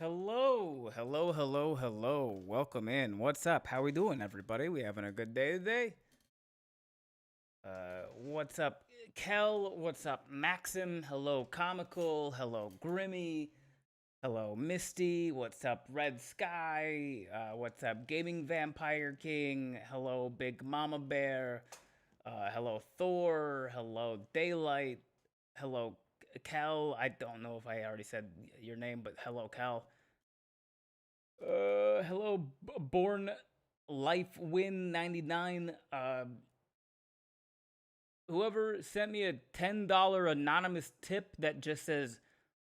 Hello, hello, hello, hello. Welcome in. What's up? How we doing, everybody? We having a good day today? What's up, Kel? What's up, Maxim? Hello, Comical. Hello, Grimmy. Hello, Misty. What's up, Red Sky? What's up, Gaming Vampire King? Hello, Big Mama Bear. Hello, Thor. Hello, Daylight. Hello, Kel. I don't know if I already said your name, but hello, Kel. Hello, Born Life Win 99. Whoever sent me a $10 anonymous tip that just says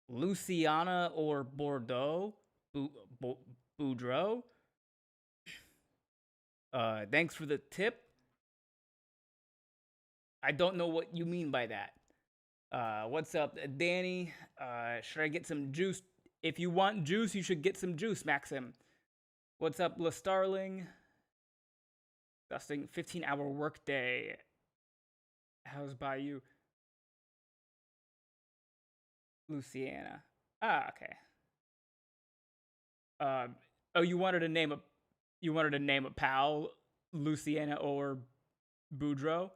Luciana or Bordeaux, Boudreaux. Thanks for the tip. I don't know what you mean by that. What's up, Danny? Should I get some juice? If you want juice, you should get some juice, Maxim. What's up, La Starling? Dusting 15-hour workday. How's by you? Luciana. Ah, okay. Oh, you wanted to name a pal, Luciana or Boudreaux.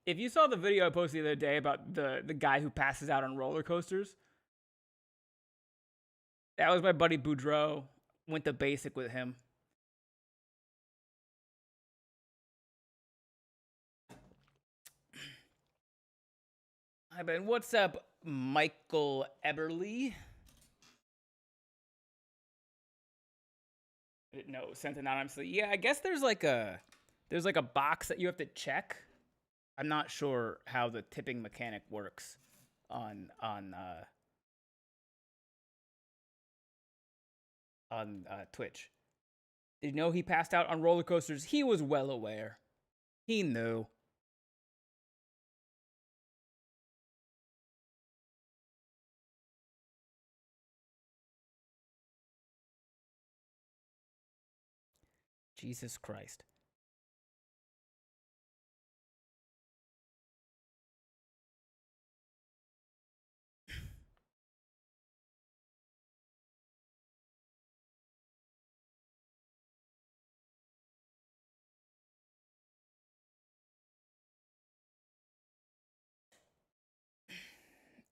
If you saw the video I posted the other day about the guy who passes out on roller coasters, that was my buddy Boudreaux. Went to basic with him. Hi Ben, what's up, Michael Eberly? No, sent anonymously. Yeah, I guess there's like a box that you have to check. I'm not sure how the tipping mechanic works on Twitch. Did you know he passed out on roller coasters? He was well aware. He knew. Jesus Christ.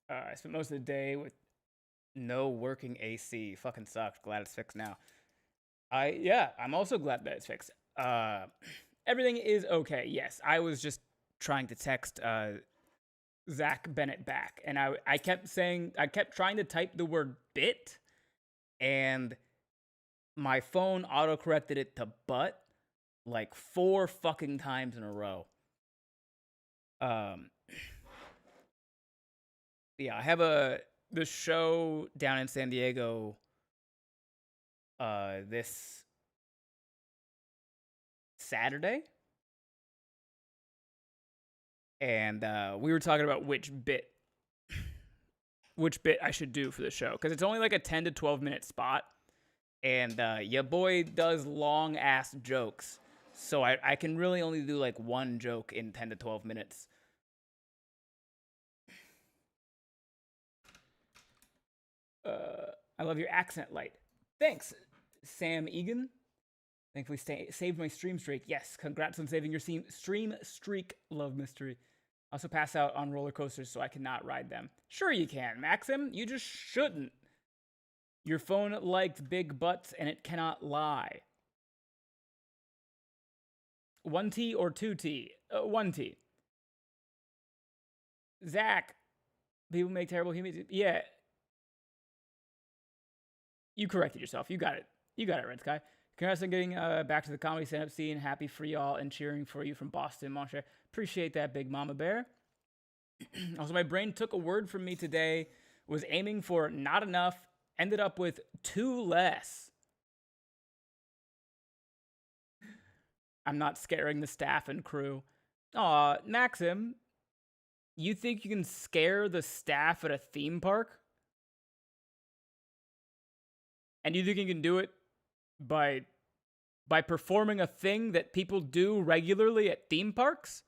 I spent most of the day with no working AC. Fucking sucked. Glad it's fixed now. I'm also glad that it's fixed. Everything is okay. Yes, I was just trying to text Zach Bennett back, and I kept trying to type the word bit, and my phone autocorrected it to butt like 4 fucking times in a row. Um, yeah, I have the show down in San Diego this Saturday, and we were talking about which bit I should do for the show because it's only like a 10 to 12 minute spot, and your boy does long ass jokes, so I can really only do like one joke in 10 to 12 minutes. I love your accent light. Thanks, Sam Egan. Thankfully, saved my stream streak. Yes, congrats on saving your stream streak, love mystery. Also, pass out on roller coasters, so I cannot ride them. Sure, you can, Maxim. You just shouldn't. Your phone likes big butts, and it cannot lie. 1T or 2T? 1T. Zach, people make terrible humans. Yeah. You corrected yourself. You got it. You got it, Red Sky. Congrats on getting back to the comedy stand-up scene. Happy for y'all and cheering for you from Boston, Montreal. Appreciate that, Big Mama Bear. Also, my brain took a word from me today. Was aiming for not enough. Ended up with too less. I'm not scaring the staff and crew. Aw, Maxim, you think you can scare the staff at a theme park? And you think you can do it by performing a thing that people do regularly at theme parks?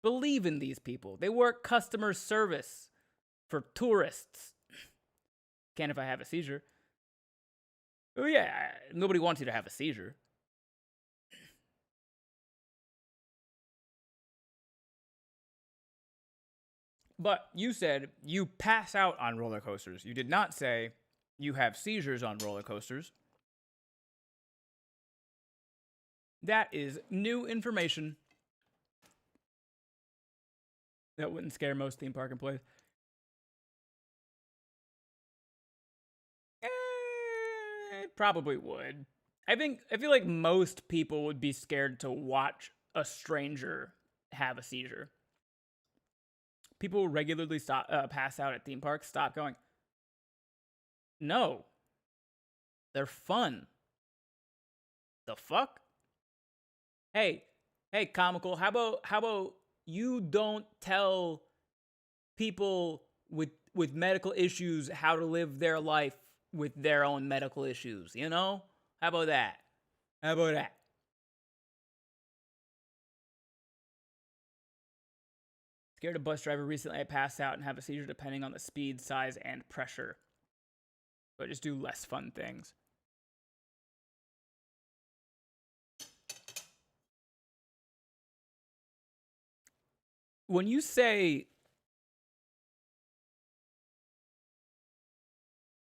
Believe in these people. They work customer service for tourists. Can't if I have a seizure. Oh yeah, nobody wants you to have a seizure. But you said you pass out on roller coasters. You did not say you have seizures on roller coasters. That is new information. That wouldn't scare most theme park employees. It probably would. I feel like most people would be scared to watch a stranger have a seizure. People regularly pass out at theme parks. Stop going. No, they're fun. The fuck? Hey, comical. How about you don't tell people with medical issues how to live their life with their own medical issues, you know? How about that? Scared a bus driver recently. I passed out and have a seizure depending on the speed, size, and pressure. But just do less fun things. When you say,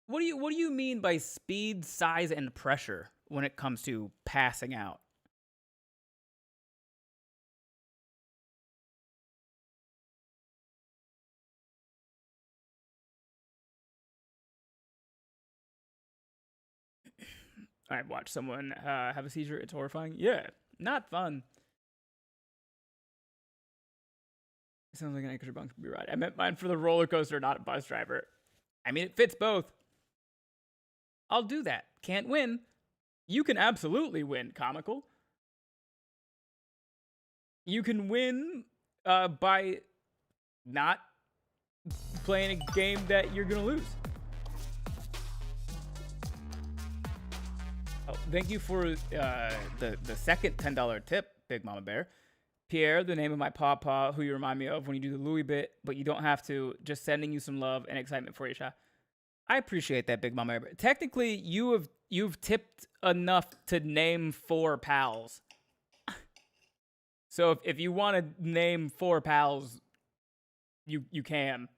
what do you mean by speed, size, and pressure when it comes to passing out? I watched someone have a seizure. It's horrifying. Yeah, not fun. It sounds like an extra bunk to be right. I meant mine for the roller coaster, not a bus driver. I mean, it fits both. I'll do that. Can't win. You can absolutely win, comical. You can win by not playing a game that you're gonna lose. Oh, thank you for the second $10 tip, Big Mama Bear. Pierre, the name of my pawpaw, who you remind me of when you do the Louis bit, but you don't have to. Just sending you some love and excitement for you, Sha. I appreciate that, Big Mama Bear. Technically, you've tipped enough to name 4 pals. So if you want to name 4 pals, you can.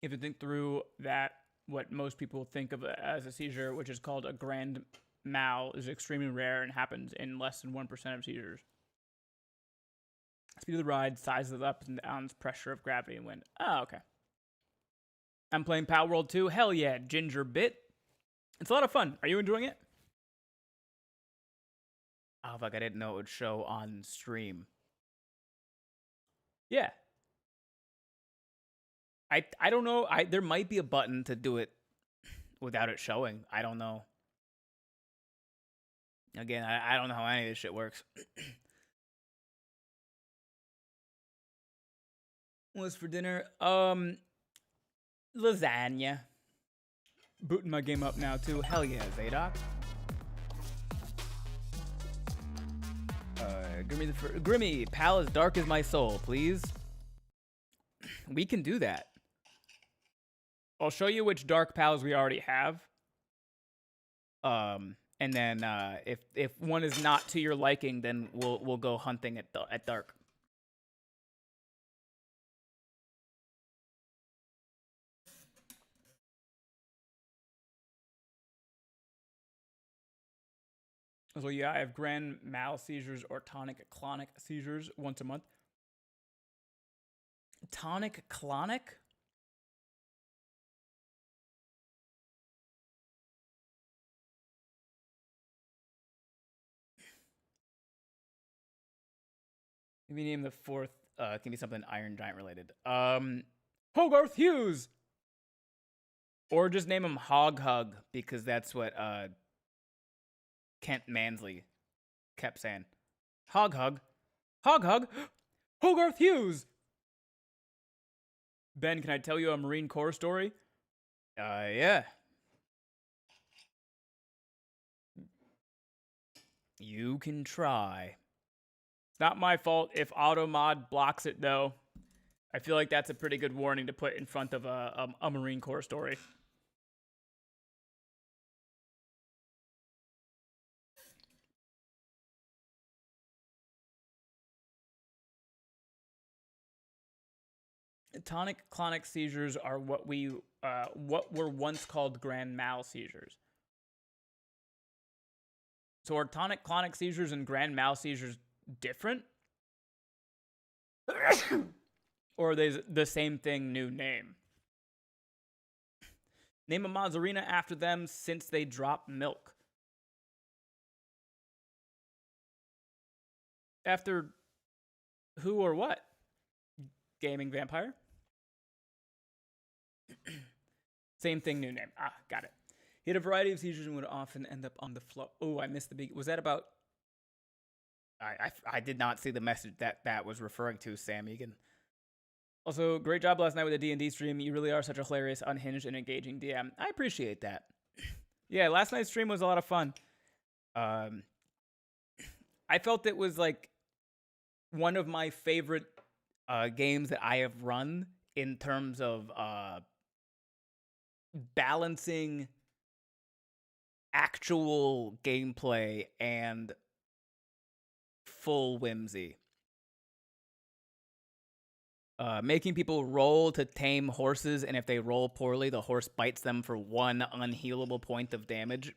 You have to think through that what most people think of as a seizure, which is called a grand mal, is extremely rare and happens in less than 1% of seizures. Speed of the ride, size of the ups and downs, pressure of gravity and wind. Oh, okay. I'm playing Palworld 2. Hell yeah, Ginger Bit. It's a lot of fun. Are you enjoying it? Oh, fuck, I didn't know it would show on stream. Yeah. I don't know. There might be a button to do it without it showing. I don't know. Again, I don't know how any of this shit works. What's for dinner? Lasagna. Booting my game up now too. Hell yeah, Zadok. Grimmy, pal as dark as my soul, please. We can do that. I'll show you which dark pals we already have. And then if one is not to your liking, then we'll go hunting at dark. So yeah, I have grand mal seizures or tonic-clonic seizures once a month. Tonic-clonic? Maybe name the 4th. It can be something Iron Giant related. Hogarth Hughes! Or just name him Hog Hug, because that's what Kent Mansley kept saying. Hog Hug. Hog Hug! Hogarth Hughes! Ben, can I tell you a Marine Corps story? Yeah. You can try. It's not my fault if automod blocks it, though. I feel like that's a pretty good warning to put in front of a Marine Corps story. Tonic-clonic seizures are what were once called grand mal seizures. So are tonic-clonic seizures and grand mal seizures different? Or are they the same thing, new name? Name a Mazzarina after them since they drop milk. After who or what? Gaming Vampire? Same thing, new name. Ah, got it. He had a variety of seizures and would often end up on the floor. Oh, I missed the big. Was that about? I did not see the message that was referring to Sam Egan. Also, great job last night with the D&D stream. You really are such a hilarious, unhinged, and engaging DM. I appreciate that. Yeah, last night's stream was a lot of fun. I felt it was like one of my favorite games that I have run in terms of balancing actual gameplay and full whimsy. Making people roll to tame horses, and if they roll poorly, the horse bites them for 1 unhealable point of damage.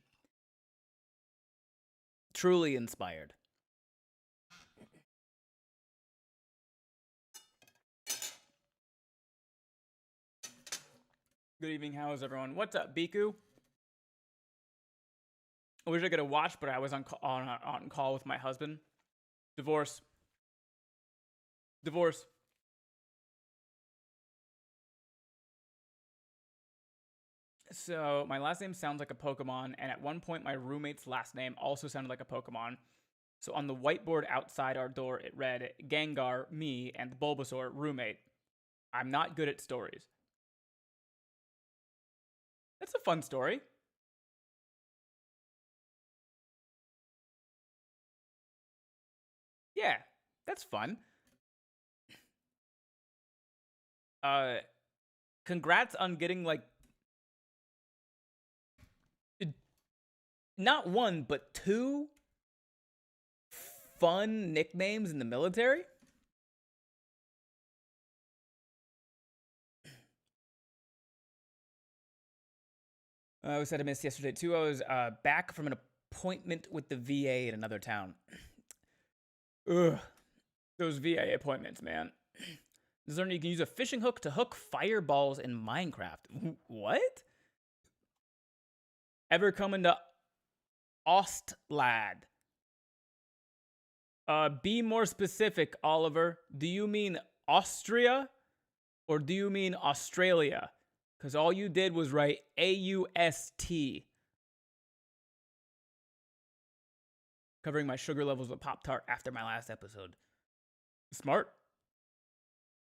Truly inspired. Good evening, how is everyone? What's up, Biku? I wish I could have watched, but I was on call with my husband. Divorce. So my last name sounds like a Pokemon, and at one point my roommate's last name also sounded like a Pokemon. So on the whiteboard outside our door, it read Gengar, me, and Bulbasaur, roommate. I'm not good at stories. That's a fun story. Yeah, that's fun. Congrats on getting, like, not 1, but 2 fun nicknames in the military. I said I missed yesterday too. I was back from an appointment with the VA in another town. Ugh, those VA appointments, man. This learning you can use a fishing hook to hook fireballs in Minecraft. What? Ever coming to Ostlad? Be more specific, Oliver. Do you mean Austria or do you mean Australia? Because all you did was write AUST. Covering my sugar levels with Pop-Tart after my last episode. Smart.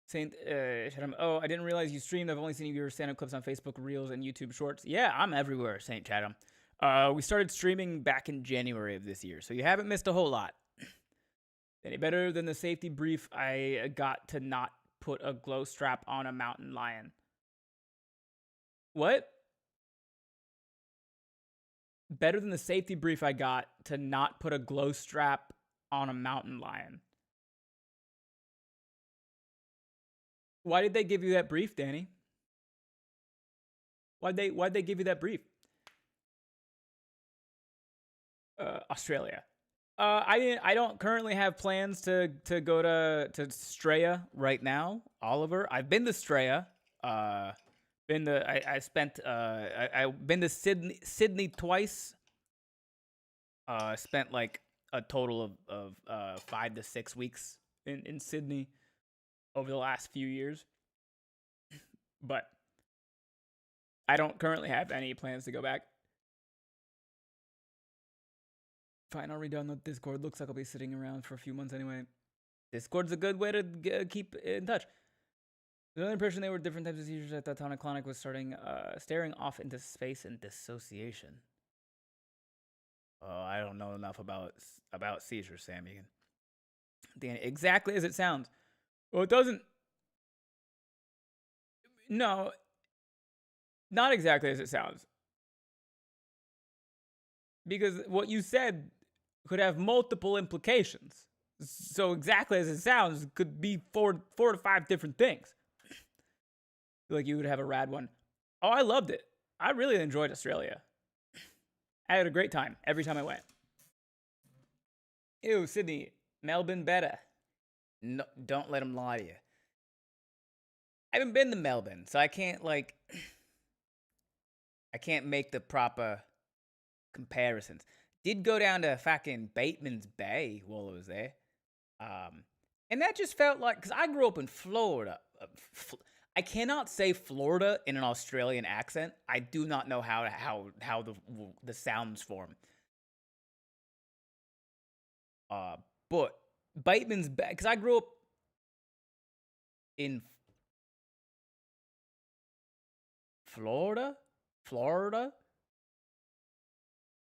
Saint, Chatham. I didn't realize you streamed. I've only seen your stand-up clips on Facebook Reels and YouTube Shorts. Yeah, I'm everywhere, Saint Chatham. We started streaming back in January of this year, so you haven't missed a whole lot. Any better than the safety brief I got to not put a glow strap on a mountain lion? What? Better than the safety brief I got to not put a glow strap on a mountain lion. Why did they give you that brief, Danny? Why'd they give you that brief? Australia. I don't currently have plans to go to Straya right now, Oliver. I've been to Straya. I've been to Sydney twice. Spent like a total of 5 to 6 weeks in Sydney over the last few years. But I don't currently have any plans to go back. Fine, I'll re-download Discord. Looks like I'll be sitting around for a few months anyway. Discord's a good way to keep in touch. The other impression they were different types of seizures. I thought tonic-clonic was staring off into space and dissociation. Oh, I don't know enough about seizures, Sam. You can exactly as it sounds. Well, it doesn't. No, not exactly as it sounds. Because what you said could have multiple implications. So exactly as it sounds could be four to five different things. Like you would have a rad one. Oh, I loved it. I really enjoyed Australia. I had a great time every time I went. Ew, Sydney, Melbourne better. No, don't let them lie to you. I haven't been to Melbourne, so I can't I can't make the proper comparisons. Did go down to fucking Bateman's Bay while I was there. And that just felt like, because I grew up in Florida. I cannot say Florida in an Australian accent. I do not know how the sounds form. But Bateman's Bay, because I grew up in Florida. Florida.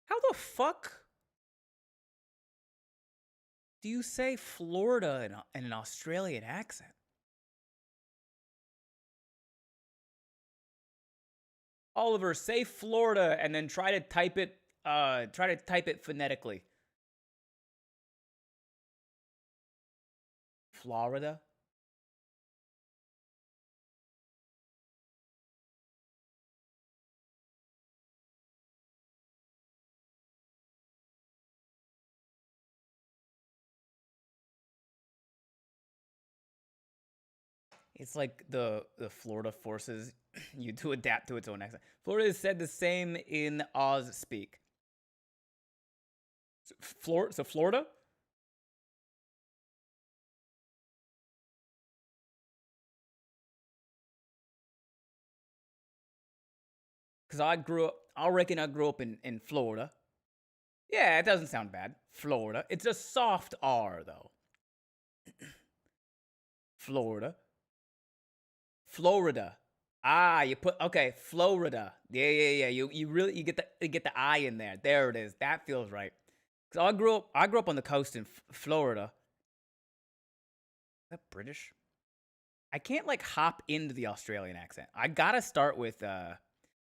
How the fuck do you say Florida in an Australian accent? Oliver, say Florida and then try to type it. Try to type it phonetically. Florida. It's like the Florida forces you to adapt to its own accent. Florida is said the same in Oz speak. So Florida? Because I reckon I grew up in Florida. Yeah, it doesn't sound bad. Florida. It's a soft R, though. Florida. Florida. Ah, you put, okay, Florida. Yeah. You really, you get the I in there. There it is. That feels right. Because I grew up on the coast in Florida. Is that British? I can't like hop into the Australian accent. I gotta start with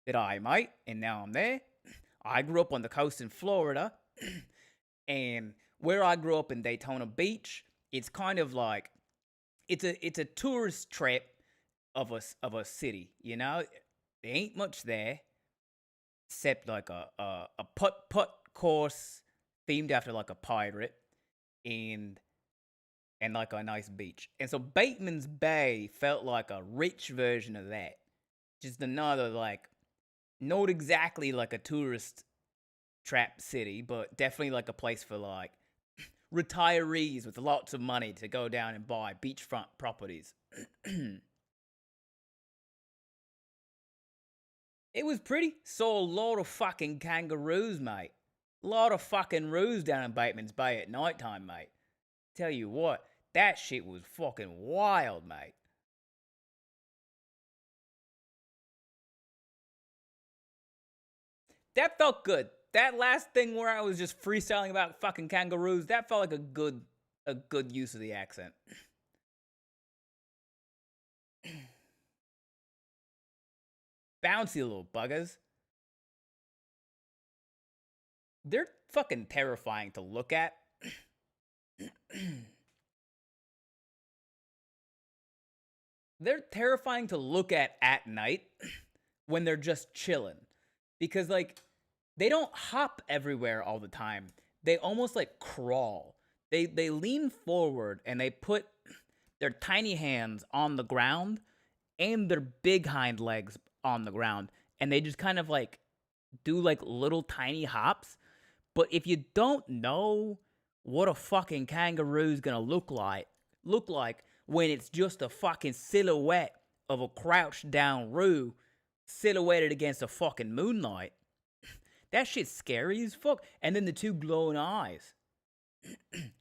did I, mate? And now I'm there. I grew up on the coast in Florida, and where I grew up in Daytona Beach, it's kind of like it's a tourist trip of a city. You know, there ain't much there except like a putt course themed after like a pirate, and like a nice beach. And so Bateman's Bay felt like a rich version of that. Just another like not exactly like a tourist trap city, but definitely like a place for like retirees with lots of money to go down and buy beachfront properties. It was pretty. Saw a lot of fucking kangaroos, mate. A lot of fucking roos down in Bateman's Bay at nighttime, mate. Tell you what, that shit was fucking wild, mate. That felt good. That last thing where I was just freestyling about fucking kangaroos, that felt like a good use of the accent. Bouncy little buggers. They're fucking terrifying to look at. They're terrifying to look at night when they're just chilling. Because like they don't hop everywhere all the time. They almost like crawl. They lean forward and they put their tiny hands on the ground and their big hind legs on the ground, and they just kind of like do like little tiny hops. But if you don't know what a fucking kangaroo's gonna look like when it's just a fucking silhouette of a crouched down roo silhouetted against a fucking moonlight, that shit's scary as fuck. And then the two glowing eyes.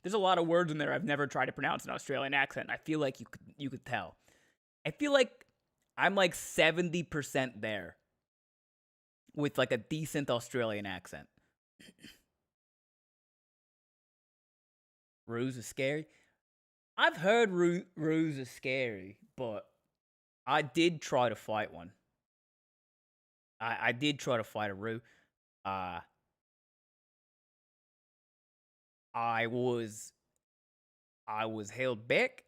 There's a lot of words in there I've never tried to pronounce in an Australian accent. I feel like you could tell. I feel like I'm like 70% there with like a decent Australian accent. Ruse is scary. I've heard Ruse is scary, but I did try to fight one. I did try to fight a Rue. Uh, I was held back.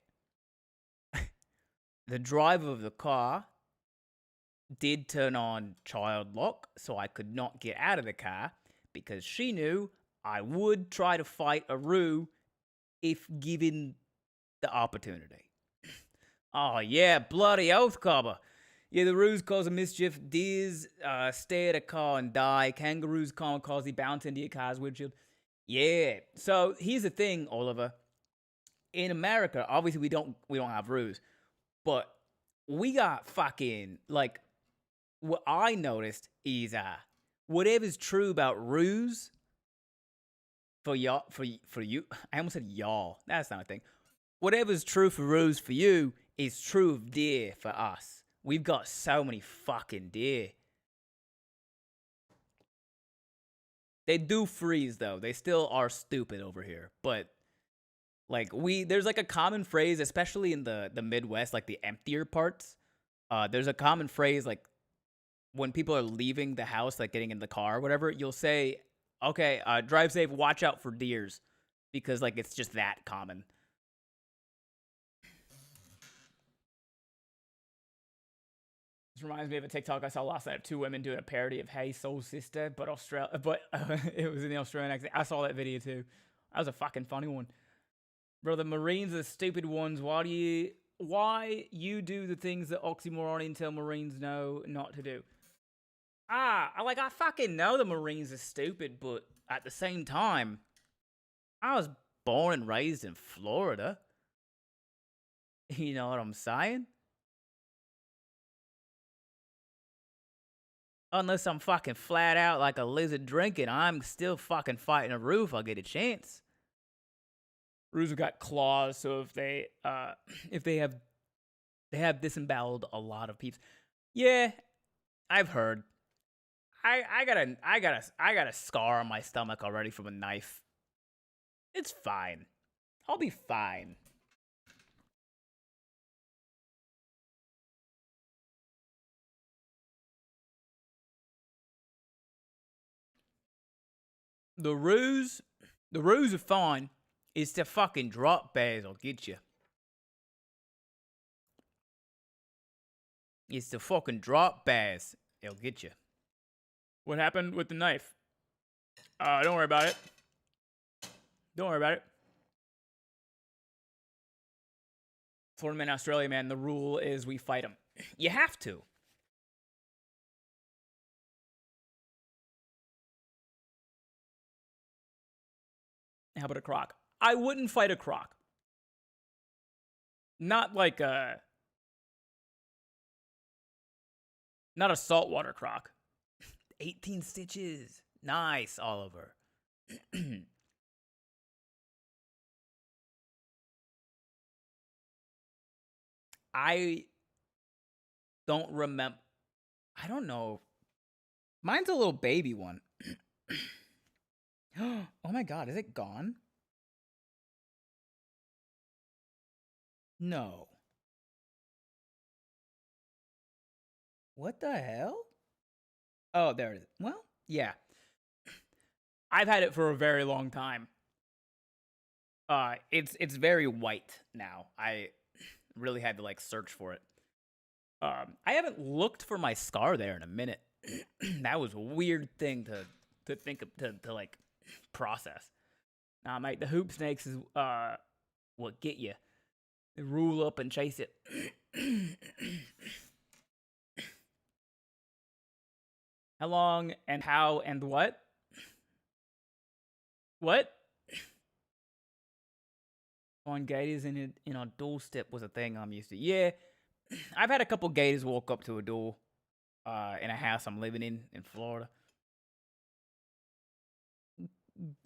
The driver of the car did turn on child lock, so I could not get out of the car because she knew I would try to fight a Rue if given the opportunity. Oh yeah, bloody oath cobber. Yeah, the Roos cause a mischief. Deers stay at a car and die. Kangaroos kamikaze bounce into your car's windshield. Yeah. So here's the thing, Oliver. In America, obviously we don't have Roos, but we got fucking like what I noticed is whatever's true about Roos for y'all for you. I almost said y'all. That's not a thing. Whatever's true for Roos for you is true of deer for us. We've got so many fucking deer. They do freeze though. They still are stupid over here. But like there's like a common phrase, especially in the Midwest, like the emptier parts. There's a common phrase like when people are leaving the house, like getting in the car or whatever, you'll say, okay, drive safe, watch out for deers. Because like it's just that common. This reminds me of a TikTok I saw last night of two women doing a parody of "Hey Soul Sister," but it was in the Australian accent. I saw that video too. That was a fucking funny one, bro. The Marines are the stupid ones. Why you do the things that oxymoron intel Marines know not to do? I fucking know the Marines are stupid, but at the same time, I was born and raised in Florida. You know what I'm saying? Unless I'm fucking flat out like a lizard drinking, I'm still fucking fighting a roof. I'll get a chance. Roos have got claws, so if they have disemboweled a lot of peeps. Yeah, I've heard. I got a scar on my stomach already from a knife. It's fine. I'll be fine. The ruse are fine. It's the fucking drop bears I'll get you. It's the fucking drop bears. They'll get you. What happened with the knife? Don't worry about it. Don't worry about it. Florida man, Australia man, the rule is we fight them. You have to. How about a croc? I wouldn't fight a croc. Not like not a saltwater croc. 18 stitches. Nice, Oliver. I don't remember. I don't know. Mine's a little baby one. Oh my god, is it gone? No. What the hell? Oh, there it is. Well, yeah. I've had it for a very long time. It's very white now. I really had to like search for it. I haven't looked for my scar there in a minute. That was a weird thing to think of, to like process. Nah, mate, the hoop snakes is what get you. They rule up and chase it. How long and how and what? What? On gators in a doorstep was a thing I'm used to. Yeah, I've had a couple gators walk up to a door in a house I'm living in Florida.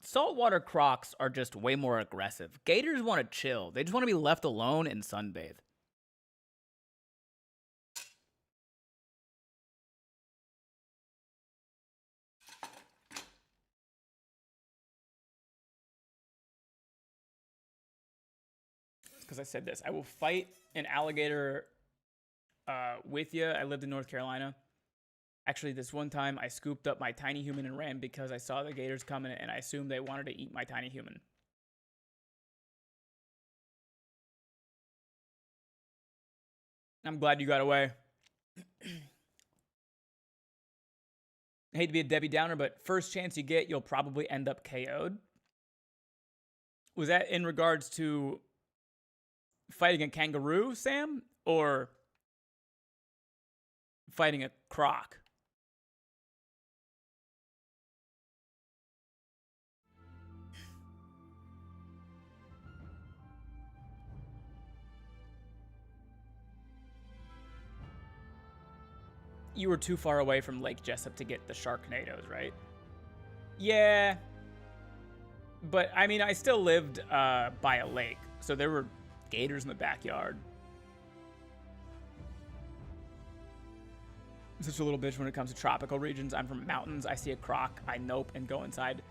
Saltwater crocs are just way more aggressive. Gators want to chill. They just want to be left alone and sunbathe. because I said this. I will fight an alligator with you. I lived in North Carolina. Actually, this one time I scooped up my tiny human and ran because I saw the gators coming and I assumed they wanted to eat my tiny human. I'm glad you got away. I hate to be a Debbie Downer, but first chance you get, you'll probably end up KO'd. Was that in regards to fighting a kangaroo, Sam? Or fighting a croc? You were too far away from Lake Jessup to get the Sharknadoes, right? Yeah. But, I mean, I still lived by a lake, so there were gators in the backyard. I'm such a little bitch when it comes to tropical regions. I'm from mountains. I see a croc, I nope and go inside.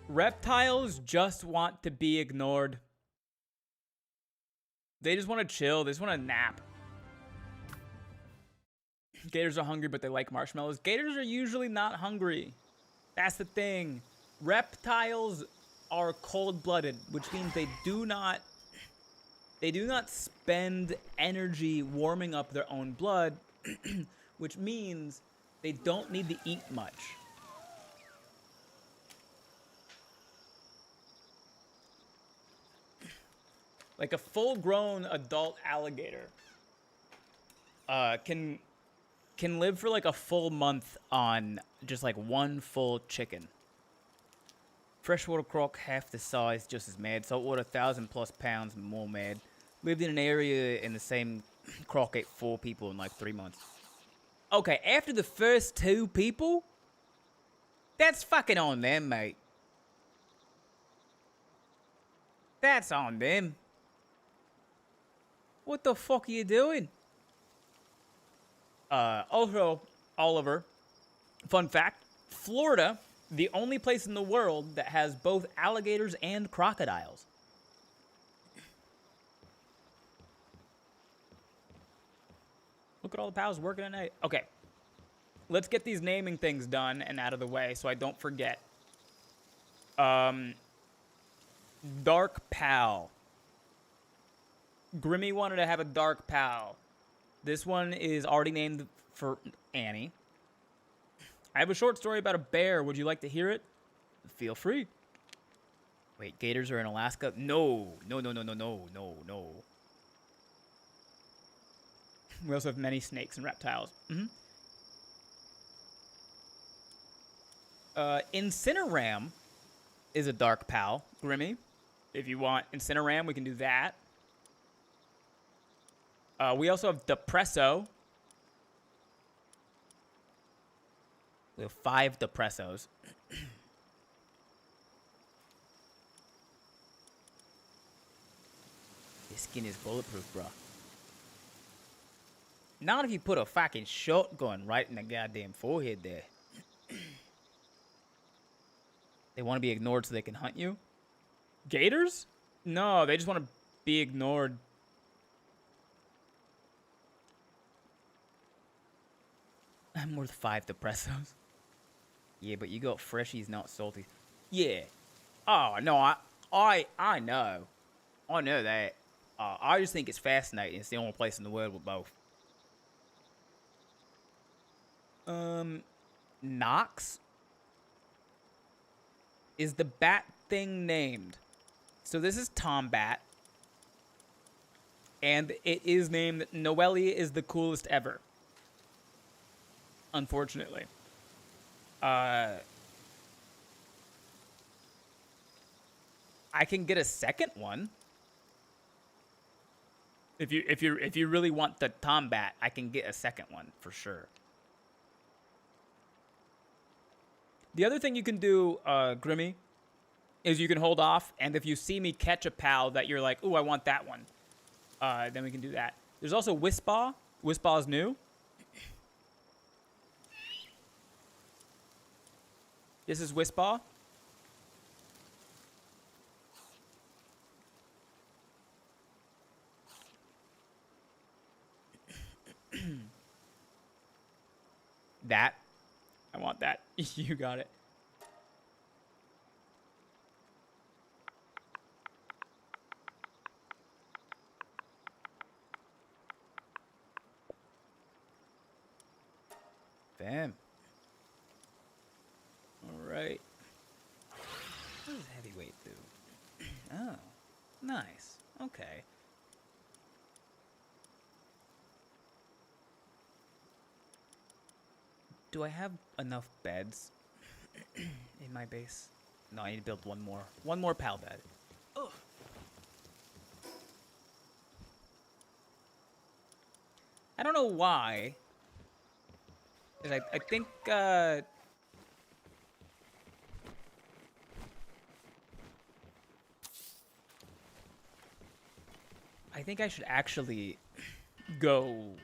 Reptiles just want to be ignored. They just want to chill. They just want to nap. Gators are hungry, but they like marshmallows. Gators are usually not hungry. That's the thing. Reptiles are cold-blooded, which means they do not spend energy warming up their own blood, which means they don't need to eat much. Like a full-grown adult alligator can live for like a full month on just like one full chicken. Freshwater croc, half the size, just as mad. Saltwater, 1,000+ pounds, more mad. Lived in an area in the same croc ate 4 people in like 3 months. Okay, after the first 2 people, that's fucking on them, mate. That's on them. What the fuck are you doing? Also, Oliver, fun fact, Florida, the only place in the world that has both alligators and crocodiles. Look at all the pals working at night. Okay, let's get these naming things done and out of the way so I don't forget. Dark Pal. Grimmy wanted to have a Dark Pal. This one is already named for Annie. I have a short story about a bear. Would you like to hear it? Feel free. Wait, gators are in Alaska? No. No. We also have many snakes and reptiles. Incineram is a Dark Pal, Grimmy. If you want Incineram, we can do that. We also have Depresso. We have 5 Depressos. Your skin is bulletproof, bro. Not if you put a fucking shotgun right in the goddamn forehead there. They want to be ignored so they can hunt you? Gators? No, they just want to be ignored. I'm worth 5 Depressos. Yeah, but you got freshies, not salty. Yeah. Oh, no, I know. I know that. I just think it's fascinating. It's the only place in the world with both. Nox? Is the bat thing named? So this is Tombat. And it is named Noelia is the coolest ever. Unfortunately. I can get a second one. If you really want the Tombat, I can get a second one for sure. The other thing you can do, Grimmy, is you can hold off, and if you see me catch a pal that you're like, ooh, I want that one, then we can do that. There's also Wispaw. Wispaw is new. This is Wispaw. That. I want that. You got it. Bam. Alright. What does heavyweight do? Oh. Nice. Okay. Do I have enough beds in my base? No, I need to build one more. One more pal bed. Ugh. I don't know why. I think, I think I should actually go.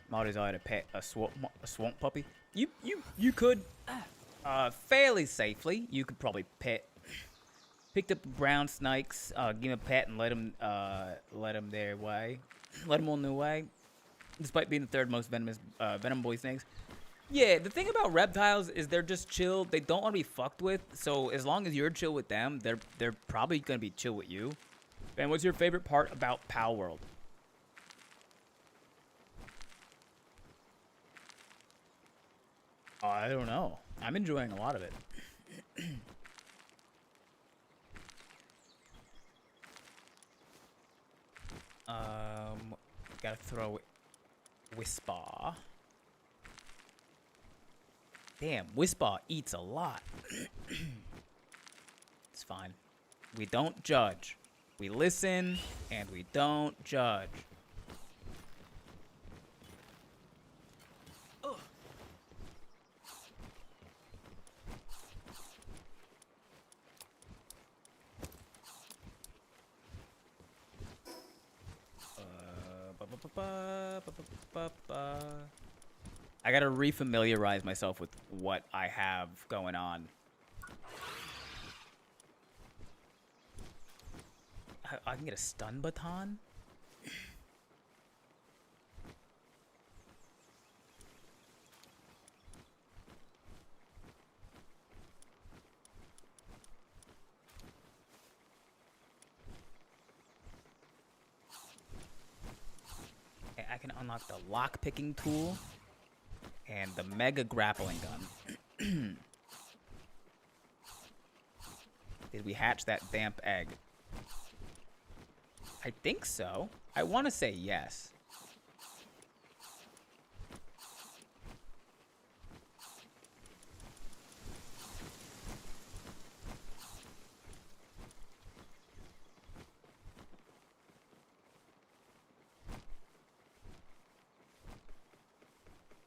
My desire to pet a swamp puppy. You could, fairly safely. You could probably picked up brown snakes, give him a pet, and let him their way, let him on their way. Despite being the third most venomous venom boy snakes. Yeah, the thing about reptiles is they're just chill. They don't want to be fucked with. So as long as you're chill with them, they're probably gonna be chill with you. And what's your favorite part about Palworld? I don't know. I'm enjoying a lot of it. Gotta throw Whisper. Damn, Whisper eats a lot. It's fine. We don't judge. We listen, and we don't judge. Ugh. I gotta refamiliarize myself with what I have going on. I can get a stun baton? I can unlock the lock-picking tool and the mega grappling gun. Did we hatch that damp egg? I think so. I want to say yes.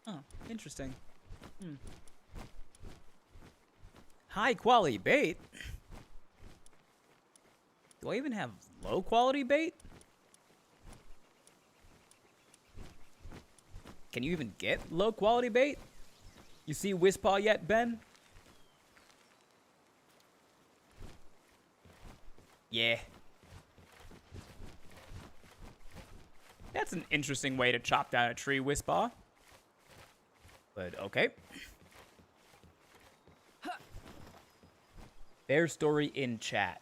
Oh, interesting. High quality bait? Do I even have low quality bait? Can you even get low quality bait? You see Whispaw yet, Ben? Yeah. That's an interesting way to chop down a tree, Whispaw. But okay. Their story in chat.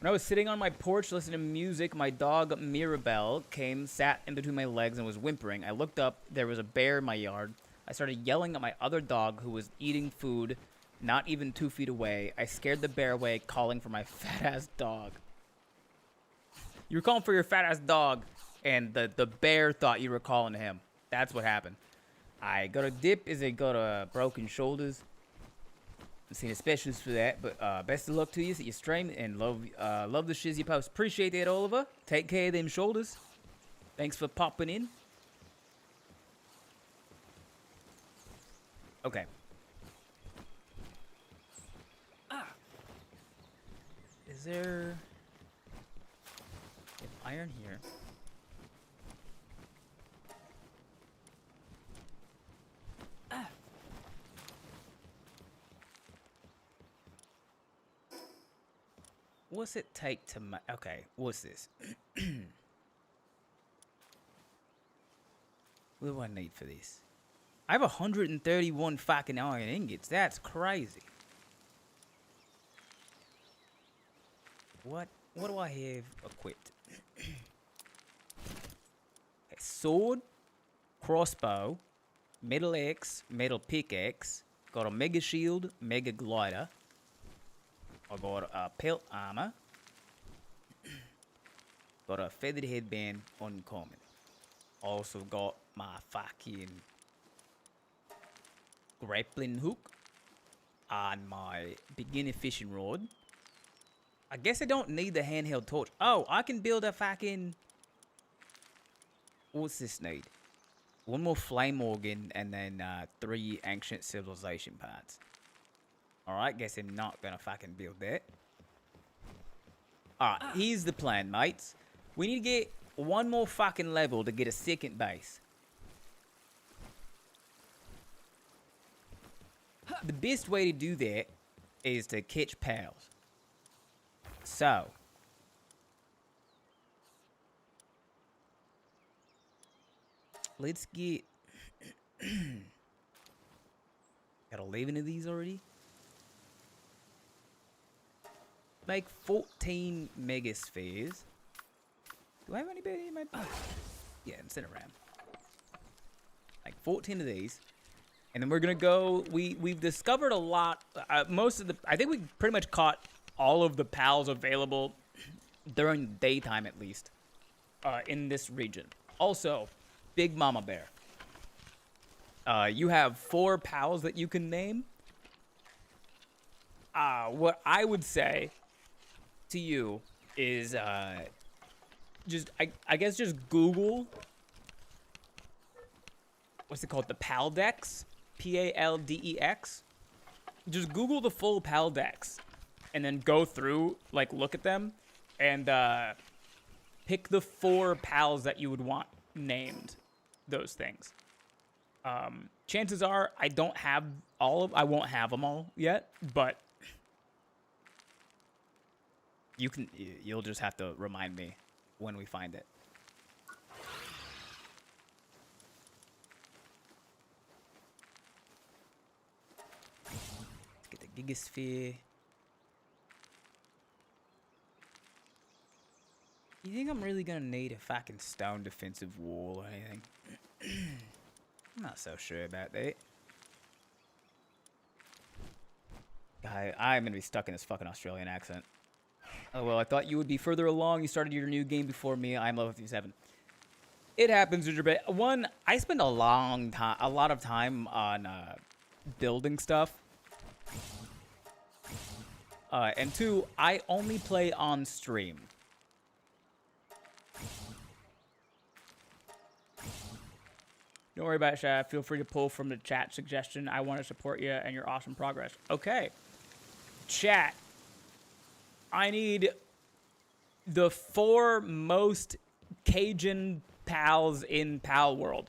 When I was sitting on my porch listening to music, my dog Mirabelle came, sat in between my legs, and was whimpering. I looked up. There was a bear in my yard. I started yelling at my other dog, who was eating food not even 2 feet away. I scared the bear away, calling for my fat-ass dog. You were calling for your fat-ass dog, and the bear thought you were calling to him. That's what happened. I got a dip as I got a broken shoulders. I'm seeing a specialist for that, but best of luck to you at your stream, and love the shiz you post. Appreciate that, Oliver. Take care of them shoulders. Thanks for popping in. Okay. Is there iron here? What's it take to okay, what's this? What do I need for this? I have 131 fucking iron ingots. That's crazy. What do I have equipped? A sword, crossbow, metal axe, metal pickaxe, got a mega shield, mega glider. I got a pelt armor. Got a feathered headband, uncommon. Also got my fucking grappling hook and my beginner fishing rod. I guess I don't need the handheld torch. Oh, I can build a fucking... What's this need? One more flame organ and then 3 ancient civilization parts. Alright, guess I'm not gonna fucking build that. Alright, here's the plan, mates. We need to get one more fucking level to get a second base. The best way to do that is to catch pals. So, let's get... Got 11 of these already? Make 14 megaspheres. Do I have anybody in my... Yeah, instead of RAM. Like 14 of these. And then we're gonna go... We've discovered a lot... most of the... I think we pretty much caught all of the pals available during the daytime, at least, in this region. Also, Big Mama Bear. You have 4 pals that you can name. What I would say to you is, just, I guess just Google, what's it called? The Paldex? P-A-L-D-E-X? Just Google the full Paldex. And then go through, like, look at them, and pick the 4 pals that you would want named those things. Chances are I don't have I won't have them all yet, but you'll just have to remind me when we find it. Let's get the Gigasphere. You think I'm really gonna need a fucking stone defensive wall or anything? I'm not so sure about that. I'm gonna be stuck in this fucking Australian accent. Oh well, I thought you would be further along. You started your new game before me. I'm level 57. It happens, Ginger. One, I spend a lot of time on building stuff. And 2, I only play on stream. Don't worry about it, Shad. Feel free to pull from the chat suggestion. I want to support you and your awesome progress. Okay. Chat. I need the 4 most Cajun pals in Palworld.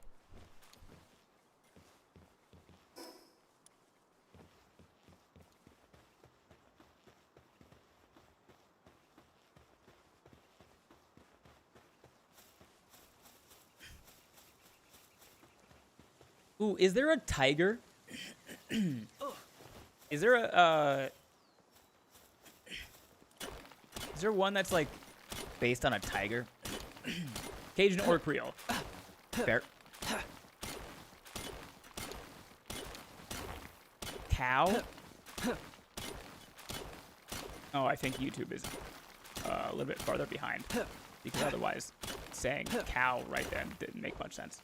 Ooh, is there a tiger? Is there a, is there one that's, like, based on a tiger? Cajun or Creole? Fair. Cow? Oh, I think YouTube is a little bit farther behind. Because otherwise, saying cow right then didn't make much sense.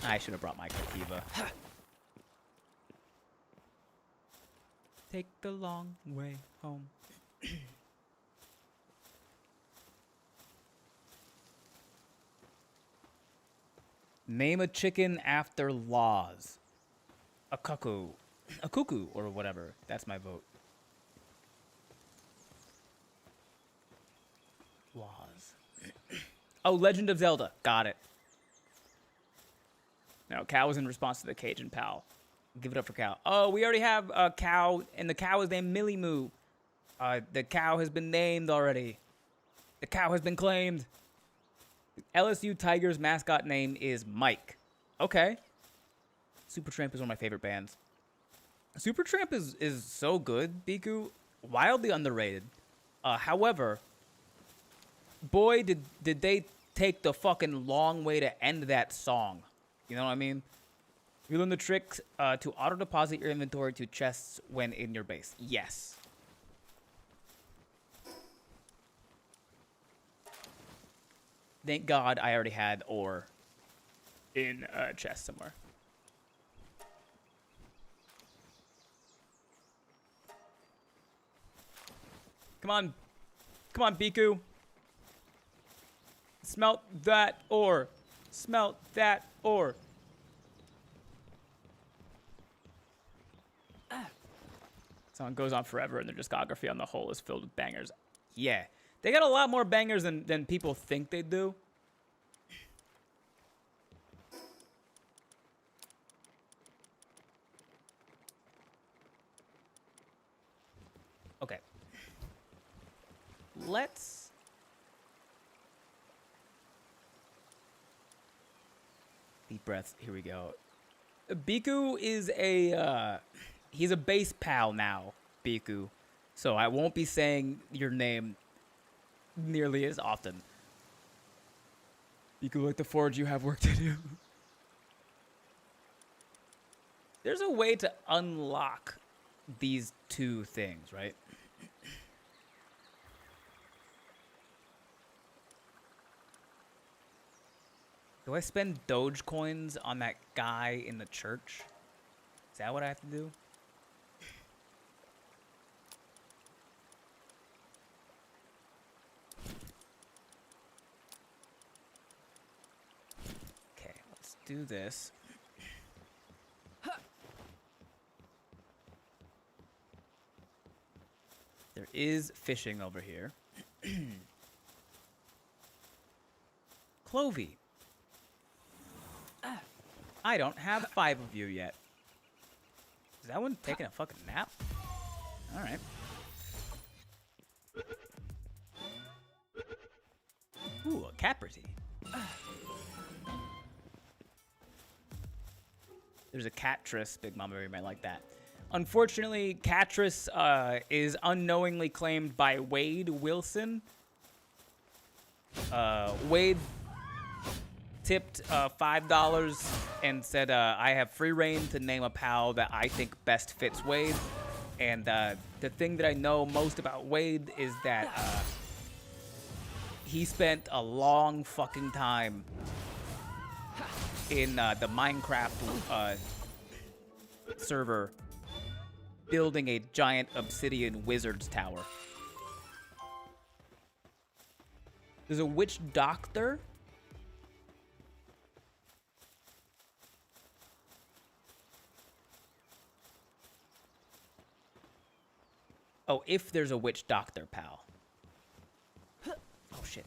I should have brought my Kativa. Take the long way home. Name a chicken after laws. A cuckoo. A cuckoo or whatever. That's my vote. Was. Oh, Legend of Zelda. Got it. No, Cow was in response to the Cajun Pal. Give it up for Cow. Oh, we already have a cow, and the cow is named Millie Moo. The cow has been named already. The cow has been claimed. LSU Tigers mascot name is Mike. Okay. Supertramp is one of my favorite bands. Supertramp is so good, Biku. Wildly underrated. However, boy, did they take the fucking long way to end that song. You know what I mean? You learn the trick to auto-deposit your inventory to chests when in your base. Yes. Thank God I already had ore in a chest somewhere. Come on. Come on, Biku. Smelt that ore. Smelt that ore. Song goes on forever, and their discography on the whole is filled with bangers. Yeah. They got a lot more bangers than people think they do. Okay. Let's... Deep breaths. Here we go. Biku is a... he's a base pal now, Biku. So I won't be saying your name nearly as often. Biku, like the Forge, you have work to do. There's a way to unlock these two things, right? Do I spend Doge coins on that guy in the church? Is that what I have to do? Okay, let's do this. There is fishing over here. Clovey. I don't have 5 of you yet. Is that one taking a fucking nap? Alright. Ooh, a Caprity. There's a Catris, Big Mama, you might like that. Unfortunately, Catris is unknowingly claimed by Wade Wilson. Wade tipped $5 and said, I have free reign to name a pal that I think best fits Wade. And the thing that I know most about Wade is that he spent a long fucking time in the Minecraft server building a giant obsidian wizard's tower. There's a witch doctor. Oh, if there's a witch doctor, pal. Oh, shit.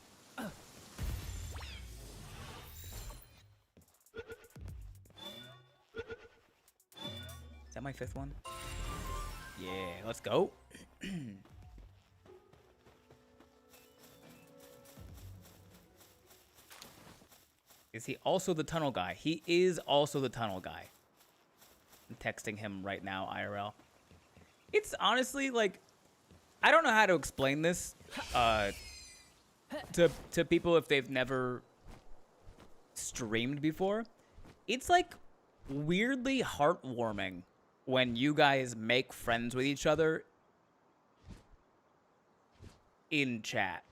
Is that my 5th one? Yeah, let's go. Is he also the tunnel guy? He is also the tunnel guy. I'm texting him right now, IRL. It's honestly like, I don't know how to explain this to people if they've never streamed before. It's like weirdly heartwarming when you guys make friends with each other in chat.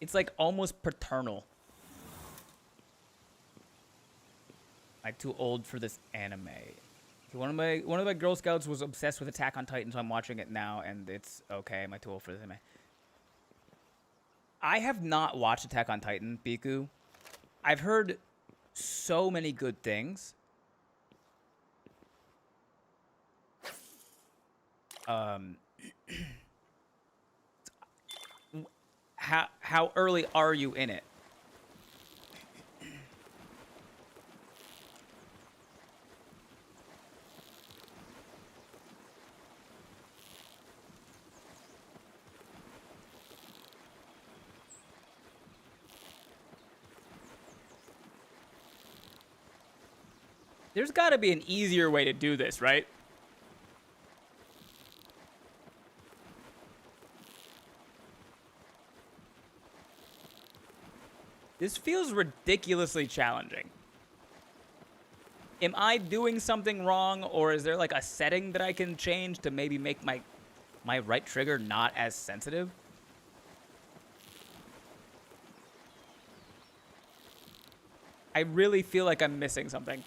It's like almost paternal. I'm too old for this anime. One of my Girl Scouts was obsessed with Attack on Titan, so I'm watching it now, and it's okay. Am I too old for this anime? I have not watched Attack on Titan, Biku. I've heard so many good things. Um, how early are you in it? There's got to be an easier way to do this, right? This feels ridiculously challenging. Am I doing something wrong, or is there like a setting that I can change to maybe make my right trigger not as sensitive? I really feel like I'm missing something.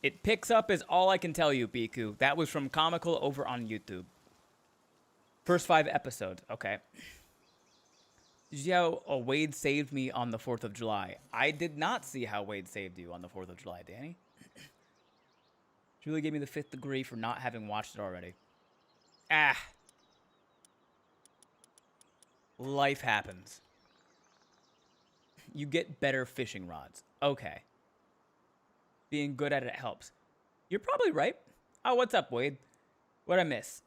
It picks up is all I can tell you, Biku. That was from Comical over on YouTube. First 5 episodes. Okay. Did you see how Wade saved me on the 4th of July? I did not see how Wade saved you on the 4th of July, Danny. Julie gave me the 5th degree for not having watched it already. Ah. Life happens. You get better fishing rods. Okay. Being good at it helps. You're probably right. Oh, what's up, Wade? What'd I miss?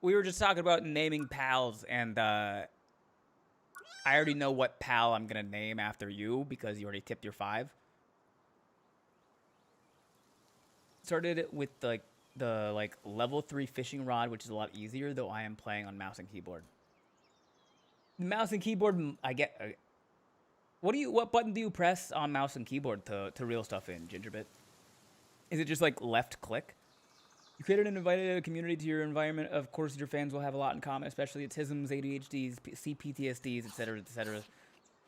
We were just talking about naming pals, and I already know what pal I'm gonna name after you because you already tipped your 5. Started with the level 3 fishing rod, which is a lot easier, though I am playing on mouse and keyboard. Mouse and keyboard, I get. What button do you press on mouse and keyboard to reel stuff in, Gingerbit? Is it just like left click? You created and invited a community to your environment. Of course, your fans will have a lot in common, especially autisms, ADHDs, CPTSDs, etc., etc.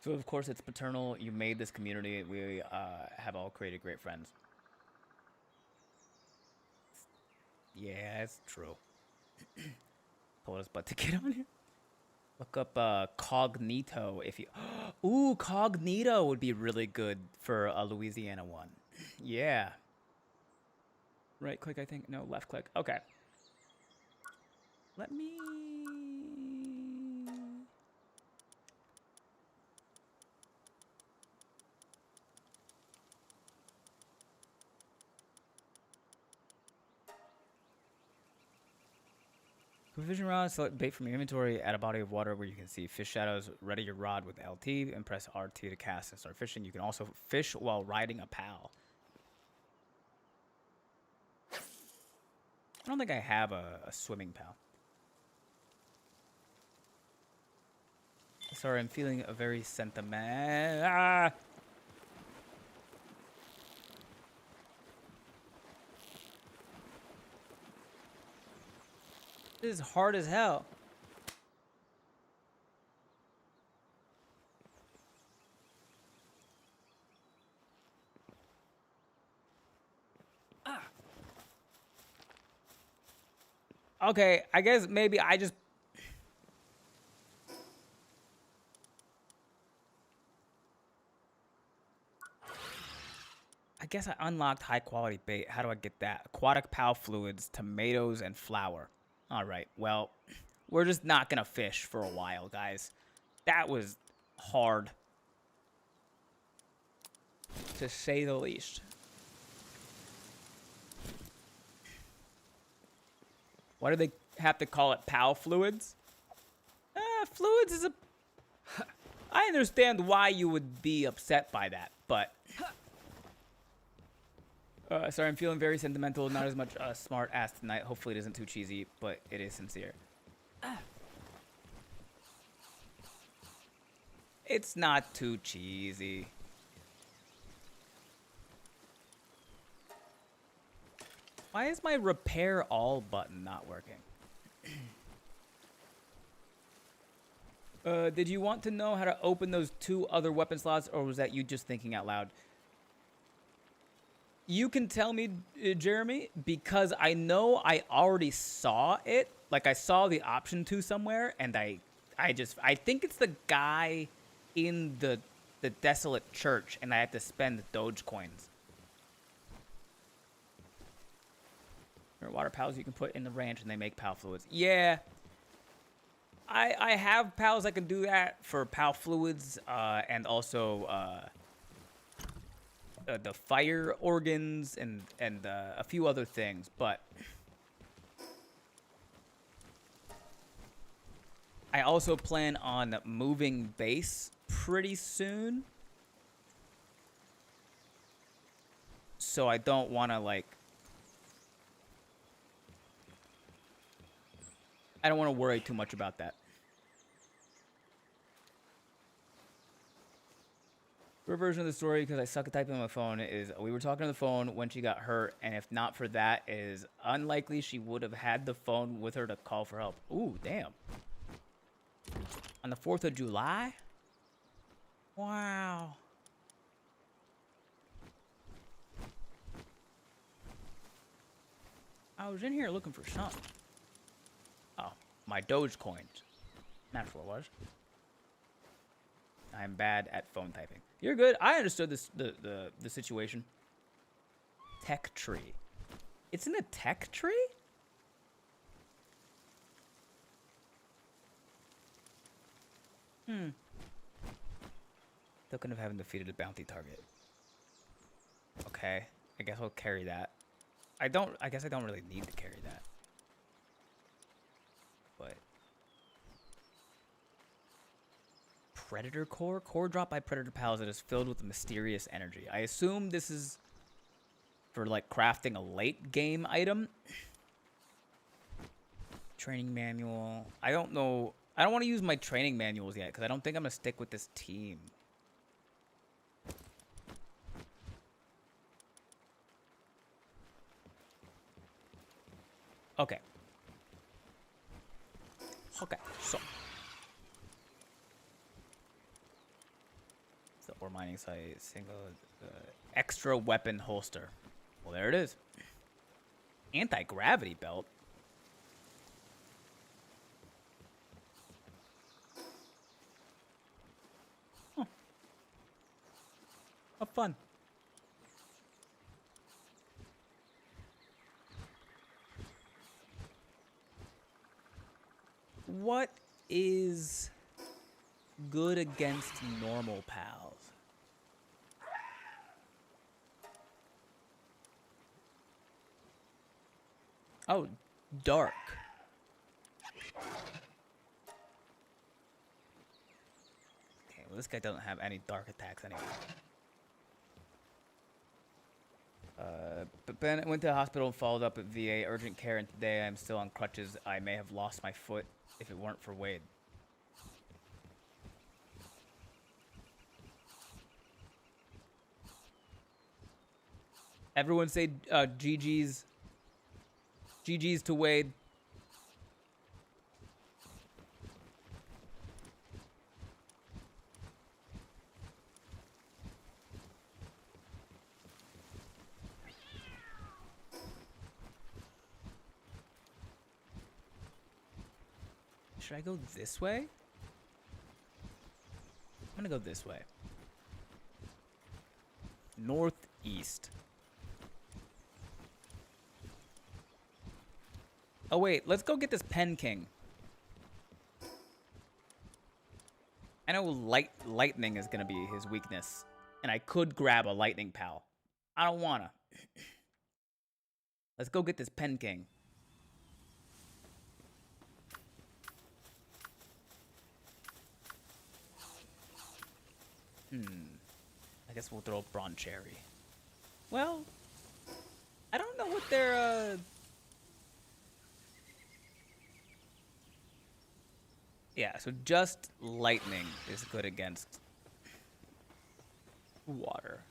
So, of course, it's paternal. You made this community. We have all created great friends. Yeah, it's true. Told us but to get on here. Look up Cognito if you... Ooh, Cognito would be really good for a Louisiana one. Yeah. Right click, I think. No, left click. Okay. Let me... Vision rod, select bait from your inventory, add a body of water where you can see fish shadows, ready your rod with LT, and press RT to cast and start fishing. You can also fish while riding a pal. I don't think I have a swimming pal. Sorry, I'm feeling a very sentiment. Ah! This is hard as hell. Ah. Okay, I guess maybe I just... I guess I unlocked high quality bait. How do I get that? Aquatic pal fluids, tomatoes, and flour. All right, well, we're just not going to fish for a while, guys. That was hard, to say the least. Why do they have to call it pal fluids? Fluids is a... I understand why you would be upset by that, but... Sorry, I'm feeling very sentimental. Not as much smart ass tonight. Hopefully it isn't too cheesy, but it is sincere. It's not too cheesy. Why is my repair all button not working? Did you want to know how to open those 2 other weapon slots, or was that you just thinking out loud? You can tell me, Jeremy, because I know I already saw it. Like, I saw the option to somewhere, and I think it's the guy in the desolate church, and I have to spend Doge coins. There are water pals you can put in the ranch, and they make pal fluids. Yeah. I have pals that can do that for pal fluids, and also the fire organs and a few other things, but I also plan on moving base pretty soon, so I don't want to I don't want to worry too much about that. Her version of the story, because I suck at typing on my phone, is we were talking on the phone when she got hurt, and if not for that, it is unlikely she would have had the phone with her to call for help. Ooh, damn. On the 4th of July? Wow. I was in here looking for something. Oh, my Doge coins. That's what it was. I'm bad at phone typing. You're good. I understood the situation. Tech tree. It's in a tech tree? Token of having defeated a bounty target. Okay. I guess I'll carry that. I guess I don't really need to carry that. But Predator core? Core dropped by Predator pals that is filled with mysterious energy. I assume this is for crafting a late game item. Training manual. I don't know. I don't want to use my training manuals yet because I don't think I'm going to stick with this team. Okay. Okay, so. Ore mining site, single extra weapon holster. Well, there it is. Anti-gravity belt. Huh. How fun. What is good against normal pals? Oh, dark. Okay, well, this guy doesn't have any dark attacks anyway. But Ben went to the hospital and followed up at VA urgent care, and today I'm still on crutches. I may have lost my foot if it weren't for Wade. Everyone say GG's. GG's to Wade. Should I go this way? I'm gonna go this way. Northeast. Oh wait, let's go get this Pen King. I know lightning is gonna be his weakness, and I could grab a lightning pal. I don't wanna. Let's go get this Pen King. I guess we'll throw Bron Cherry. Well, I don't know what their yeah, so just lightning is good against water.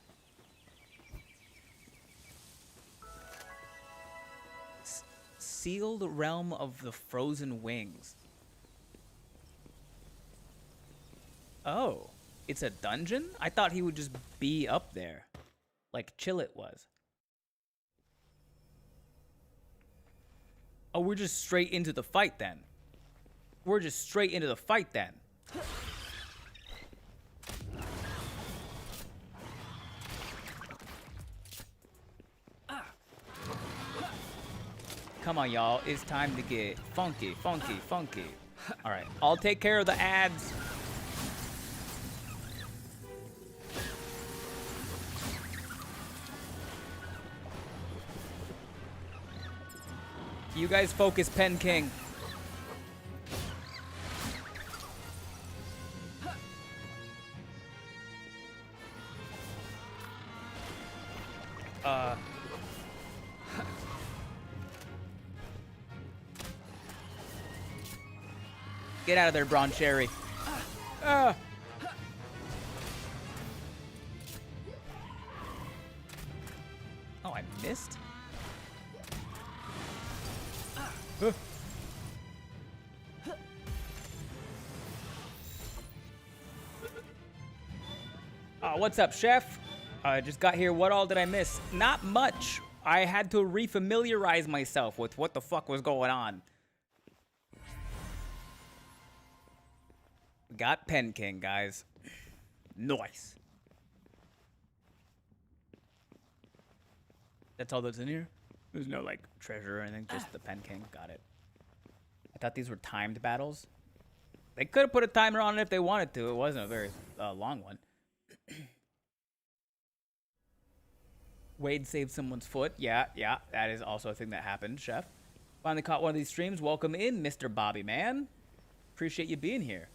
Sealed Realm of the Frozen Wings. Oh, it's a dungeon? I thought he would just be up there, like Chillet was. Oh, we're just straight into the fight then. We're just straight into the fight then. Come on, y'all. It's time to get funky, funky, funky. All right, I'll take care of the ads. You guys focus, Pen King. Get out of there, Braun Cherry. Oh, I missed? What's up, Chef? I just got here. What all did I miss? Not much. I had to refamiliarize myself with what the fuck was going on. Got Pen King, guys. Nice. That's all that's in here? There's no, like, treasure or anything, just the Pen King. Got it. I thought these were timed battles. They could have put a timer on it if they wanted to. It wasn't a very long one. Wade saved someone's foot. Yeah, that is also a thing that happened, Chef. Finally caught one of these streams. Welcome in, Mr. Bobby, man. Appreciate you being here.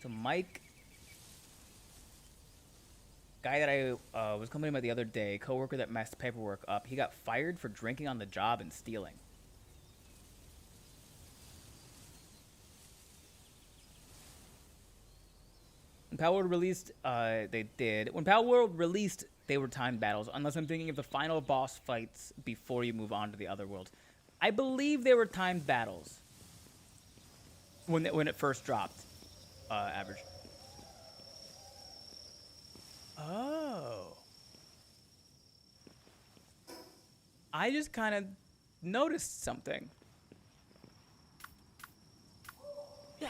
So Mike, guy that I was complaining about the other day, coworker that messed paperwork up, he got fired for drinking on the job and stealing. When Palworld released, they did. When Palworld released, they were timed battles, unless I'm thinking of the final boss fights before you move on to the other worlds. I believe they were timed battles when it first dropped. Average. Oh. I just kind of noticed something. Yeah.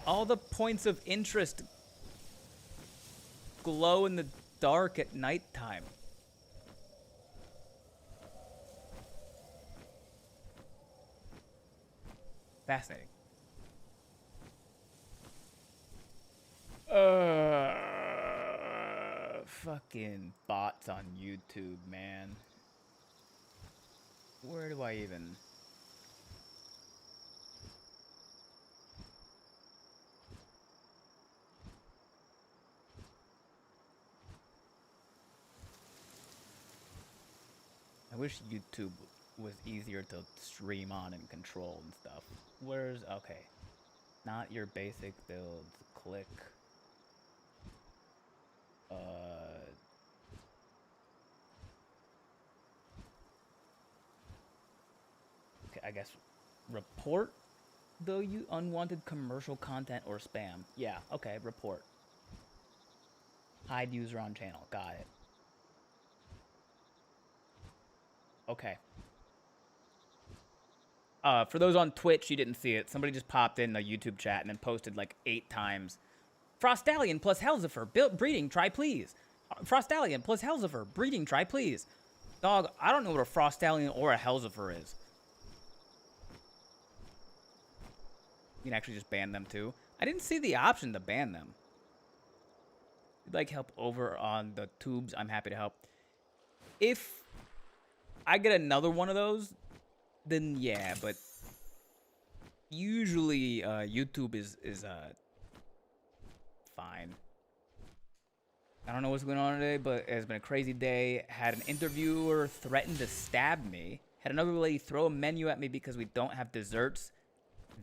All the points of interest glow in the dark at nighttime. Fascinating. Fucking bots on YouTube, man. Where do I even... I wish YouTube was easier to stream on and control and stuff. Where's... Okay. Not your basic builds. Click. Okay, I guess report though you unwanted commercial content or spam. Yeah, okay, report. Hide user on channel. Got it. Okay. For those on Twitch, you didn't see it. Somebody just popped in the YouTube chat and then posted like 8 times. Frostallion plus Helzifer, breeding, try please. Frostallion plus Helzifer, breeding, try please. Dog, I don't know what a Frostallion or a Helzifer is. You can actually just ban them too. I didn't see the option to ban them. If you'd like help over on the tubes, I'm happy to help. If I get another one of those, then yeah, but usually YouTube is fine. I don't know what's going on today, but it's been a crazy day. Had an interviewer threaten to stab me. Had another lady throw a menu at me because we don't have desserts.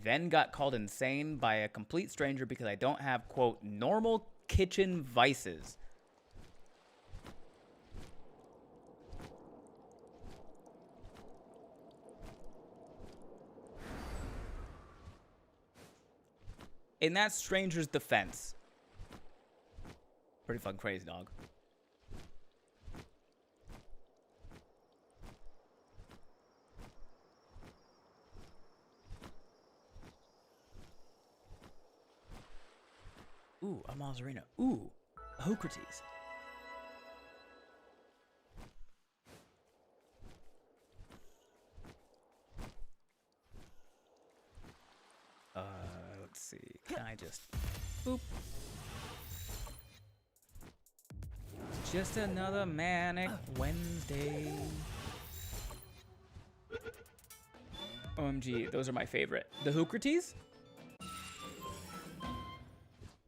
Then got called insane by a complete stranger because I don't have, quote, normal kitchen vices. In that stranger's defense. Pretty fucking crazy, dog. Ooh, a Mazzarina. Ooh, a Hocrates. Let's see. Can I just... Boop. Just another manic Wednesday. OMG, those are my favorite. The Hocrates?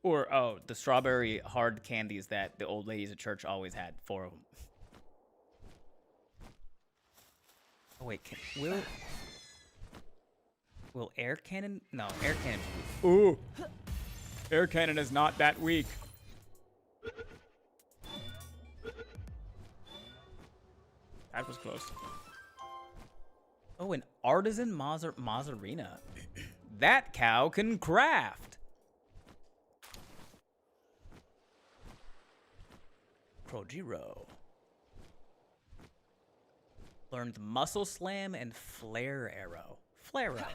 Or, oh, the strawberry hard candies that the old ladies at church always had. 4 of them. Oh, wait, will air cannon? No, air cannon. Ooh, air cannon is not that weak. That was close. Oh, an artisan Mazzarina. That cow can craft. Projiro. Learned muscle slam and flare arrow. Flare arrow.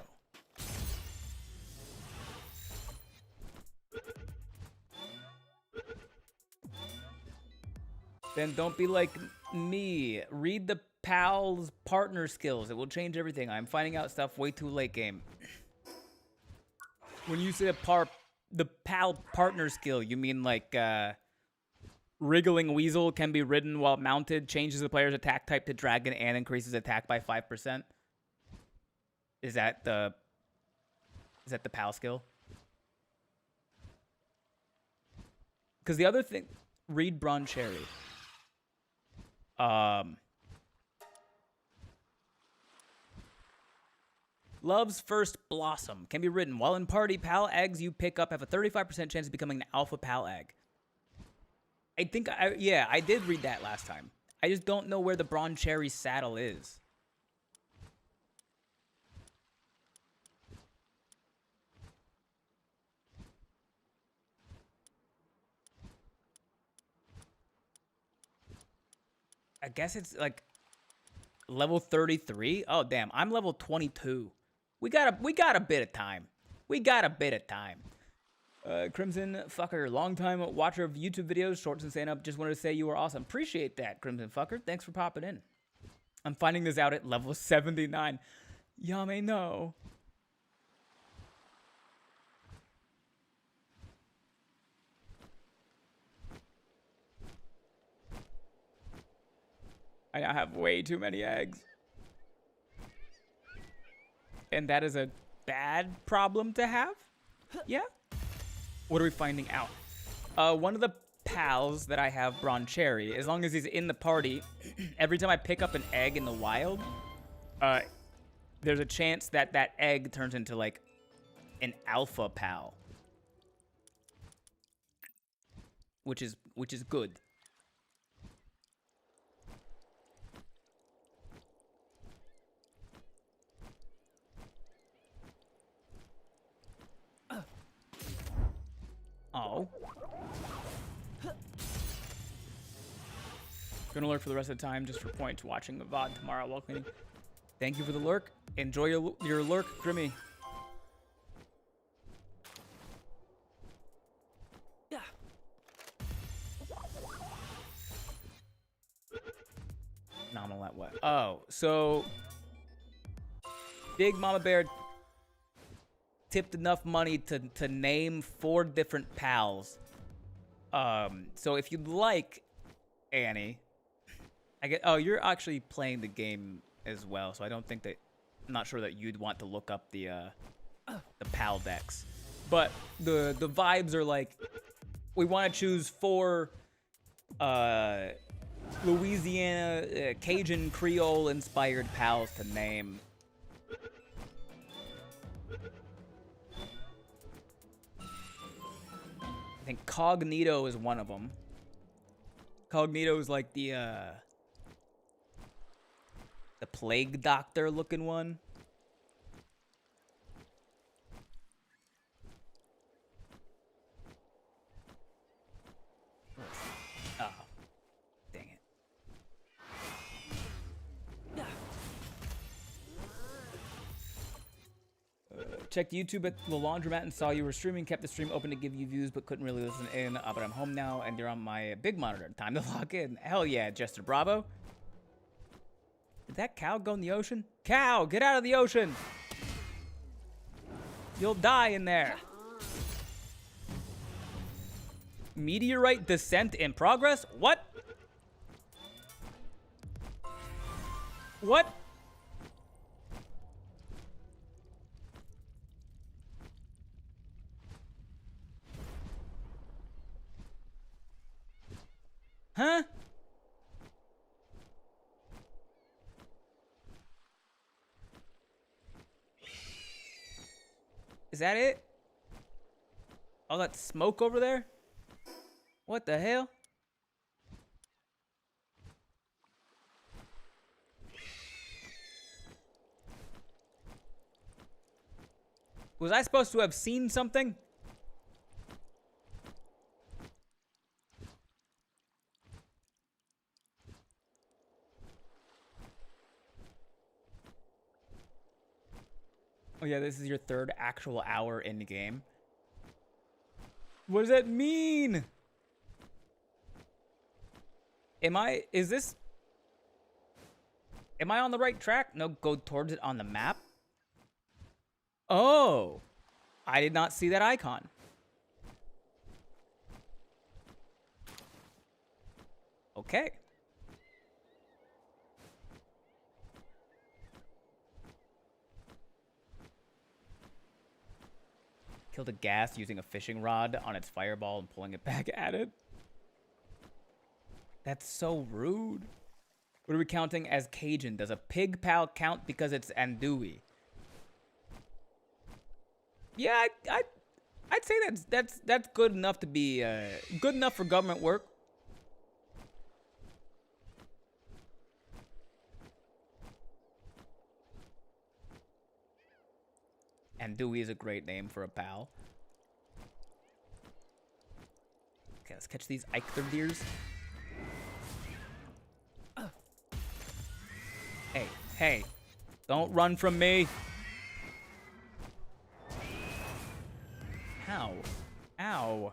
Then don't be like me. Read the pal's partner skills. It will change everything. I'm finding out stuff way too late game. When you say the pal partner skill, you mean like Wriggling Weasel can be ridden while mounted, changes the player's attack type to dragon, and increases attack by 5%. Is that the pal skill? Because the other thing, read Bron Cherry. Love's First Blossom can be ridden while in party. Pal eggs you pick up have a 35% chance of becoming an alpha pal egg. I think I did read that last time. I just don't know where the Bron Cherry saddle is. I guess it's like level 33. Oh damn, I'm level 22. We got a bit of time. We got a bit of time. Crimson Fucker, longtime watcher of YouTube videos, shorts and stand up. Just wanted to say you were awesome. Appreciate that, Crimson Fucker. Thanks for popping in. I'm finding this out at level 79. Yame, no. I now have way too many eggs. And that is a bad problem to have? Yeah? What are we finding out? One of the pals that I have, Bron Cherry, as long as he's in the party, every time I pick up an egg in the wild, there's a chance that that egg turns into, like, an alpha pal. Which is good. Oh. Gonna lurk for the rest of the time just for points watching the VOD tomorrow while cleaning. Thank you for the lurk. Enjoy your lurk, Grimmy. Yeah. Nominal at what? Oh, so Big Mama Bear tipped enough money to name 4 different pals. So if you'd like, Annie, oh, you're actually playing the game as well, so I don't think that, I'm not sure that you'd want to look up the pal decks. But the vibes are like, we want to choose 4 Louisiana Cajun Creole inspired pals to name. I think Cognito is one of them. Cognito is like the plague doctor looking one. Oh, dang it. Checked YouTube at the laundromat and saw you were streaming. Kept the stream open to give you views, but couldn't really listen in. But I'm home now, and you're on my big monitor. Time to log in. Hell yeah, Jester Bravo. Did that cow go in the ocean? Cow, get out of the ocean! You'll die in there. Meteorite descent in progress? What? What? Huh? Is that it? All that smoke over there? What the hell? Was I supposed to have seen something? Oh yeah, this is your third actual hour in the game. What does that mean? Am I on the right track? No, go towards it on the map. Oh, I did not see that icon. Okay. Killed a ghast using a fishing rod on its fireball and pulling it back at it. That's so rude. What are we counting as Cajun? Does a pig pal count because it's andouille? Yeah, I'd say that's good enough to be good enough for government work. Andouille is a great name for a pal. Okay, let's catch these Eichthordeers. Hey, hey, don't run from me. Ow. Ow.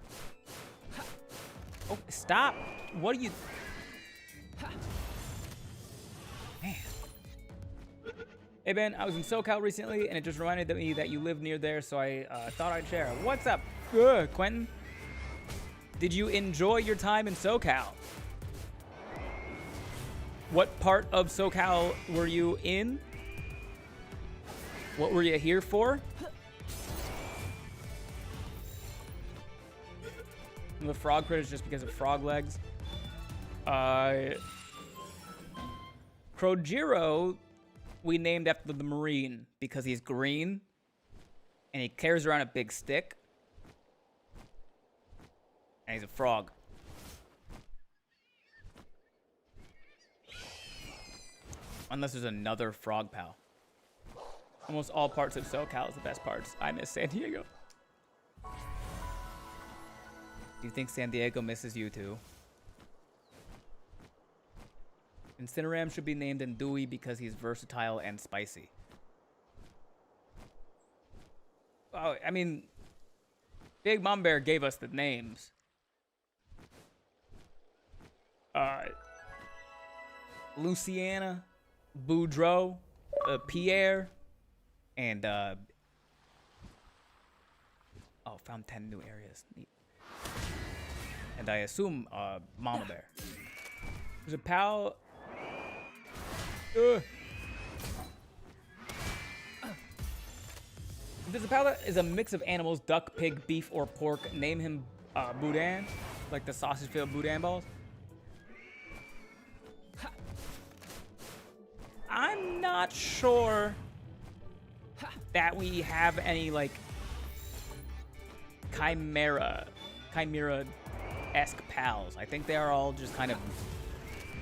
Oh, stop. What are you... Man. Hey, Ben, I was in SoCal recently, and it just reminded me that you live near there, so I thought I'd share. What's up, Quentin? Did you enjoy your time in SoCal? What part of SoCal were you in? What were you here for? The frog critters just because of frog legs. Krojiro, we named after the Marine because he's green and he carries around a big stick. And he's a frog. Unless there's another frog pal. Almost all parts of SoCal is the best parts. I miss San Diego. Do you think San Diego misses you too? Incineram should be named Andouille because he's versatile and spicy. Oh, I mean, Big Mom Bear gave us the names. Luciana, Boudreaux, Pierre, and oh, found 10 new areas. Neat. And I assume Mama Bear. There's a pal. There's a pal that is a mix of animals: duck, pig, beef, or pork. Name him Boudin, like the sausage-filled Boudin balls. I'm not sure that we have any like Chimera-esque pals. I think they are all just kind of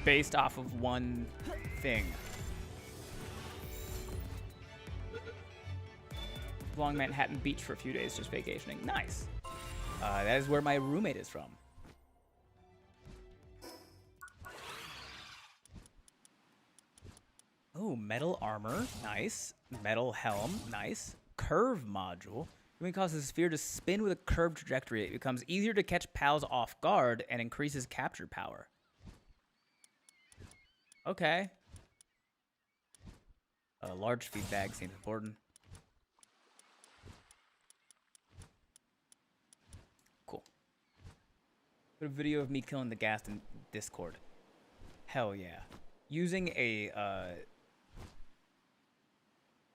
based off of one thing. Long Manhattan Beach for a few days, just vacationing. Nice. That is where my roommate is from. Oh, metal armor. Nice. Metal helm. Nice. curve module. Doing causes the sphere to spin with a curved trajectory. It becomes easier to catch pals off guard and increases capture power. Okay. A large feed bag seems important. Cool. Put a video of me killing the ghast in Discord. Hell yeah. Using a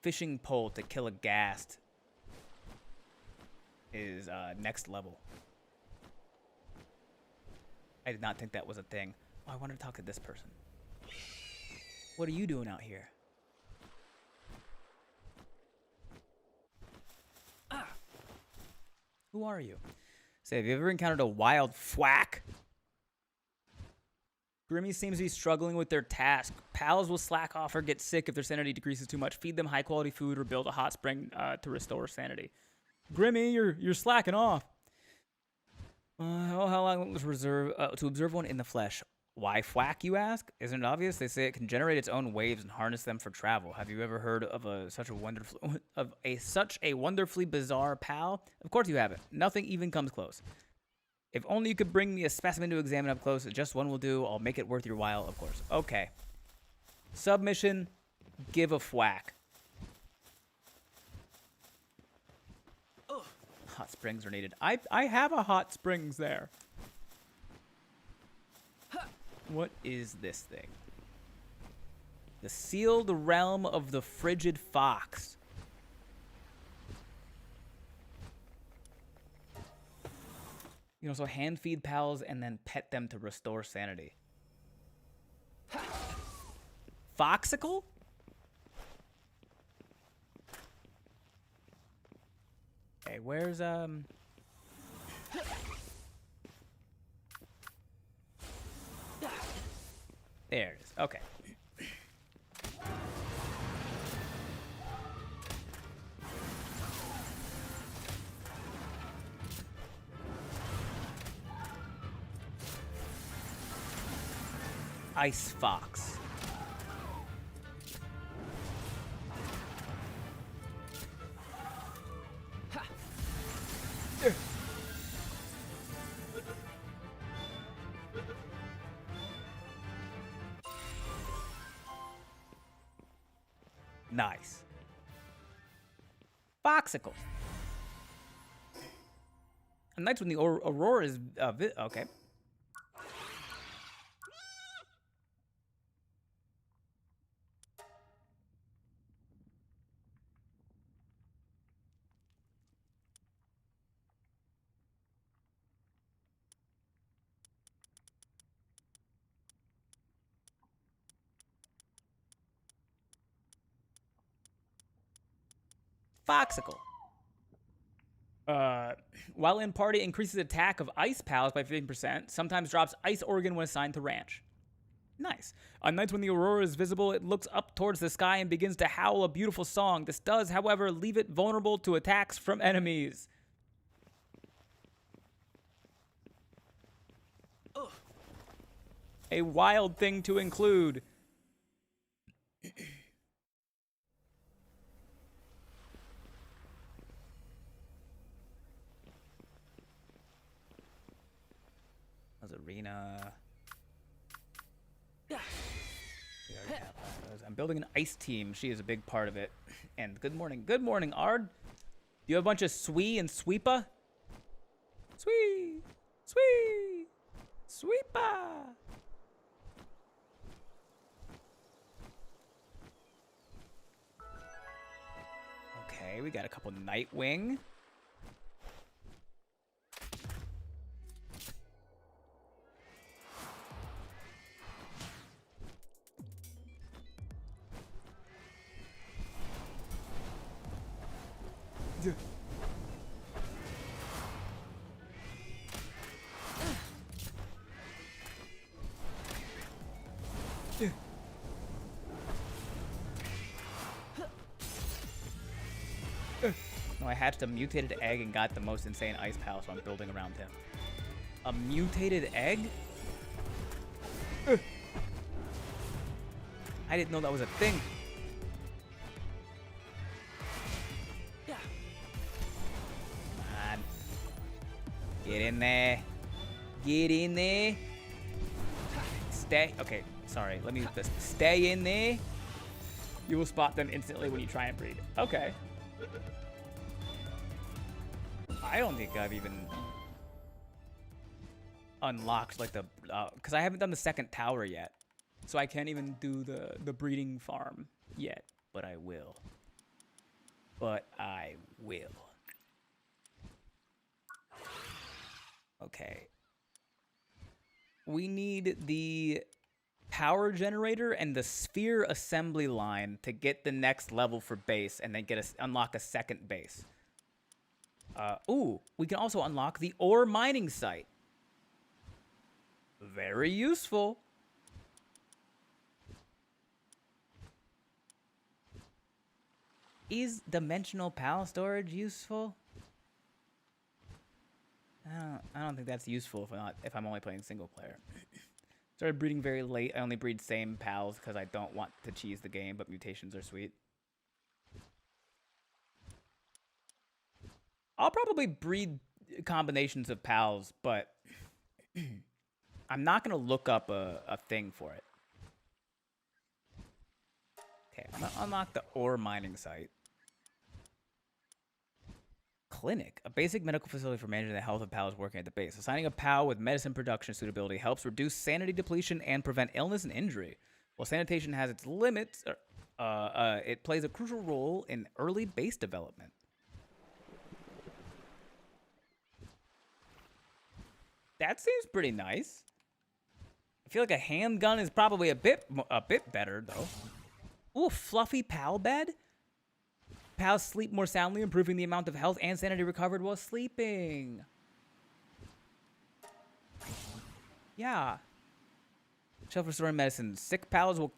fishing pole to kill a ghast is next level. I did not think that was a thing. Oh, I wanted to talk to this person. What are you doing out here? Ah. Who are you? Say, have you ever encountered a wild thwack? Grimmy seems to be struggling with their task. Pals will slack off or get sick if their sanity decreases too much. Feed them high quality food or build a hot spring to restore sanity. Grimmy, you're slacking off. How long was to observe one in the flesh? Why thwack, you ask? Isn't it obvious? They say it can generate its own waves and harness them for travel. Have you ever heard of such a wonderfully bizarre pal? Of course you haven't. Nothing even comes close. If only you could bring me a specimen to examine up close. Just one will do. I'll make it worth your while, of course. Okay. Submission. Give a thwack. Hot springs are needed. I have a hot springs there. What is this thing? The sealed realm of the frigid fox. You know, so hand feed pals and then pet them to restore sanity. Foxicle? Okay, where's There it is. Okay. Ice fox. Nice. Foxicles. And nights when the aurora is okay. Foxicle. While in party, increases attack of ice pals by 15%. Sometimes drops ice organ when assigned to ranch. Nice. On nights when the aurora is visible, it looks up towards the sky and begins to howl a beautiful song. This does, however, leave it vulnerable to attacks from enemies. Ugh. A wild thing to include. Arena. I'm building an ice team. She is a big part of it. And good morning, Ard. Do you have a bunch of Swee and Sweepa? Swee, Swee, Sweepa. Okay, we got a couple Nightwing. No, I hatched a mutated egg and got the most insane ice pal, so I'm building around him. A mutated egg? I didn't know that was a thing. Get in there. Get in there. Stay. Okay, sorry. Let me use this. Stay in there. You will spot them instantly when you try and breed. Okay. I don't think I've even unlocked like the because I haven't done the second tower yet, so I can't even do the breeding farm yet. But I will. But I will. Okay. We need the power generator and the sphere assembly line to get the next level for base, and then unlock a second base. Ooh, we can also unlock the ore mining site. Very useful. Is dimensional PAL storage useful? I don't think that's useful if I'm only playing single player. Started breeding very late. I only breed same pals because I don't want to cheese the game, but mutations are sweet. I'll probably breed combinations of pals, but I'm not going to look up a thing for it. Okay, I'm going to unlock the ore mining site. Clinic, a basic medical facility for managing the health of pals working at the base. Assigning a pal with medicine production suitability helps reduce sanity depletion and prevent illness and injury. While sanitation has its limits, it plays a crucial role in early base development. That seems pretty nice. I feel like a handgun is probably a bit better though. Ooh, fluffy pal bed. Pals sleep more soundly, improving the amount of health and sanity recovered while sleeping. Yeah. Shelf restoring medicine. Sick pals will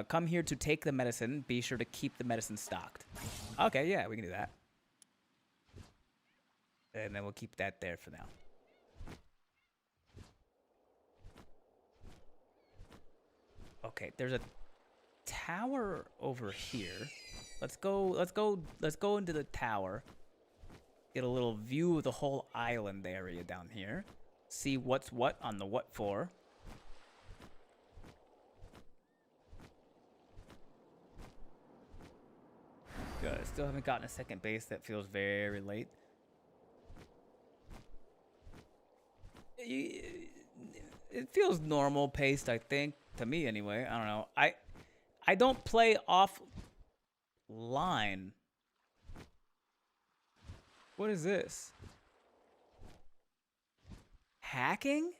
come here to take the medicine. Be sure to keep the medicine stocked. Okay, yeah, we can do that. And then we'll keep that there for now. Okay, there's a tower over here. Let's go into the tower. Get a little view of the whole island area down here. See what's what on the what for. Good. Still haven't gotten a second base. That feels very late. It feels normal paced, I think, to me anyway. I don't know. I don't play offline. What is this? Hacking?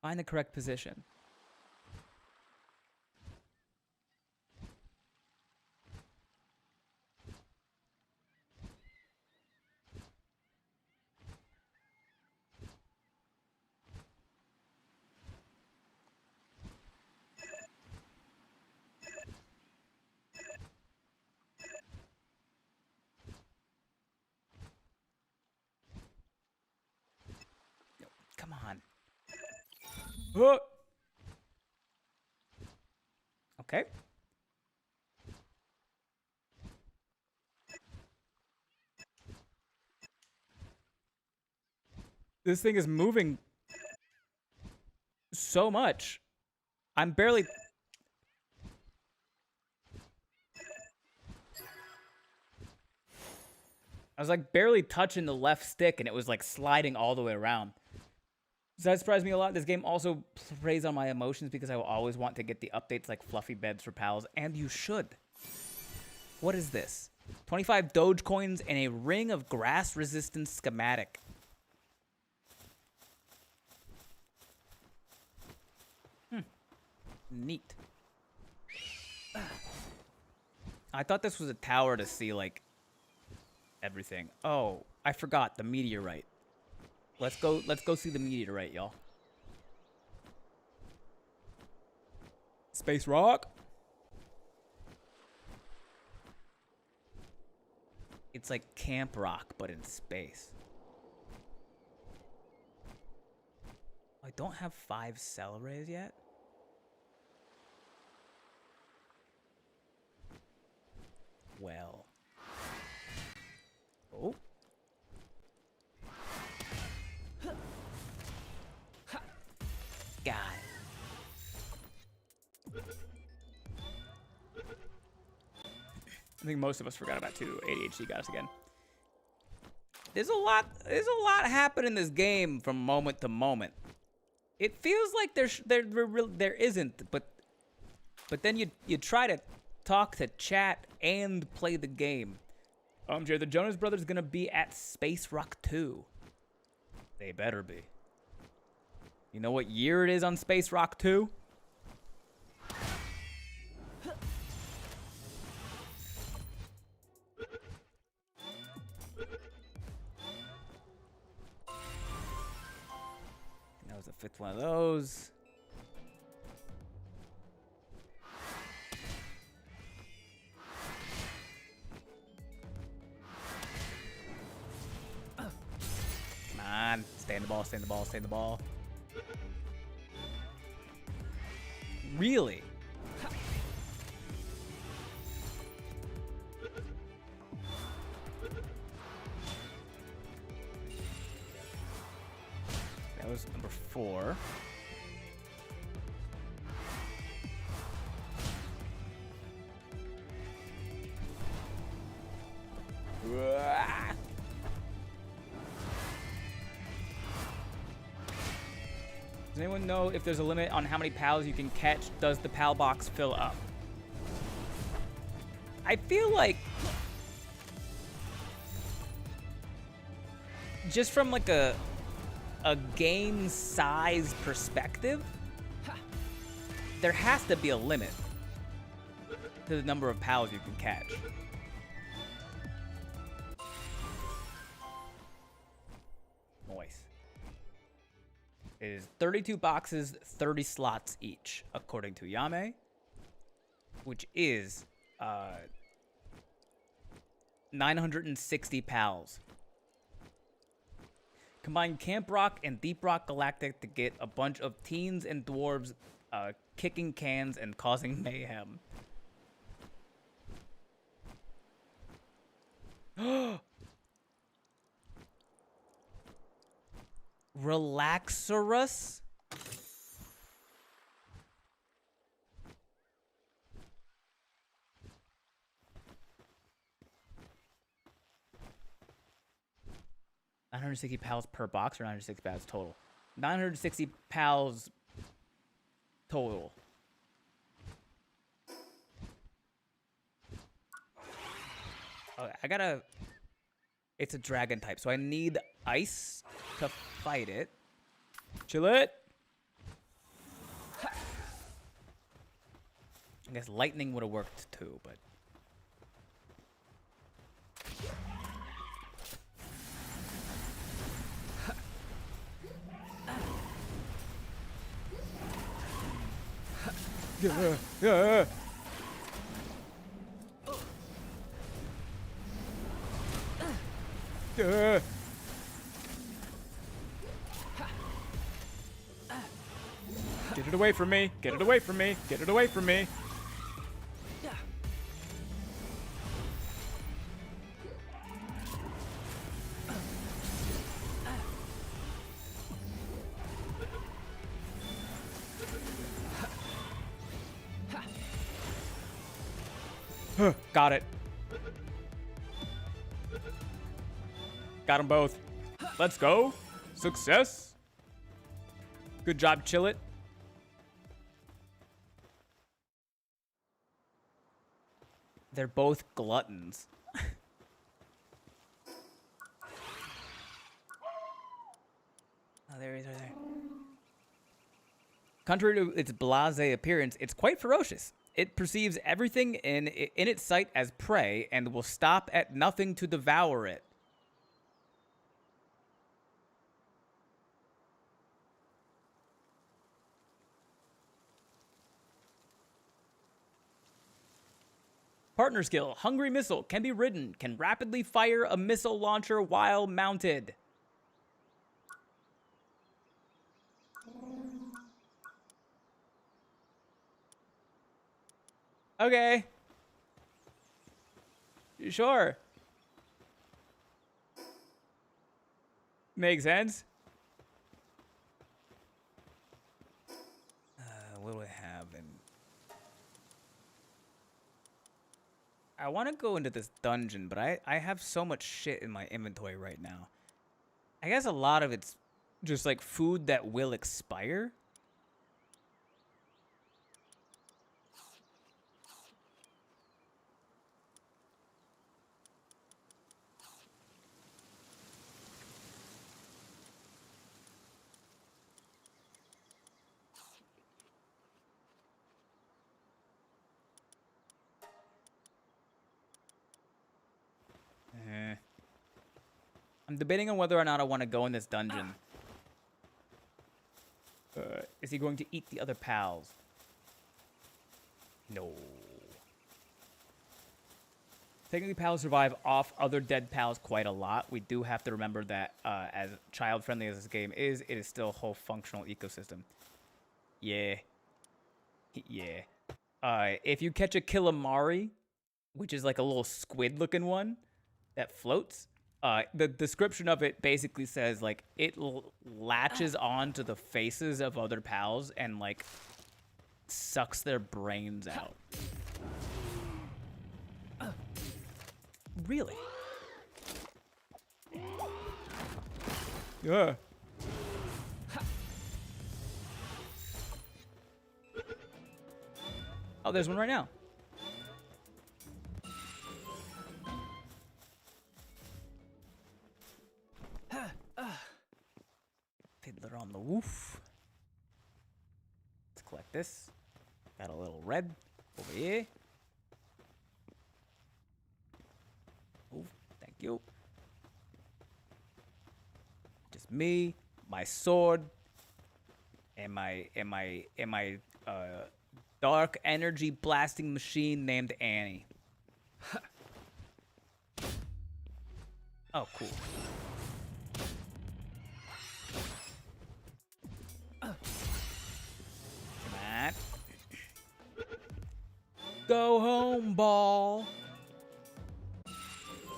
Find the correct position. Come on. Oh. Okay. This thing is moving so much. I'm barely... I was like barely touching the left stick and it was like sliding all the way around. So that surprised me a lot. This game also preys on my emotions because I will always want to get the updates like fluffy beds for pals, and you should. What is this? 25 Doge coins and a ring of grass resistance schematic. Neat. I thought this was a tower to see like everything. Oh, I forgot the meteorite. Let's go see the meteorite, y'all. Space rock. It's like Camp Rock, but in space. I don't have 5 cell rays yet. well. Oh. Got it. I think most of us forgot about 2. ADHD got us again. There's a lot happening in this game from moment to moment. It feels like there isn't, but then you try to talk to chat and play the game. Jared, the Jonas Brothers gonna be at Space Rock 2. They better be. You know what year it is on Space Rock 2? That was the 5th one of those. Come on, stay in the ball, stay in the ball, stay in the ball. Really? That was number 4. Does anyone know if there's a limit on how many pals you can catch? Does the pal box fill up? I feel like just from like a game size perspective, there has to be a limit to the number of pals you can catch. Nice. It is 32 boxes, 30 slots each, according to Yame, which is 960 pals. Combine Camp Rock and Deep Rock Galactic to get a bunch of teens and dwarves kicking cans and causing mayhem. Relaxorus? $960 pals per box or 960 pals total? 960 pals total. Okay, I gotta... It's a dragon type, so I need ice to fight it. Chill it. I guess lightning would have worked too, but... Yeah. Get it away from me. Get it away from me. Get it away from me. Got it. Got them both. Let's go. Success. Good job, Chill It. They're both gluttons. Oh, there he is right there. Contrary to its blasé appearance, it's quite ferocious. It perceives everything in its sight as prey and will stop at nothing to devour it. Partner skill, Hungry Missile, can be ridden, can rapidly fire a missile launcher while mounted. Okay. Sure. Makes sense. What do I have in? I want to go into this dungeon, but I have so much shit in my inventory right now. I guess a lot of it's just like food that will expire. I'm debating on whether or not I want to go in this dungeon. Is he going to eat the other pals? No. Technically, pals survive off other dead pals quite a lot. We do have to remember that as child-friendly as this game is, it is still a whole functional ecosystem. Yeah. Yeah. If you catch a Killamari, which is like a little squid-looking one that floats, the description of it basically says, like, it latches on to the faces of other pals and, like, sucks their brains out. Really? Yeah. Oh, there's one right now. Fiddler on the woof. Let's collect this. Got a little red over here. Oh, thank you. Just me, my sword, and my dark energy blasting machine named Annie. Oh, cool. Come on. Go home, ball.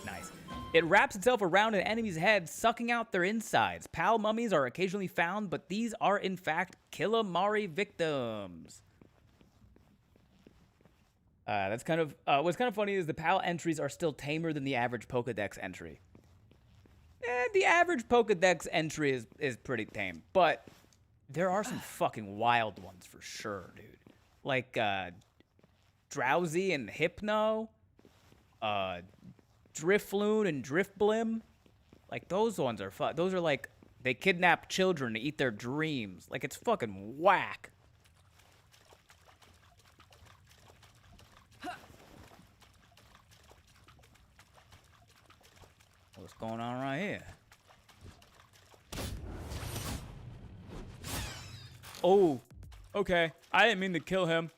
Nice. It wraps itself around an enemy's head, sucking out their insides. Pal mummies are occasionally found, but these are in fact Killamari victims. That's kind of what's kind of funny is the PAL entries are still tamer than the average Pokedex entry. The average Pokedex entry is pretty tame, but there are some fucking wild ones for sure, dude. Like Drowsy and Hypno, Drifloon and Driftblim. Like those ones are those are like they kidnap children to eat their dreams. Like it's fucking whack. What's going on right here? Oh, okay. I didn't mean to kill him.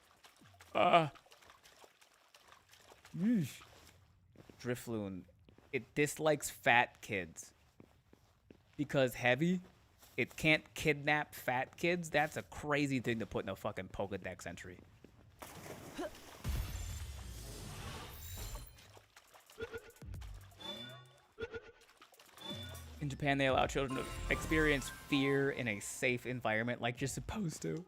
Drifloon, it dislikes fat kids. Because heavy, it can't kidnap fat kids. That's a crazy thing to put in a fucking Pokedex entry. In Japan, they allow children to experience fear in a safe environment like you're supposed to.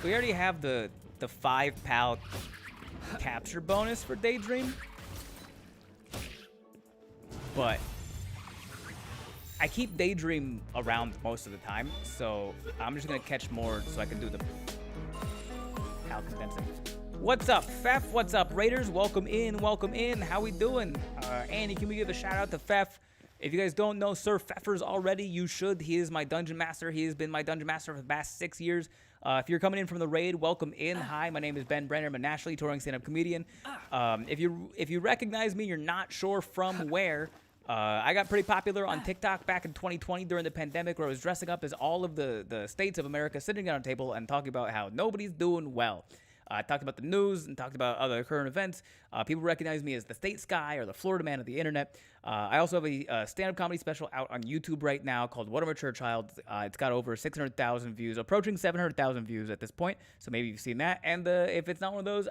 We already have the 5 PAL capture bonus for Daydream. But I keep Daydream around most of the time, so I'm just gonna catch more so I can do the PAL condensing. What's up, Fef? What's up, Raiders? Welcome in, welcome in. How we doing? Annie, can we give a shout out to Fef? If you guys don't know Sir Pfeffers already, you should. He is my dungeon master. He has been my dungeon master for the past 6 years. If you're coming in from the raid, welcome in. Hi, my name is Ben Brenner. I'm a nationally touring stand-up comedian. If you recognize me, you're not sure from where. I got pretty popular on TikTok back in 2020 during the pandemic, where I was dressing up as all of the states of America, sitting down at a table and talking about how nobody's doing well. I talked about the news and talked about other current events. People recognize me as the States guy or the Florida man of the internet. I also have a stand-up comedy special out on YouTube right now called What a Mature Child. It's got over 600,000 views, approaching 700,000 views at this point. So maybe you've seen that. And if it's not one of those,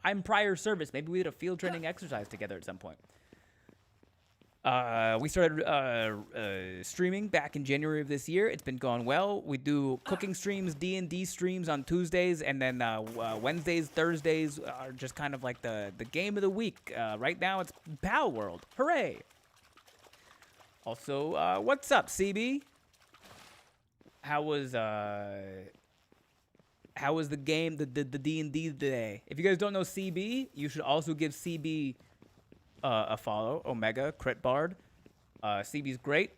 I'm prior service. Maybe we did a field training exercise together at some point. We started streaming back in January of this year. It's been going well. We do cooking streams, D&D streams on Tuesdays, and then Wednesdays, Thursdays are just kind of like the game of the week. Right now, it's Palworld. Hooray! Also, what's up, CB? How was the game, the D&D today? If you guys don't know CB, you should also give CB a follow. Omega Crit Bard. CB's great.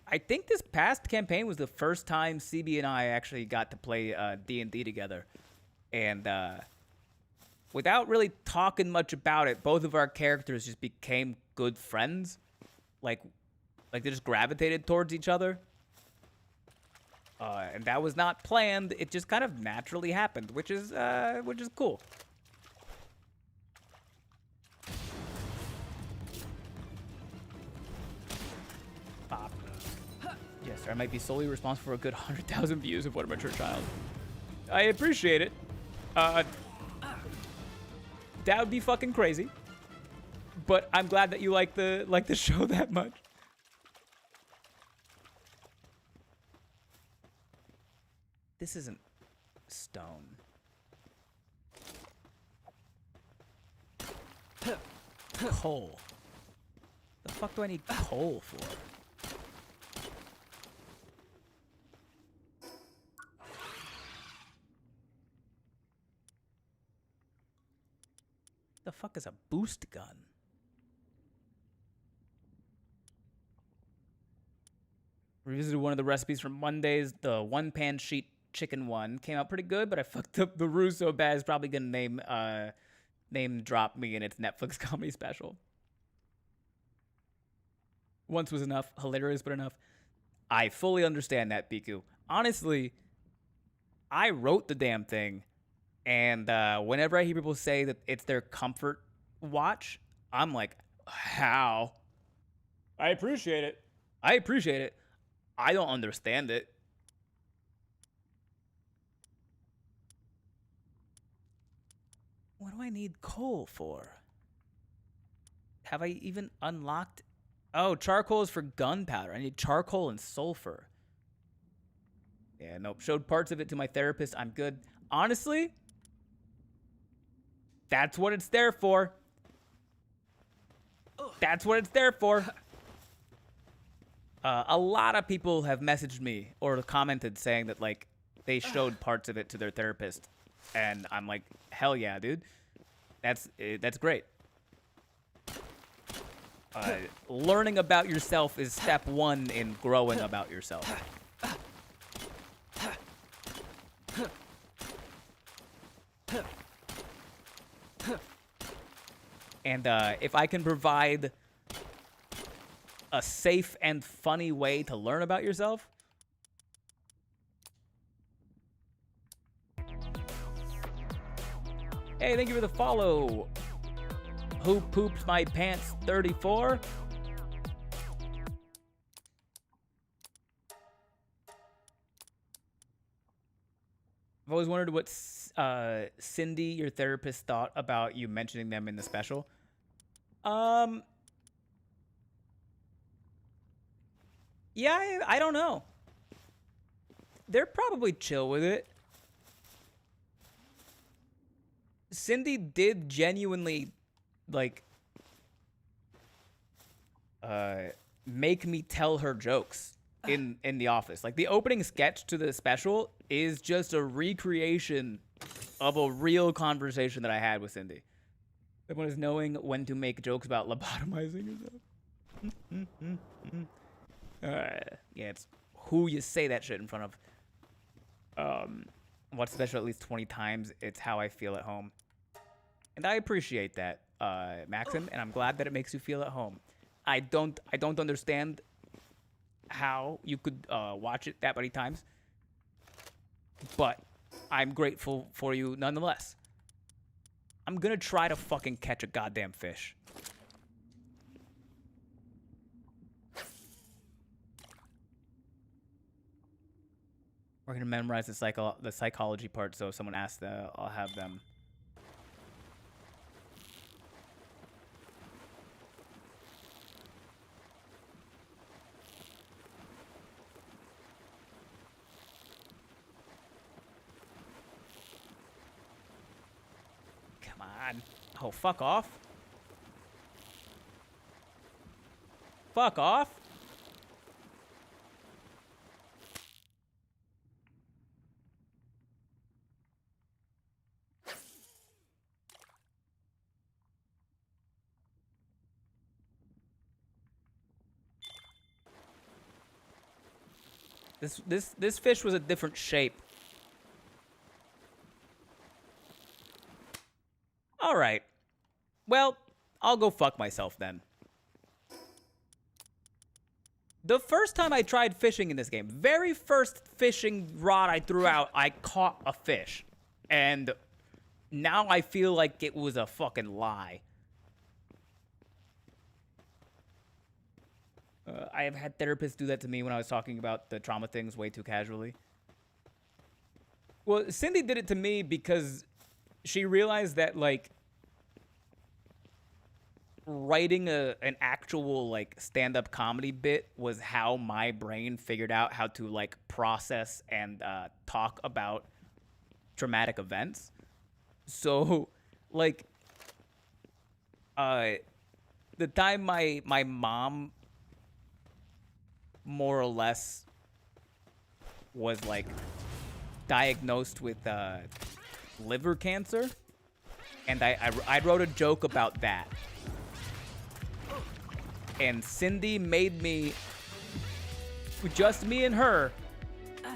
I think this past campaign was the first time CB and I actually got to play D&D together, and without really talking much about it, both of our characters just became good friends. Like they just gravitated towards each other, and that was not planned. It just kind of naturally happened, which is cool. Yes, I might be solely responsible for a good 100,000 views of What a Mature Child. I appreciate it. That would be fucking crazy. But I'm glad that you like the show that much. This isn't stone. Coal. The fuck do I need coal for? The fuck is a boost gun? Revisited one of the recipes from Mondays. The one-pan sheet chicken one came out pretty good, but I fucked up the roux so bad it's probably gonna name drop me in its Netflix comedy special. Once was enough. Hilarious, but enough. I fully understand that, Biku. Honestly, I wrote the damn thing. And whenever I hear people say that it's their comfort watch, I'm like, how? I appreciate it. I don't understand it. What do I need coal for? Have I even unlocked? Oh, charcoal is for gunpowder. I need charcoal and sulfur. Yeah, nope. Showed parts of it to my therapist. I'm good. Honestly, that's what it's there for. That's what it's there for. A lot of people have messaged me or commented saying that, like, they showed parts of it to their therapist. And I'm like, hell yeah, dude. That's great. Learning about yourself is step one in growing about yourself. And if I can provide a safe and funny way to learn about yourself, hey, thank you for the follow. Who pooped my pants 34? I've always wondered what Cindy, your therapist, thought about you mentioning them in the special. Yeah, I don't know. They're probably chill with it. Cindy did genuinely, like, make me tell her jokes in the office. Like, the opening sketch to the special is just a recreation of a real conversation that I had with Cindy. Everyone is knowing when to make jokes about lobotomizing yourself. Yeah, it's who you say that shit in front of. Watch the special at least 20 times. It's how I feel at home. And I appreciate that, Maxim, and I'm glad that it makes you feel at home. I don't understand how you could watch it that many times, but I'm grateful for you nonetheless. I'm gonna try to fucking catch a goddamn fish. We're gonna memorize the psychology part, so if someone asks, I'll have them. Come on. Oh, fuck off. Fuck off. This fish was a different shape. All right. Well, I'll go fuck myself then. The first time I tried fishing in this game, very first fishing rod I threw out, I caught a fish. And now I feel like it was a fucking lie. I have had therapists do that to me when I was talking about the trauma things way too casually. Well, Cindy did it to me because she realized that, like, writing an actual, like, stand-up comedy bit was how my brain figured out how to, like, process and talk about traumatic events. So, like, the time my mom more or less was, like, diagnosed with liver cancer, and I wrote a joke about that. And Cindy made me, just me and her,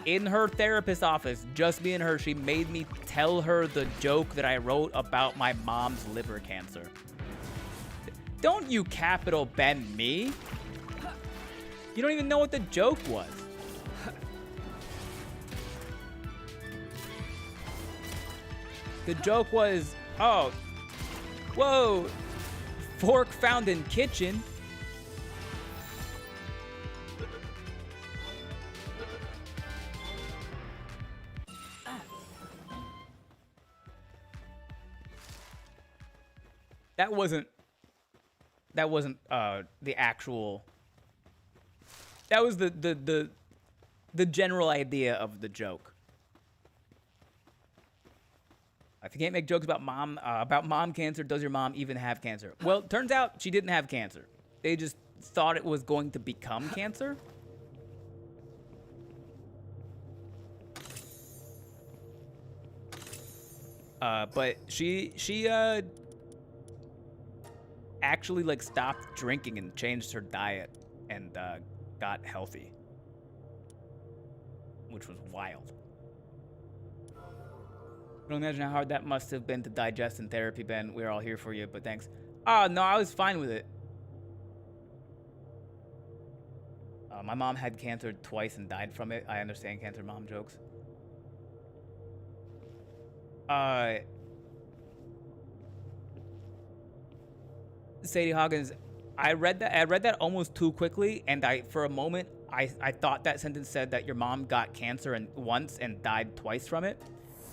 in her therapist's office, just me and her, she made me tell her the joke that I wrote about my mom's liver cancer. Don't you capital bend me. You don't even know what the joke was. The joke was, oh, whoa, fork found in kitchen. That wasn't the actual. That was the general idea of the joke. If you can't make jokes about mom cancer, does your mom even have cancer? Well, turns out she didn't have cancer. They just thought it was going to become cancer. But she actually, like, stopped drinking and changed her diet and got healthy, which was wild. I don't imagine how hard that must have been to digest in therapy, Ben. We're all here for you, but thanks. Oh, no, I was fine with it. My mom had cancer twice and died from it. I understand cancer mom jokes. Sadie Hoggins, I read that almost too quickly, and for a moment I thought that sentence said that your mom got cancer once and died twice from it,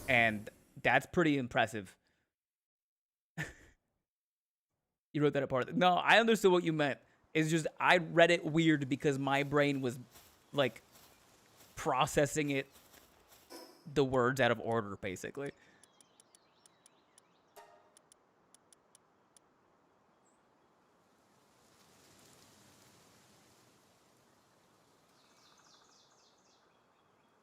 and that's pretty impressive. You wrote that apart. No, I understood what you meant. It's just I read it weird because my brain was, like, processing it, the words out of order, basically.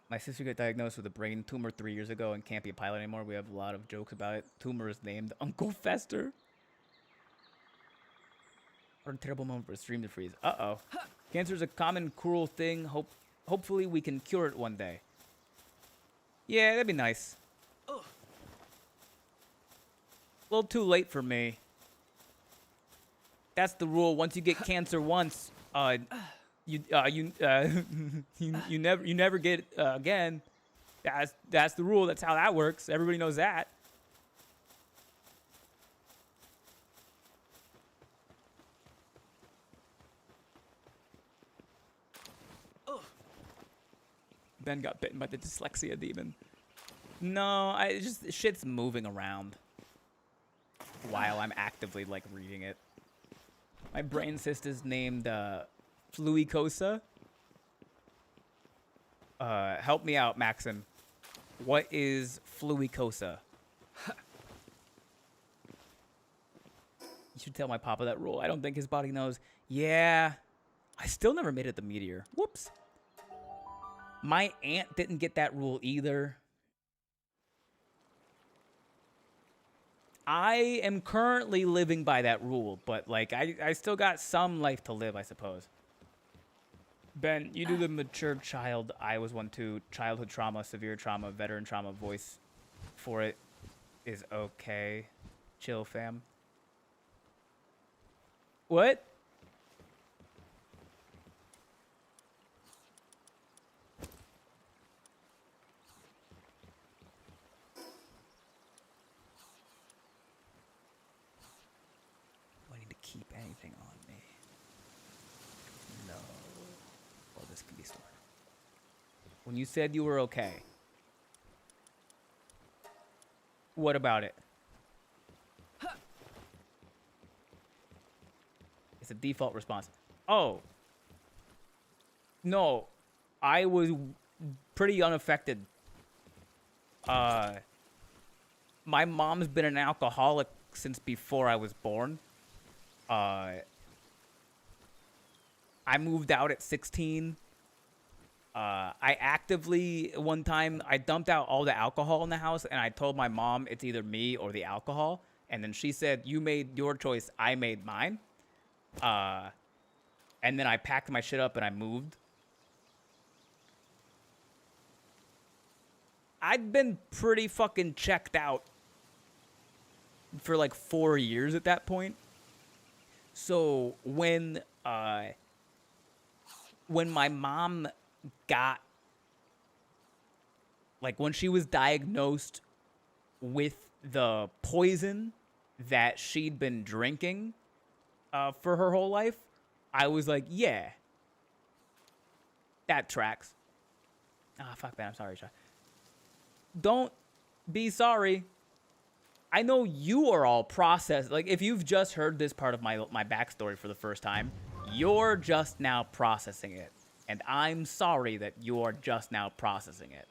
My sister got diagnosed with a brain tumor 3 years ago and can't be a pilot anymore. We have a lot of jokes about it. Tumor is named Uncle Fester. What a terrible moment for a stream to freeze. Uh-oh. Cancer is a common, cruel thing. Hopefully we can cure it one day. Yeah, that'd be nice. A little too late for me. That's the rule. Once you get cancer once, you never get it again. That's the rule. That's how that works. Everybody knows that. Ben got bitten by the dyslexia demon. No, it's just shit's moving around while I'm actively like reading it. My brain cyst is named Fluicosa. Help me out, Maxim. What is Fluicosa? You should tell my papa that rule. I don't think his body knows. Yeah. I still never made it the meteor. Whoops. My aunt didn't get that rule either. I am currently living by that rule, but like I still got some life to live, I suppose. Ben, you do the mature child. I was one too. Childhood trauma, severe trauma, veteran trauma. Voice for it is okay. Chill, fam. What? Do I need to keep anything on me? No. Well, this can be stored. When you said you were okay, what about it? It's a default response. Oh. No. I was pretty unaffected. My mom's been an alcoholic since before I was born. I moved out at 16. I actively, one time, I dumped out all the alcohol in the house, and I told my mom it's either me or the alcohol. And then she said, you made your choice, I made mine. And then I packed my shit up and I moved. I'd been pretty fucking checked out for like 4 years at that point. So when my mom got, like when she was diagnosed with the poison that she'd been drinking for her whole life, I was like, yeah, that tracks. Ah, fuck, man, I'm sorry, Sean. Don't be sorry. I know you are all processed. Like, if you've just heard this part of my backstory for the first time, you're just now processing it. And I'm sorry that you're just now processing it.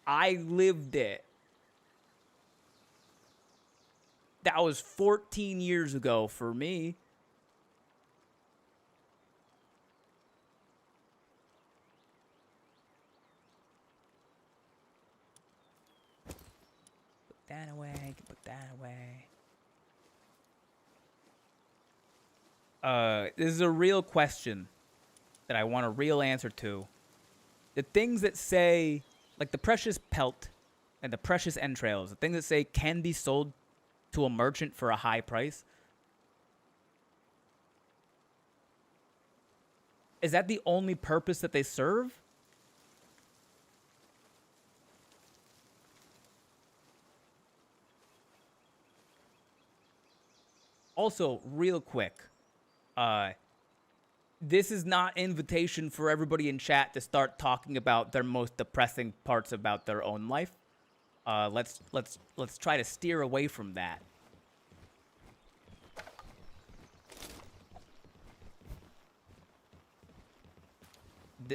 I lived it. That was 14 years ago for me. That away, put that away. This is a real question that I want a real answer to. The things that say, like the precious pelt and the precious entrails, the things that say can be sold to a merchant for a high price. Is that the only purpose that they serve? Also, real quick, this is not invitation for everybody in chat to start talking about their most depressing parts about their own life. Let's try to steer away from that.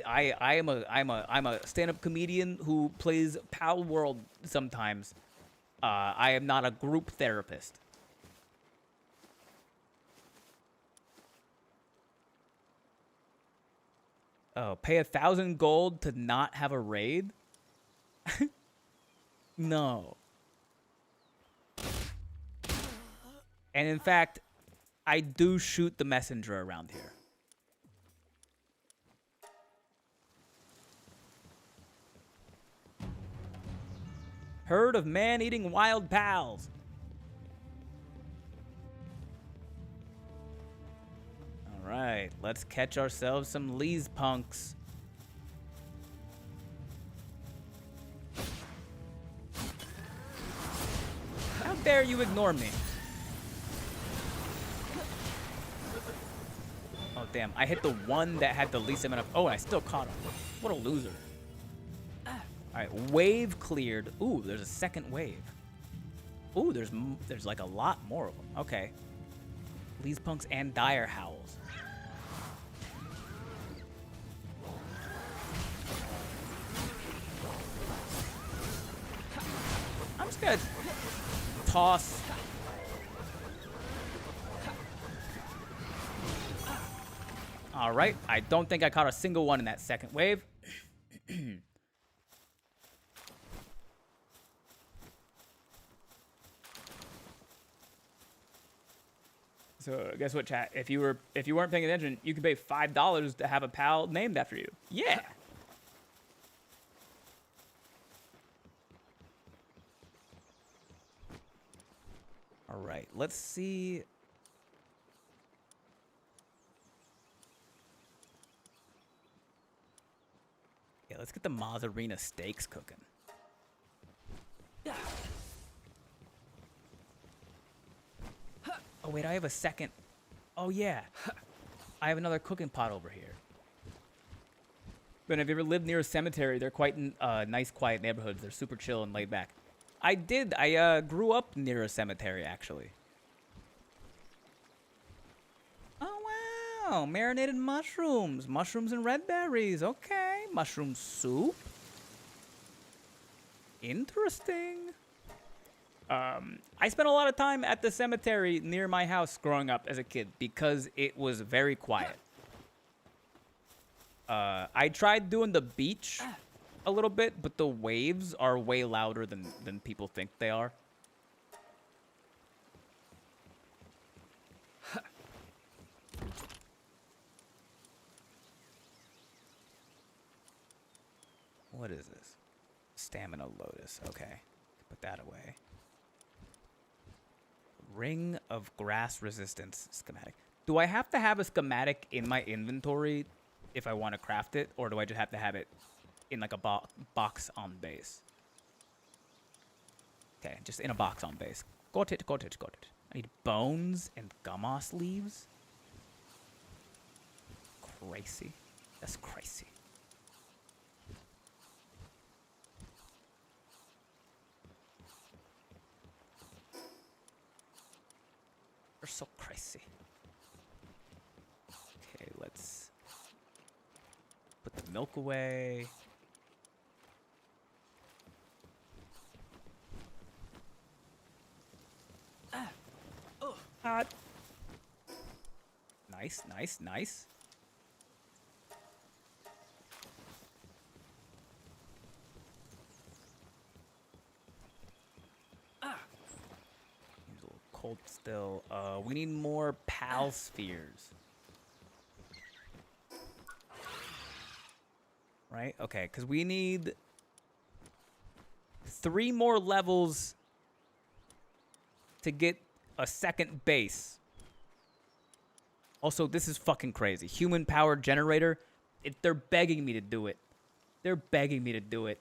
I'm a stand-up comedian who plays Palworld sometimes. I am not a group therapist. Oh, pay 1,000 gold to not have a raid? No. And in fact, I do shoot the messenger around here. Herd of man-eating wild pals. All right, let's catch ourselves some Lee's punks. dare you ignore me? Oh, damn. I hit the one that had the least amount of... Oh, and I still caught him. What a loser. All right, wave cleared. Ooh, there's a second wave. Ooh, there's like a lot more of them. Okay. Lee's Punks and Dire Howls. I'm just gonna toss. All right, I don't think I caught a single one in that second wave. So guess what, chat? If you weren't paying attention, you could pay $5 to have a pal named after you. Yeah. All right, let's see. Yeah, let's get the Mozzarella steaks cooking. Oh, wait, I have a second. Oh, yeah. I have another cooking pot over here. But if you ever lived near a cemetery, they're quite nice, quiet neighborhoods. They're super chill and laid back. I did. I grew up near a cemetery, actually. Oh, wow. Marinated mushrooms. Mushrooms and red berries. Okay. Mushroom soup. Interesting. I spent a lot of time at the cemetery near my house growing up as a kid because it was very quiet. I tried doing the beach a little bit, but the waves are way louder than people think they are. What is this? Stamina lotus. Okay. Put that away. Ring of grass resistance schematic. Do I have to have a schematic in my inventory if I want to craft it, or do I just have to have it in like a box on base? Okay, just in a box on base. Got it, got it, got it. I need bones and gummoss leaves. Crazy. That's crazy. You're so crazy. Okay, let's put the milk away. Nice, nice, nice. Cold still. We need more pal spheres. Right? Okay, because we need 3 more levels to get a second base. Also, this is fucking crazy. Human powered generator. They're begging me to do it. They're begging me to do it.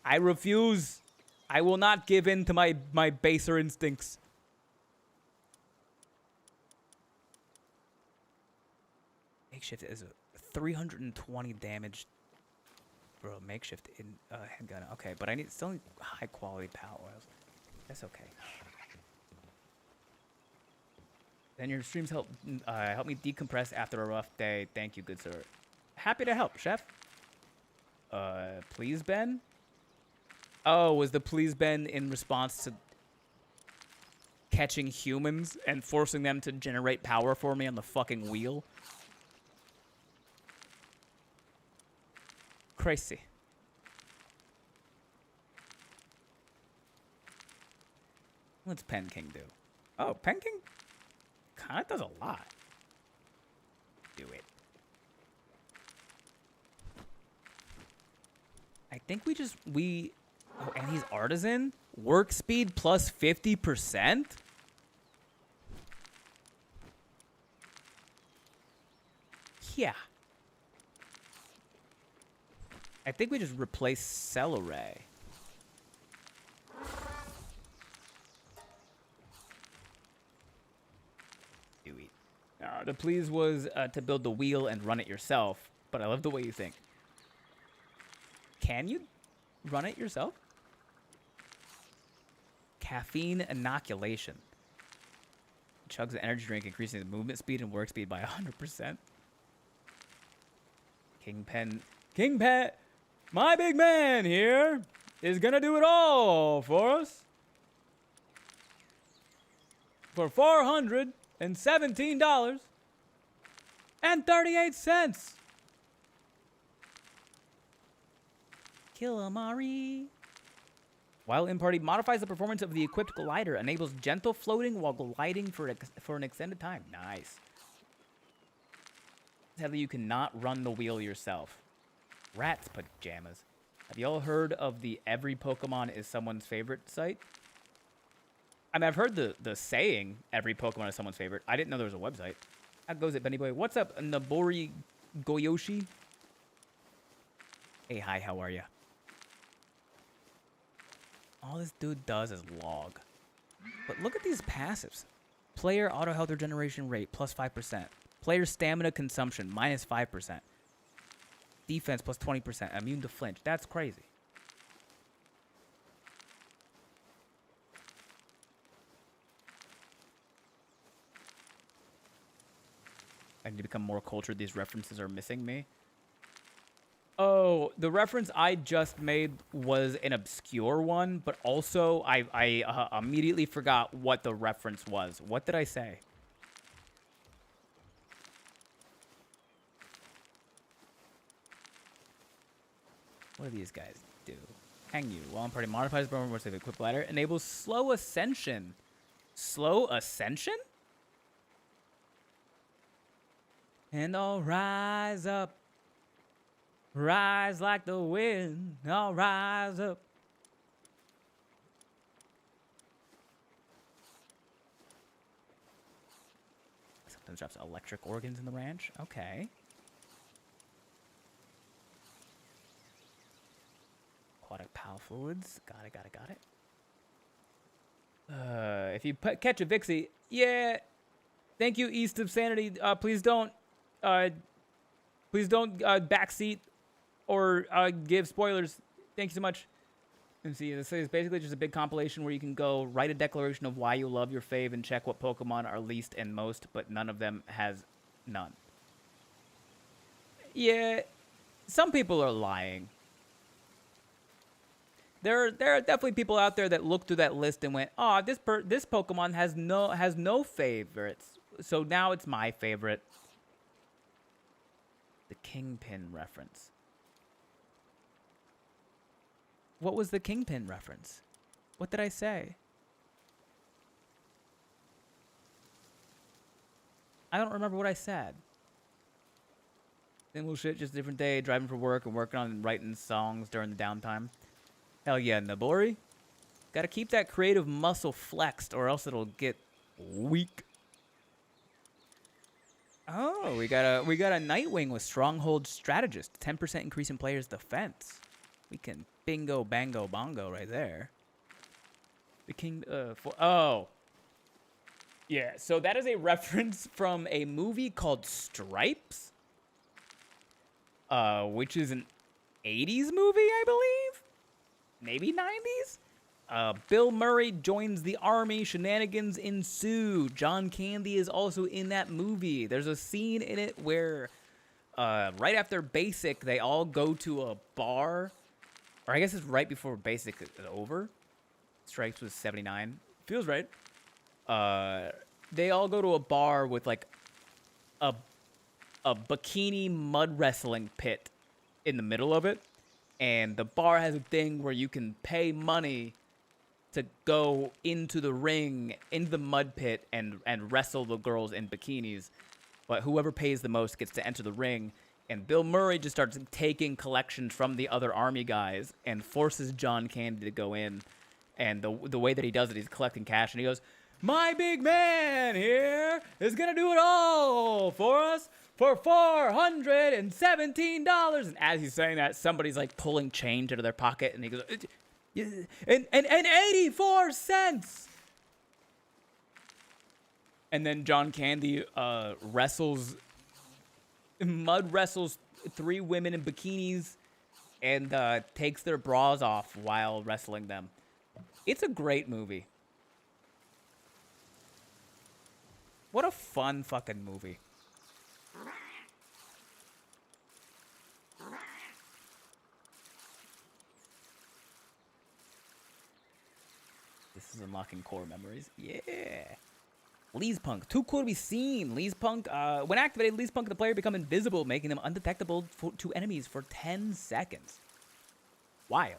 I refuse. I will not give in to my baser instincts. Makeshift is a 320 damage for a makeshift in handgun. Okay, but I still need high quality power oils. That's okay. Then your streams help me decompress after a rough day. Thank you, good sir. Happy to help, chef. Please, Ben. Oh, was the please Ben in response to catching humans and forcing them to generate power for me on the fucking wheel? Crazy. What's Pen King do? Oh, Pen King kind of does a lot. Do it. I think oh, and he's artisan? Work speed plus 50%? Yeah. I think we just replace Celeray. Do eat. The please was to build the wheel and run it yourself, but I love the way you think. Can you run it yourself? Caffeine inoculation. Chugs an energy drink, increasing the movement speed and work speed by 100%. Kingpin, my big man here is gonna do it all for us. For $417.38. Killamari. While in party, modifies the performance of the equipped glider, enables gentle floating while gliding for an extended time. Nice. Sadly, you cannot run the wheel yourself. Rat's pajamas. Have you all heard of the every Pokemon is someone's favorite site? I mean, I've heard the saying every Pokemon is someone's favorite. I didn't know there was a website. How goes it, Benny Boy? What's up, Nabori Goyoshi? Hey, hi, how are ya? All this dude does is log. But look at these passives. Player auto health regeneration rate, plus 5%. Player stamina consumption, minus 5%. Defense, plus 20%. Immune to flinch. That's crazy. I need to become more cultured. These references are missing me. Oh, the reference I just made was an obscure one, but also I immediately forgot what the reference was. What did I say? What do these guys do? Hang you. While on party modifies the more safe equipped ladder. Enables slow ascension. Slow ascension? And I'll rise up. Rise like the wind. I'll rise up. Sometimes drops electric organs in the ranch. Okay. Aquatic pal fluids. Got it. If you catch a Vixie, yeah. Thank you, East of Sanity. Please don't backseat or give spoilers. Thank you so much. And see, this is basically just a big compilation where you can go write a declaration of why you love your fave and check what Pokemon are least and most, but none of them has none. Yeah, some people are lying. There are definitely people out there that looked through that list and went, "Oh, this Pokemon has no favorites, so now it's my favorite." The Kingpin reference. What was the Kingpin reference? What did I say? I don't remember what I said. Same little shit, just a different day, driving for work and working on writing songs during the downtime. Hell yeah, Nabori. Gotta keep that creative muscle flexed or else it'll get weak. Oh, we got a Nightwing with Stronghold Strategist. 10% increase in players' defense. We can bingo, bango, bongo right there. The king, oh. Yeah, so that is a reference from a movie called Stripes. Which is an 80s movie, I believe? Maybe 90s? Bill Murray joins the army. Shenanigans ensue. John Candy is also in that movie. There's a scene in it where right after Basic, they all go to a bar. Or I guess it's right before Basic is over. Stripes was 79. Feels right. They all go to a bar with like a bikini mud wrestling pit in the middle of it. And the bar has a thing where you can pay money to go into the ring, into the mud pit, and wrestle the girls in bikinis. But whoever pays the most gets to enter the ring. And Bill Murray just starts taking collections from the other army guys and forces John Candy to go in. And the way that he does it, he's collecting cash. And he goes, "My big man here is going to do it all for us for $417. And as he's saying that, somebody's like pulling change out of their pocket. And he goes, and 84 cents. And then John Candy mud wrestles 3 women in bikinis and takes their bras off while wrestling them. It's a great movie. What a fun fucking movie. This is unlocking core memories. Yeah. Lee's Punk. Too cool to be seen. Lee's Punk. When activated, Lee's Punk, the player become invisible, making them undetectable to enemies for 10 seconds. Wild.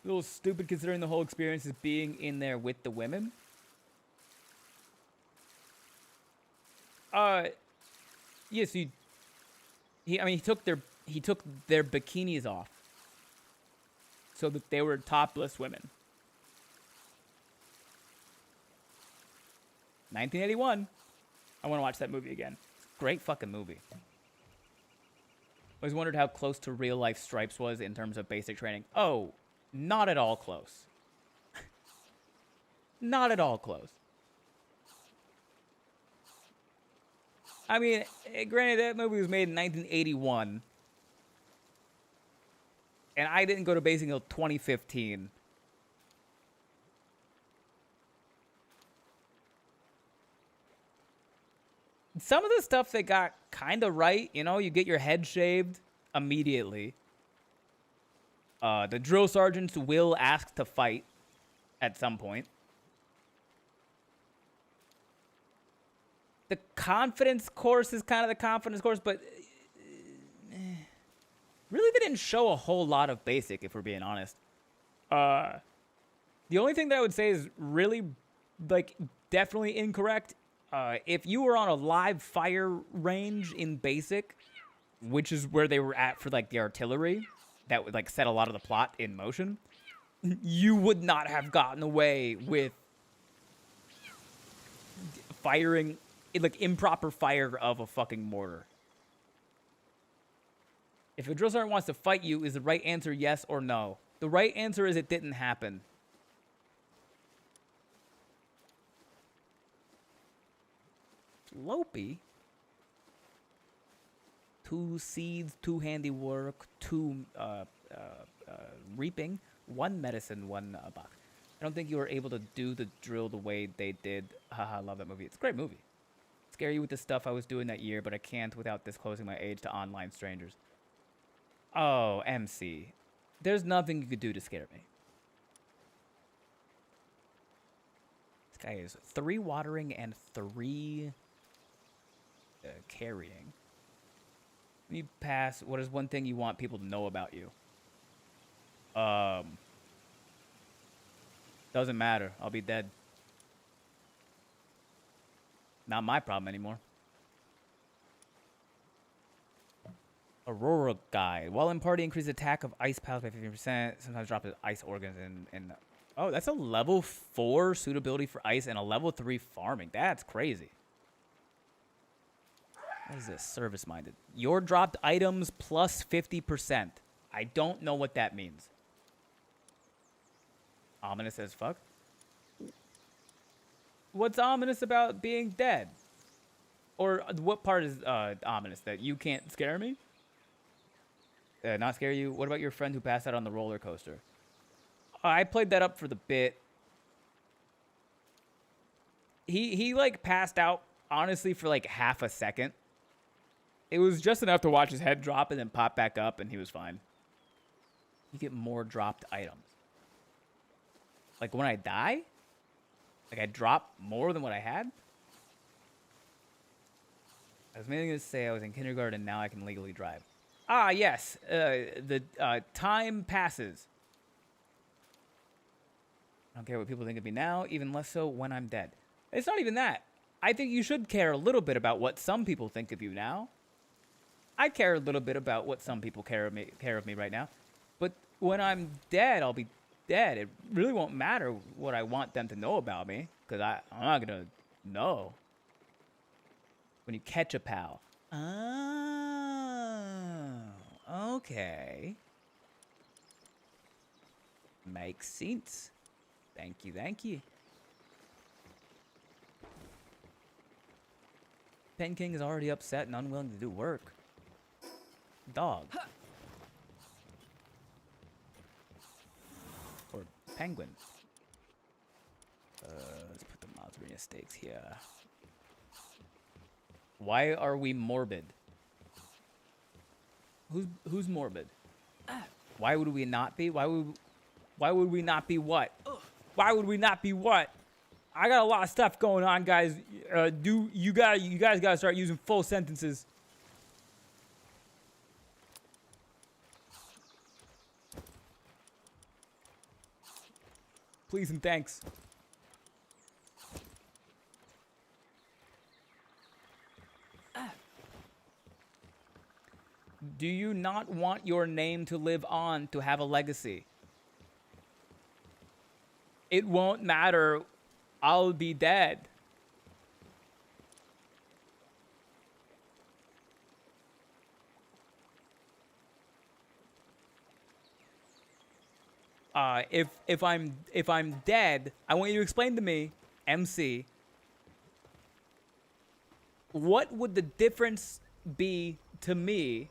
A little stupid considering the whole experience is being in there with the women. Yes, he took their bikinis off so that they were topless women. 1981. I want to watch that movie again. It's a great fucking movie. Always wondered how close to real life Stripes was in terms of basic training. Oh, not at all close. Not at all close. I mean, granted, that movie was made in 1981. And I didn't go to basic until 2015. Some of the stuff they got kind of right. You know, you get your head shaved immediately. The drill sergeants will ask to fight at some point. The confidence course is kind of the confidence course, but really they didn't show a whole lot of basic, if we're being honest. The only thing that I would say is really, like, definitely incorrect. If you were on a live fire range in basic, which is where they were at for, like, the artillery, that would, like, set a lot of the plot in motion, you would not have gotten away with firing, like, improper fire of a fucking mortar. If a drill sergeant wants to fight you, is the right answer yes or no? The right answer is it didn't happen. Lopey. 2 seeds, 2 handiwork, 2 reaping, 1 medicine, 1 box. I don't think you were able to do the drill the way they did. Haha, love that movie. It's a great movie. Scare you with the stuff I was doing that year, but I can't without disclosing my age to online strangers. Oh, MC. There's nothing you could do to scare me. This guy is 3 watering and 3 carrying. When you pass, what is one thing you want people to know about you? Doesn't matter. I'll be dead. Not my problem anymore. Aurora Guide. While in party, increase attack of ice pals by 15%. Sometimes drop the ice organs and oh, that's a level 4 suitability for ice and a level 3 farming. That's crazy. What is this? Service-minded. Your dropped items plus 50%. I don't know what that means. Ominous as fuck. What's ominous about being dead? Or what part is ominous? That you can't scare me? Not scare you? What about your friend who passed out on the roller coaster? I played that up for the bit. He like passed out, honestly, for like half a second. It was just enough to watch his head drop and then pop back up, and he was fine. You get more dropped items. Like when I die? Like I drop more than what I had? I was mainly going to say I was in kindergarten and now I can legally drive. Ah, yes. The time passes. I don't care what people think of me now, even less so when I'm dead. It's not even that. I think you should care a little bit about what some people think of you now. I care a little bit about what some people care of me right now. But when I'm dead, I'll be dead. It really won't matter what I want them to know about me, because I'm not going to know. When you catch a pal. Oh, okay. Makes sense. Thank you, thank you. Pen King is already upset and unwilling to do work. Dog. Or penguin. Let's put the Mazarina stakes here. Why are we morbid? Who's morbid? Why would we not be? Why would we not be what? Why would we not be what? I got a lot of stuff going on, guys. You guys gotta start using full sentences. Please and thanks. Do you not want your name to live on, to have a legacy? It won't matter. I'll be dead. If I'm dead, I want you to explain to me, MC, what would the difference be to me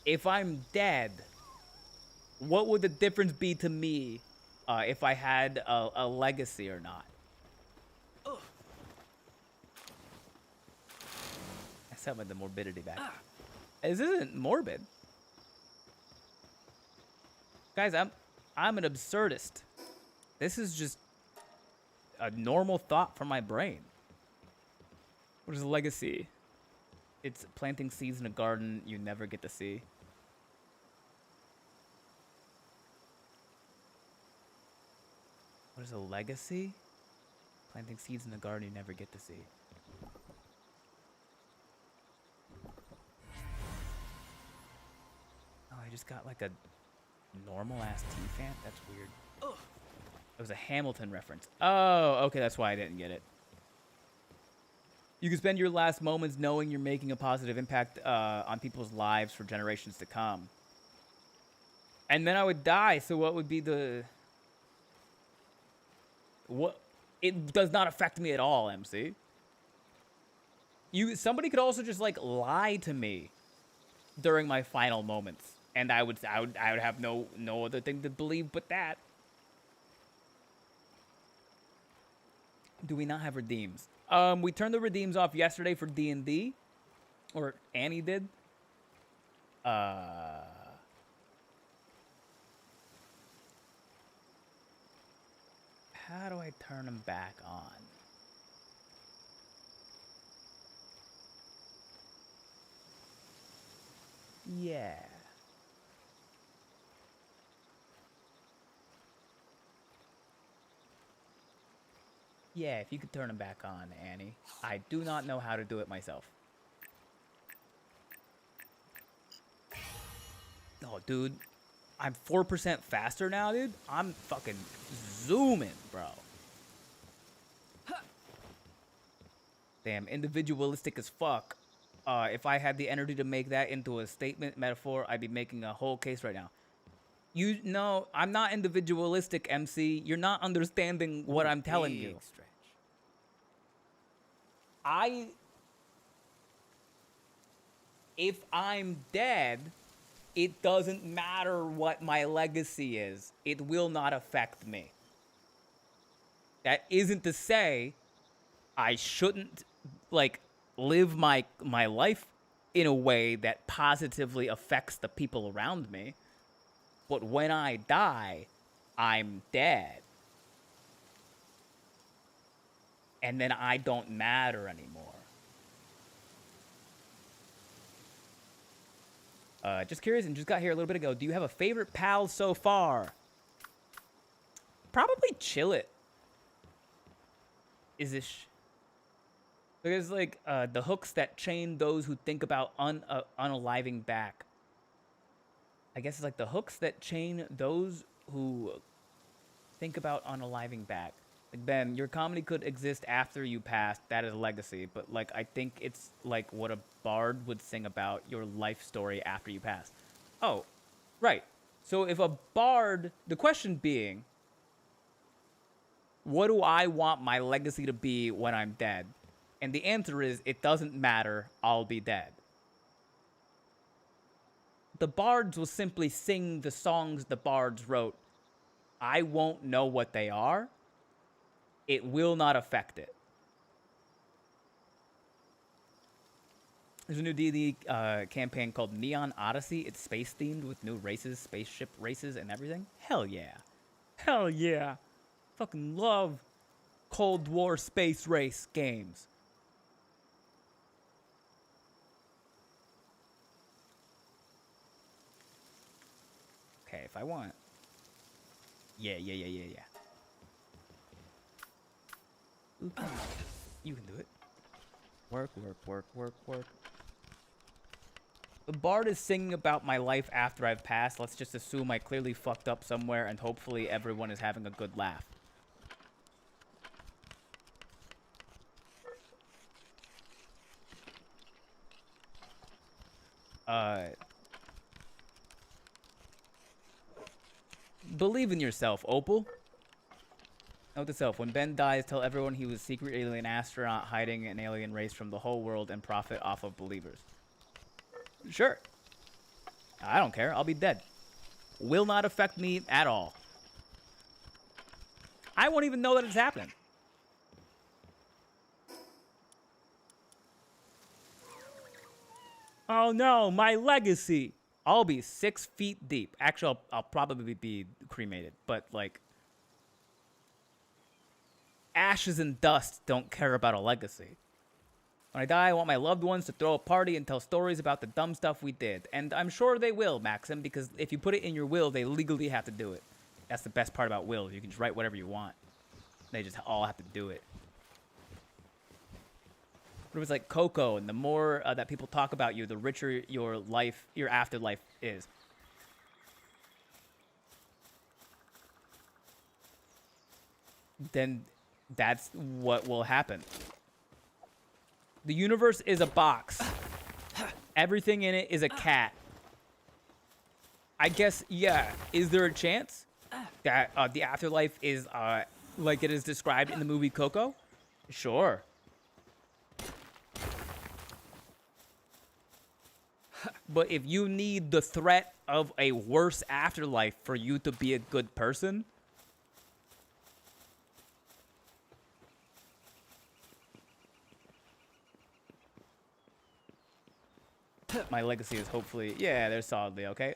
if I'm dead? What would the difference be to me if I had a legacy or not? I set the morbidity back. This isn't morbid. Guys, I'm an absurdist. This is just a normal thought from my brain. What is a legacy? It's planting seeds in a garden you never get to see. What is a legacy? Planting seeds in a garden you never get to see. Oh, I just got like a normal ass T-fan? That's weird. It was a Hamilton reference. Oh, okay, that's why I didn't get it. You can spend your last moments knowing you're making a positive impact on people's lives for generations to come. And then I would die, so what would be the... What? It does not affect me at all, MC. Somebody could also just, like, lie to me during my final moments. And I would have no other thing to believe but that. Do we not have redeems? We turned the redeems off yesterday for D&D. Or Annie did. How do I turn them back on? Yeah. Yeah, if you could turn them back on, Annie. I do not know how to do it myself. Oh, dude. I'm 4% faster now, dude. I'm fucking zooming, bro. Damn, individualistic as fuck. If I had the energy to make that into a statement, metaphor, I'd be making a whole case right now. No, I'm not individualistic, MC. You're not understanding what I'm telling you. Stretch. If I'm dead, it doesn't matter what my legacy is. It will not affect me. That isn't to say I shouldn't, like, live my life in a way that positively affects the people around me. But when I die, I'm dead. And then I don't matter anymore. Just curious, and just got here a little bit ago. Do you have a favorite pal so far? Probably Chill It. Is this... Because, like, the hooks that chain those who think about unaliving back. I guess it's like the hooks that chain those who think about unaliving back. Like, Ben, your comedy could exist after you passed. That is a legacy. But, like, I think it's, like, what a bard would sing about your life story after you pass. Oh, right. So if a bard... The question being... what do I want my legacy to be when I'm dead? And the answer is, it doesn't matter, I'll be dead. The bards will simply sing the songs the bards wrote. I won't know what they are. It will not affect it. There's a new D&D campaign called Neon Odyssey. It's space-themed with new races, spaceship races, and everything. Hell yeah. Hell yeah. Fucking love Cold War space race games. Okay, if I want... Yeah. Ooh, you can do it. Work. The bard is singing about my life after I've passed. Let's just assume I clearly fucked up somewhere, and hopefully everyone is having a good laugh. Believe in yourself, Opal. Note to self, when Ben dies, tell everyone he was a secret alien astronaut hiding an alien race from the whole world and profit off of believers. Sure. I don't care. I'll be dead. Will not affect me at all. I won't even know that it's happening. Oh no, my legacy. I'll be 6 feet deep. Actually, I'll probably be cremated, but like... ashes and dust don't care about a legacy. When I die, I want my loved ones to throw a party and tell stories about the dumb stuff we did. And I'm sure they will, Maxim, because if you put it in your will, they legally have to do it. That's the best part about wills. You can just write whatever you want. They just all have to do it. But it was like Coco, and the more that people talk about you, the richer your life, your afterlife is. Then that's what will happen. The universe is a box. Everything in it is a cat. I guess, yeah. Is there a chance that the afterlife is like it is described in the movie Coco? Sure. But if you need the threat of a worse afterlife for you to be a good person... my legacy is hopefully... yeah, they're solidly okay.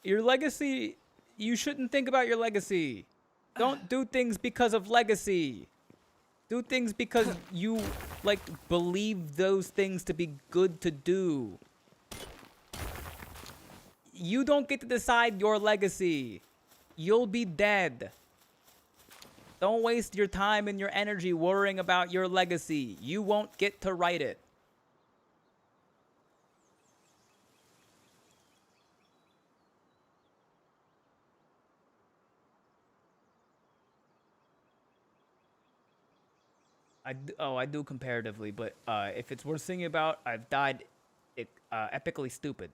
Your legacy... you shouldn't think about your legacy. Don't do things because of legacy. Do things because you, like, believe those things to be good to do. You don't get to decide your legacy. You'll be dead. Don't waste your time and your energy worrying about your legacy. You won't get to write it. I do comparatively, but if it's worth singing about, I've died epically stupid.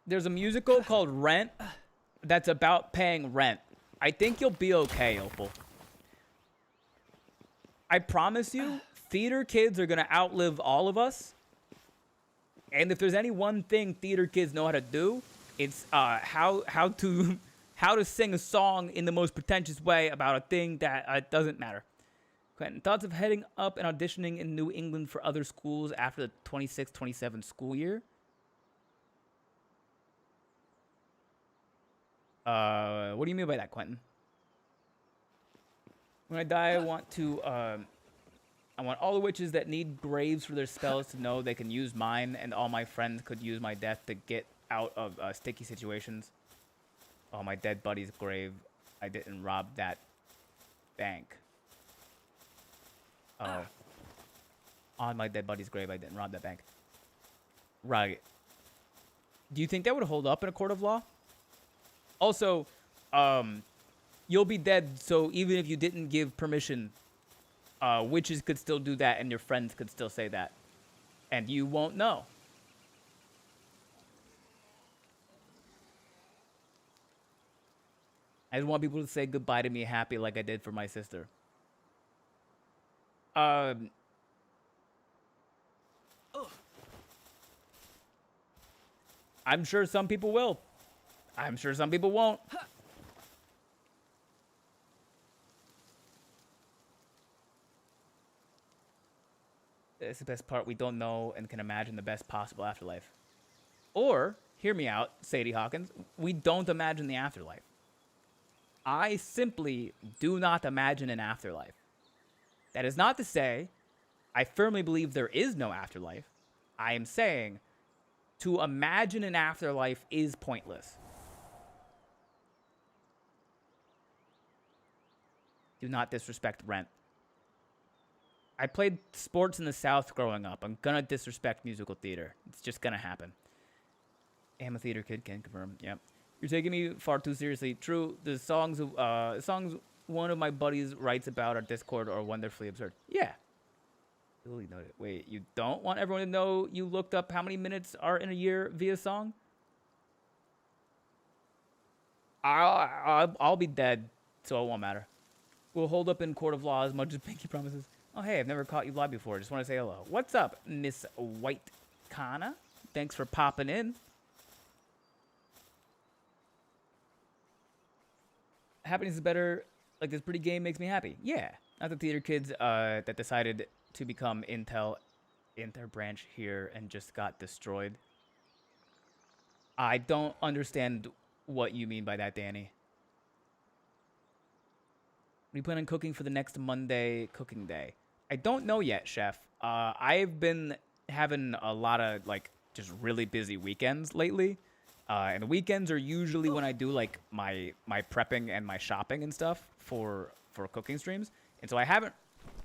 There's a musical called Rent that's about paying rent. I think you'll be okay, Opal. I promise you, theater kids are gonna outlive all of us. And if there's any one thing theater kids know how to do, it's how to sing a song in the most pretentious way about a thing that doesn't matter. Quentin, thoughts of heading up and auditioning in New England for other schools after the 26-27 school year? What do you mean by that, Quentin? When I die, I want all the witches that need graves for their spells to know they can use mine, and all my friends could use my death to get out of sticky situations. Oh, my dead buddy's grave. I didn't rob that bank. Oh. On my dead buddy's grave, I didn't rob that bank. Right. Do you think that would hold up in a court of law? Also, you'll be dead, so even if you didn't give permission, witches could still do that, and your friends could still say that. And you won't know. I just want people to say goodbye to me happy like I did for my sister. Um, I'm sure some people will. I'm sure some people won't. It's the best part. We don't know and can imagine the best possible afterlife. Or, hear me out, Sadie Hawkins, we don't imagine the afterlife. I simply do not imagine an afterlife. That is not to say I firmly believe there is no afterlife. I am saying to imagine an afterlife is pointless. Do not disrespect Rent. I played sports in the South growing up. I'm gonna disrespect musical theater. It's just gonna happen. Am a theater kid, can confirm. Yep. You're taking me far too seriously. True, the songs one of my buddies writes about our Discord are wonderfully absurd. Yeah. Totally noted. Wait, you don't want everyone to know you looked up how many minutes are in a year via song? I'll be dead, so it won't matter. We'll hold up in court of law as much as Pinky promises. Oh, hey, I've never caught you live before. Just want to say hello. What's up, Miss White Kana? Thanks for popping in. Happiness is better. Like, this pretty game makes me happy. Yeah. Not the theater kids that decided to become Intel branch here and just got destroyed. I don't understand what you mean by that, Danny. We plan on cooking for the next Monday cooking day. I don't know yet, Chef. I've been having a lot of, like, just really busy weekends lately. And the weekends are usually when I do, like, my prepping and my shopping and stuff for cooking streams. And so I haven't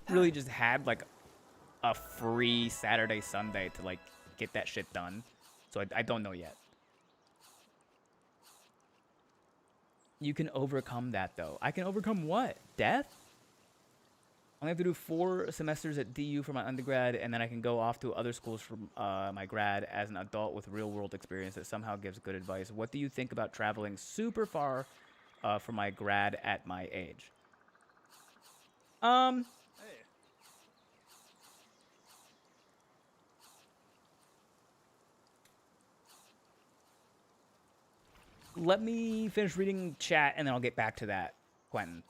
really just had, like, a free Saturday, Sunday to, like, get that shit done. So I don't know yet. You can overcome that, though. I can overcome what? Death? I only have to do 4 semesters at DU for my undergrad, and then I can go off to other schools for my grad as an adult with real-world experience that somehow gives good advice. What do you think about traveling super far for my grad at my age? Let me finish reading chat, and then I'll get back to that, Quentin.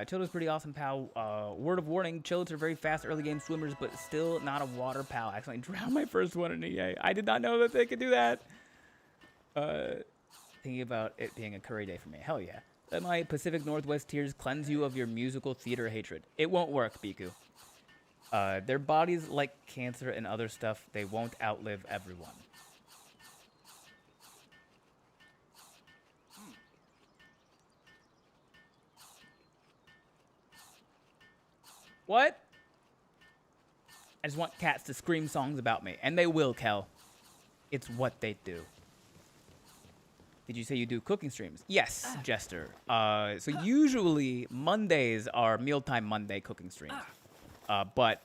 Childa's pretty awesome, pal. Word of warning, Childs are very fast early game swimmers, but still not a water pal. I accidentally drowned my first one in EA. I did not know that they could do that. Thinking about it being a curry day for me. Hell yeah. Let my Pacific Northwest tears cleanse you of your musical theater hatred. It won't work, Biku. Their bodies, like cancer and other stuff, they won't outlive everyone. What? I just want cats to scream songs about me. And they will, Kel. It's what they do. Did you say you do cooking streams? Yes, Jester. So usually Mondays are Mealtime Monday cooking streams. But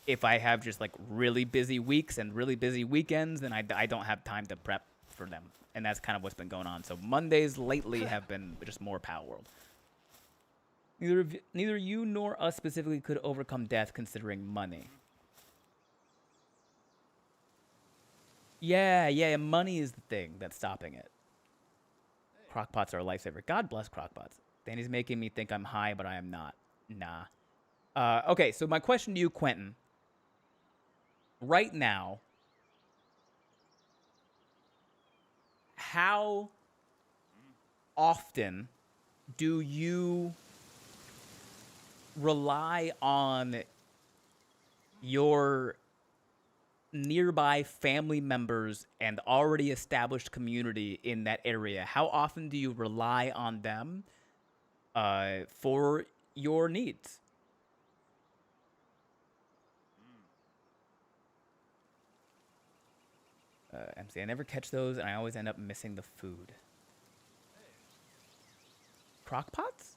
if I have just like really busy weeks and really busy weekends, then I don't have time to prep for them. And that's kind of what's been going on. So Mondays lately have been just more Palworld. Neither you nor us specifically could overcome death considering money. Yeah, money is the thing that's stopping it. Crockpots are a lifesaver. God bless crockpots. Danny's making me think I'm high, but I am not. Nah. Okay, so my question to you, Quentin. Right now, how often do you rely on your nearby family members and already established community in that area? How often do you rely on them for your needs? MC, I never catch those, and I always end up missing the food. Crockpots?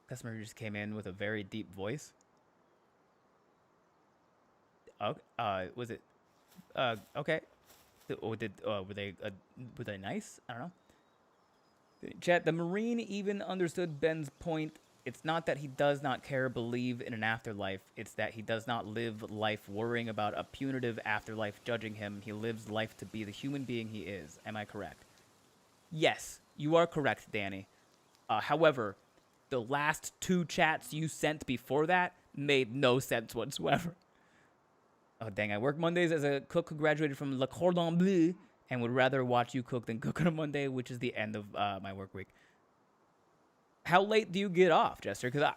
Customer just came in with a very deep voice. Oh, was it? Okay. Or did were they nice? I don't know. Chat, the Marine even understood Ben's point. It's not that he does not care or believe in an afterlife. It's that he does not live life worrying about a punitive afterlife judging him. He lives life to be the human being he is. Am I correct? Yes, you are correct, Danny. However, the last two chats you sent before that made no sense whatsoever. Oh, dang, I work Mondays as a cook who graduated from Le Cordon Bleu and would rather watch you cook than cook on a Monday, which is the end of my work week. How late do you get off, Jester? Because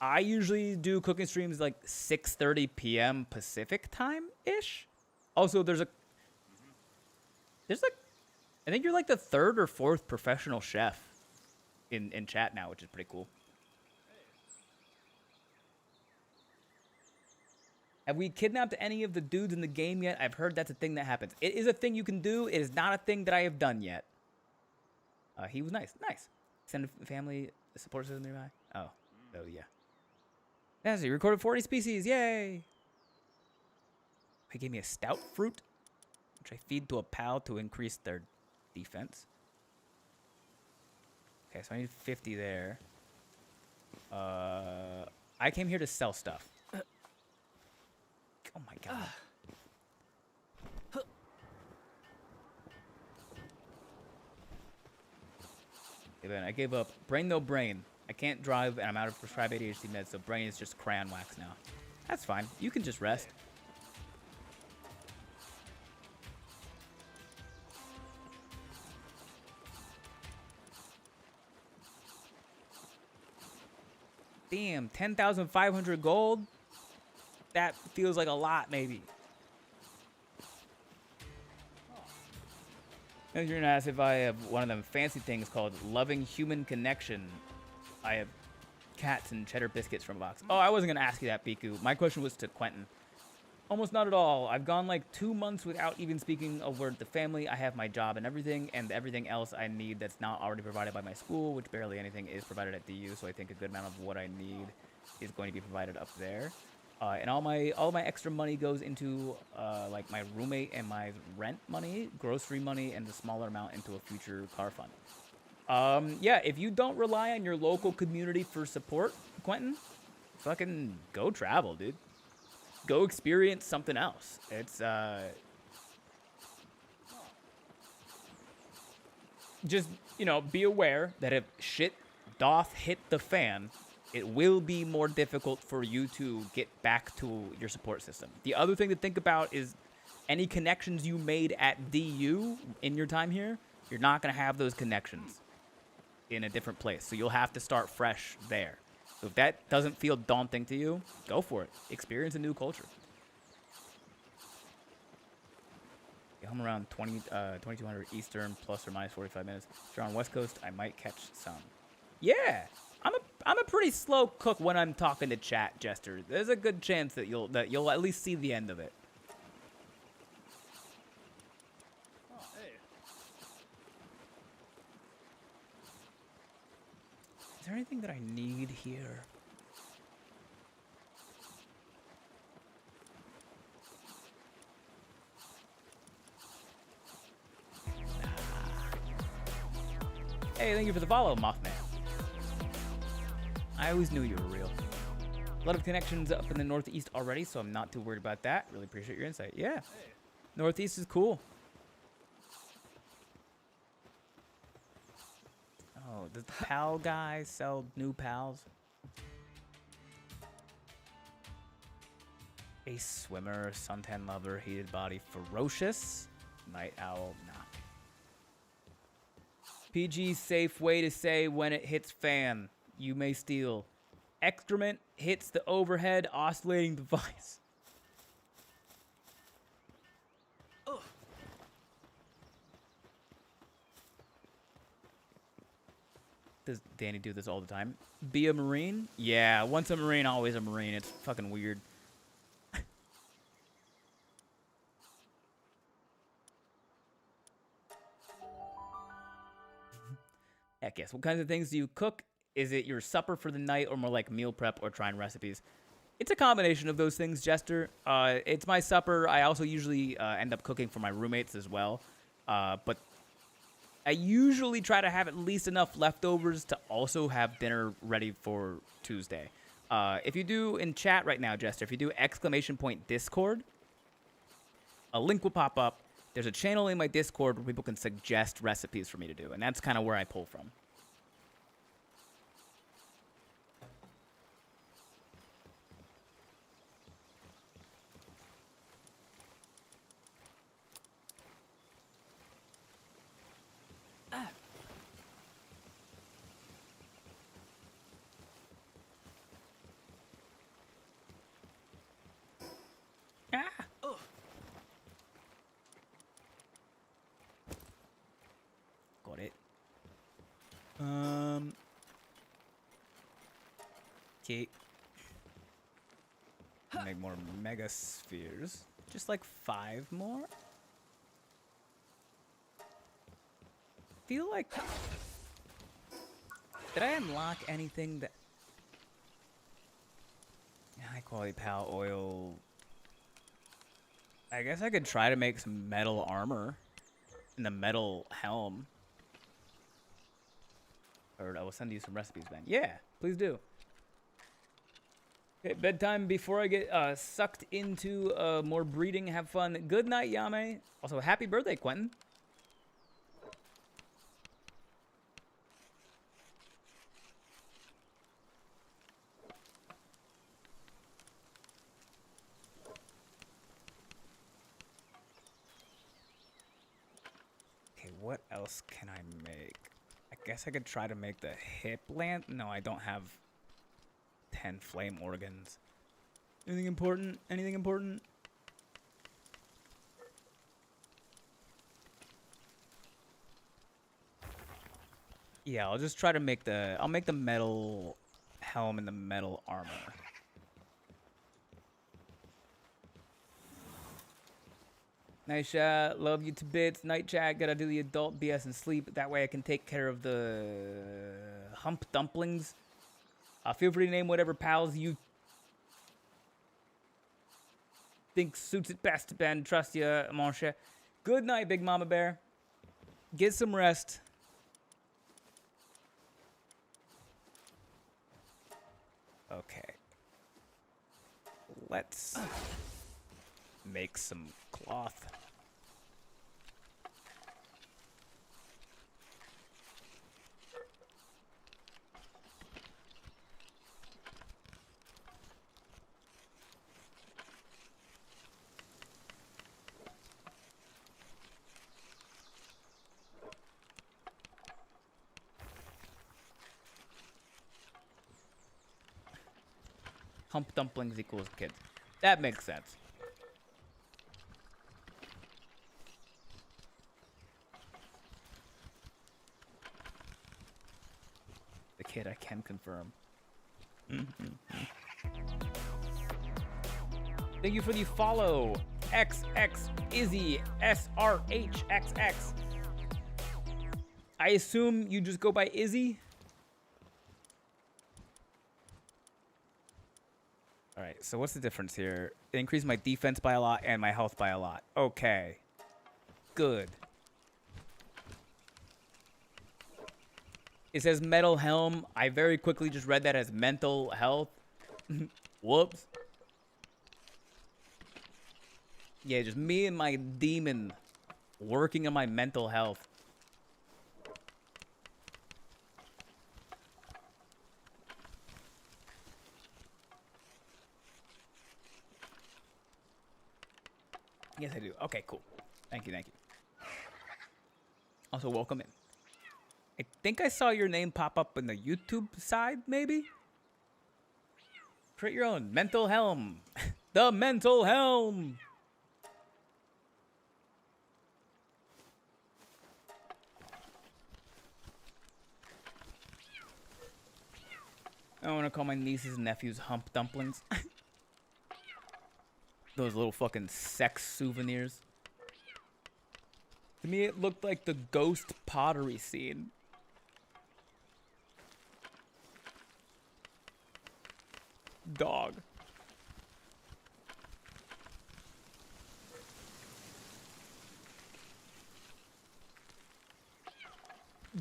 I usually do cooking streams like 6:30 p.m. Pacific time-ish. Also, there's like, I think you're like the third or fourth professional chef in chat now, which is pretty cool. Have we kidnapped any of the dudes in the game yet? I've heard that's a thing that happens. It is a thing you can do. It is not a thing that I have done yet. He was nice. Nice. Send a family support system nearby. Oh, yeah. That's it. Recorded 40 species. Yay! He gave me a stout fruit, which I feed to a pal to increase their defense. Okay, so I need 50 there. I came here to sell stuff. Oh my god. Hey man, I gave up. Brain no brain. I can't drive and I'm out of prescribed ADHD meds, so brain is just crayon wax now. That's fine. You can just rest. Damn, 10,500 gold? That feels like a lot, maybe. You're gonna ask if I have one of them fancy things called Loving Human Connection. I have cats and cheddar biscuits from a box. Oh, I wasn't gonna ask you that, Biku. My question was to Quentin. Almost not at all. I've gone like 2 months without even speaking a word to family. I have my job and everything else I need that's not already provided by my school, which barely anything is provided at DU, so I think a good amount of what I need is going to be provided up there. And all my extra money goes into like my roommate and my rent money, grocery money, and the smaller amount into a future car fund. Yeah, if you don't rely on your local community for support, Quentin, fucking go travel, dude. Go experience something else. It's just, you know, be aware that if shit doth hit the fan, it will be more difficult for you to get back to your support system. The other thing to think about is any connections you made at DU in your time here, you're not going to have those connections in a different place. So you'll have to start fresh there. So if that doesn't feel daunting to you, go for it. Experience a new culture. Get home around 2200 Eastern, plus or minus 45 minutes. If you're on West Coast, I might catch some. Yeah, I'm a pretty slow cook when I'm talking to chat, Jester. There's a good chance that you'll at least see the end of it. Oh, hey. Is there anything that I need here? Hey, thank you for the follow, Mothman. I always knew you were real. A lot of connections up in the Northeast already, so I'm not too worried about that. Really appreciate your insight. Yeah, Northeast is cool. Oh, does the pal guy sell new pals? Ace swimmer, suntan lover, heated body, ferocious, night owl, nah. PG safe way to say when it hits fan. You may steal. Excrement hits the overhead oscillating device. Ugh. Does Danny do this all the time? Be a Marine? Yeah, once a Marine, always a Marine. It's fucking weird. Heck yes. What kinds of things do you cook? Is it your supper for the night or more like meal prep or trying recipes? It's a combination of those things, Jester. It's my supper. I also usually end up cooking for my roommates as well. But I usually try to have at least enough leftovers to also have dinner ready for Tuesday. If you do in chat right now, Jester, if you do !Discord, a link will pop up. There's a channel in my Discord where people can suggest recipes for me to do, and that's kind of where I pull from. Got it. Okay. Make more mega spheres. Just like 5 more. Feel like. Did I unlock anything that? High quality pal oil. I guess I could try to make some metal armor and the metal helm. Or I will send you some recipes, Ben. Yeah, please do. Okay, bedtime before I get sucked into more breeding. Have fun. Good night, Yame. Also, happy birthday, Quentin. Okay, what else can I make? I guess I could try to make the hip lamp. No, I don't have 10 flame organs. Anything important? Anything important? Yeah, I'll just try to make I'll make the metal helm and the metal armor. Nice shot. Love you to bits. Night chat. Gotta do the adult BS and sleep. That way I can take care of the hump dumplings. Feel free to name whatever pals you think suits it best, Ben. Trust you, mon cher. Good night, Big Mama Bear. Get some rest. Okay. Let's make some cloth. Hump dumplings equals kids. That makes sense. The kid I can confirm. Thank you for the follow. XX Izzy SRHXX. I assume you just go by Izzy? Alright, so what's the difference here? It increased my defense by a lot and my health by a lot. Okay. Good. It says metal helm. I very quickly just read that as mental health. Whoops. Yeah, just me and my demon working on my mental health. Yes, I do. Okay, cool. Thank you, thank you. Also, welcome in. I think I saw your name pop up in the YouTube side, maybe? Create your own mental helm. The mental helm! I want to call my nieces and nephews hump dumplings. Those little fucking sex souvenirs. To me, it looked like the ghost pottery scene. Dog.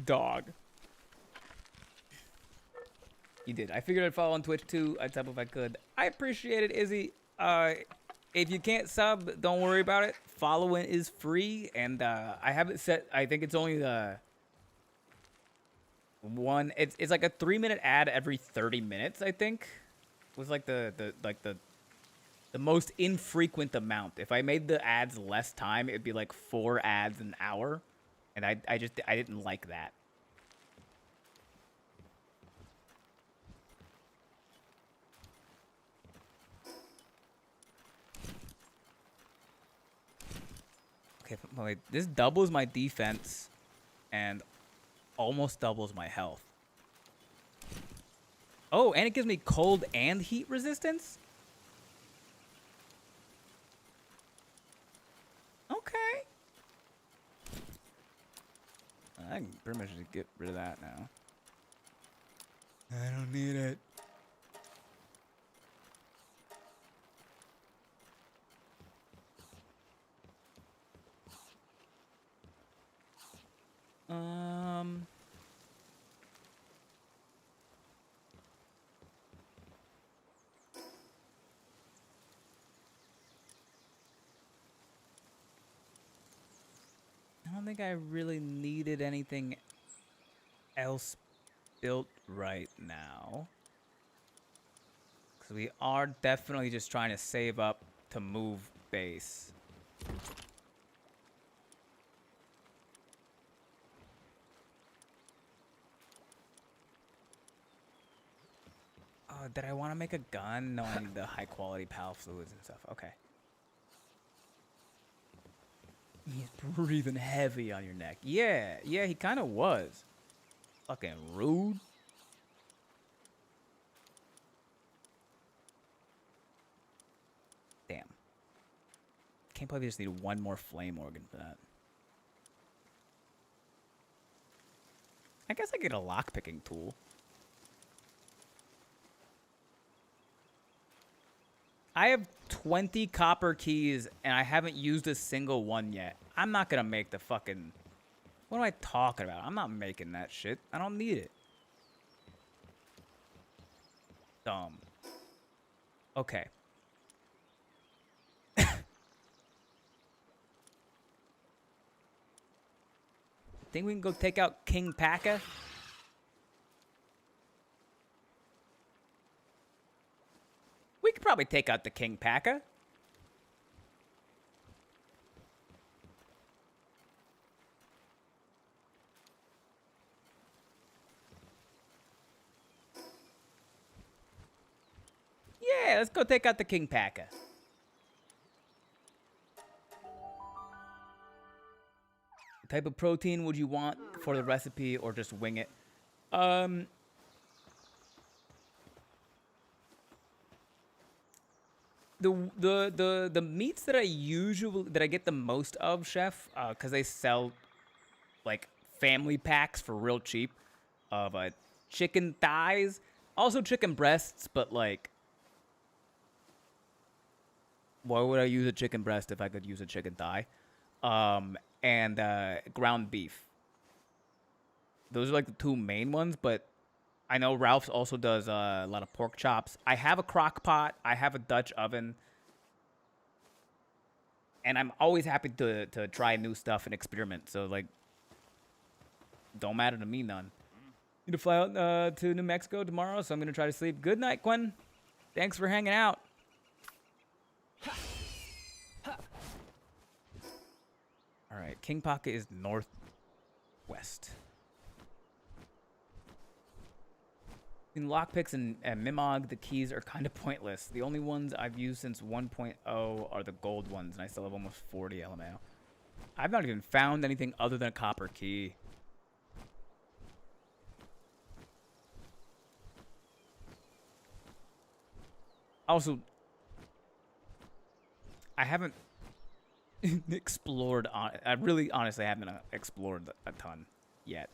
Dog. You did. I figured I'd follow on Twitch too. I'd sub if I could. I appreciate it, Izzy. If you can't sub, don't worry about it. Following is free, and I have it set. I think it's only the one. It's like a 3-minute ad every 30 minutes. I think was like the most infrequent amount. If I made the ads less time, it'd be like 4 ads an hour, and I didn't like that. Okay, wait, this doubles my defense and almost doubles my health. Oh, and it gives me cold and heat resistance? Okay. I can pretty much just get rid of that now. I don't need it. I don't think I really needed anything else built right now. Because we are definitely just trying to save up to move base. Oh, did I want to make a gun? No, I need the high quality PAL fluids and stuff. Okay. He's breathing heavy on your neck. Yeah, he kind of was. Fucking rude. Damn. Can't believe we just need one more flame organ for that. I guess I get a lockpicking tool. I have 20 copper keys, and I haven't used a single one yet. I'm not gonna make the fucking... What am I talking about? I'm not making that shit. I don't need it. Dumb. Okay. Think we can go take out King Paka? We could probably take out the King Paka. Yeah, let's go take out the King Paka. What type of protein would you want for the recipe, or just wing it? The meats that I get the most of, chef, because they sell like family packs for real cheap of chicken thighs, also chicken breasts, but like, why would I use a chicken breast if I could use a chicken thigh? And ground beef. Those are like the 2 main ones, but I know Ralph's also does a lot of pork chops. I have a crock pot. I have a Dutch oven. And I'm always happy to try new stuff and experiment. So, like, don't matter to me none. Need to fly out to New Mexico tomorrow, so I'm going to try to sleep. Good night, Gwen. Thanks for hanging out. All right, King Paka is northwest. In lockpicks and Mimog, the keys are kind of pointless. The only ones I've used since 1.0 are the gold ones, and I still have almost 40 LMAO. I've not even found anything other than a copper key. Also, I haven't explored on. I really, honestly, haven't explored a ton yet.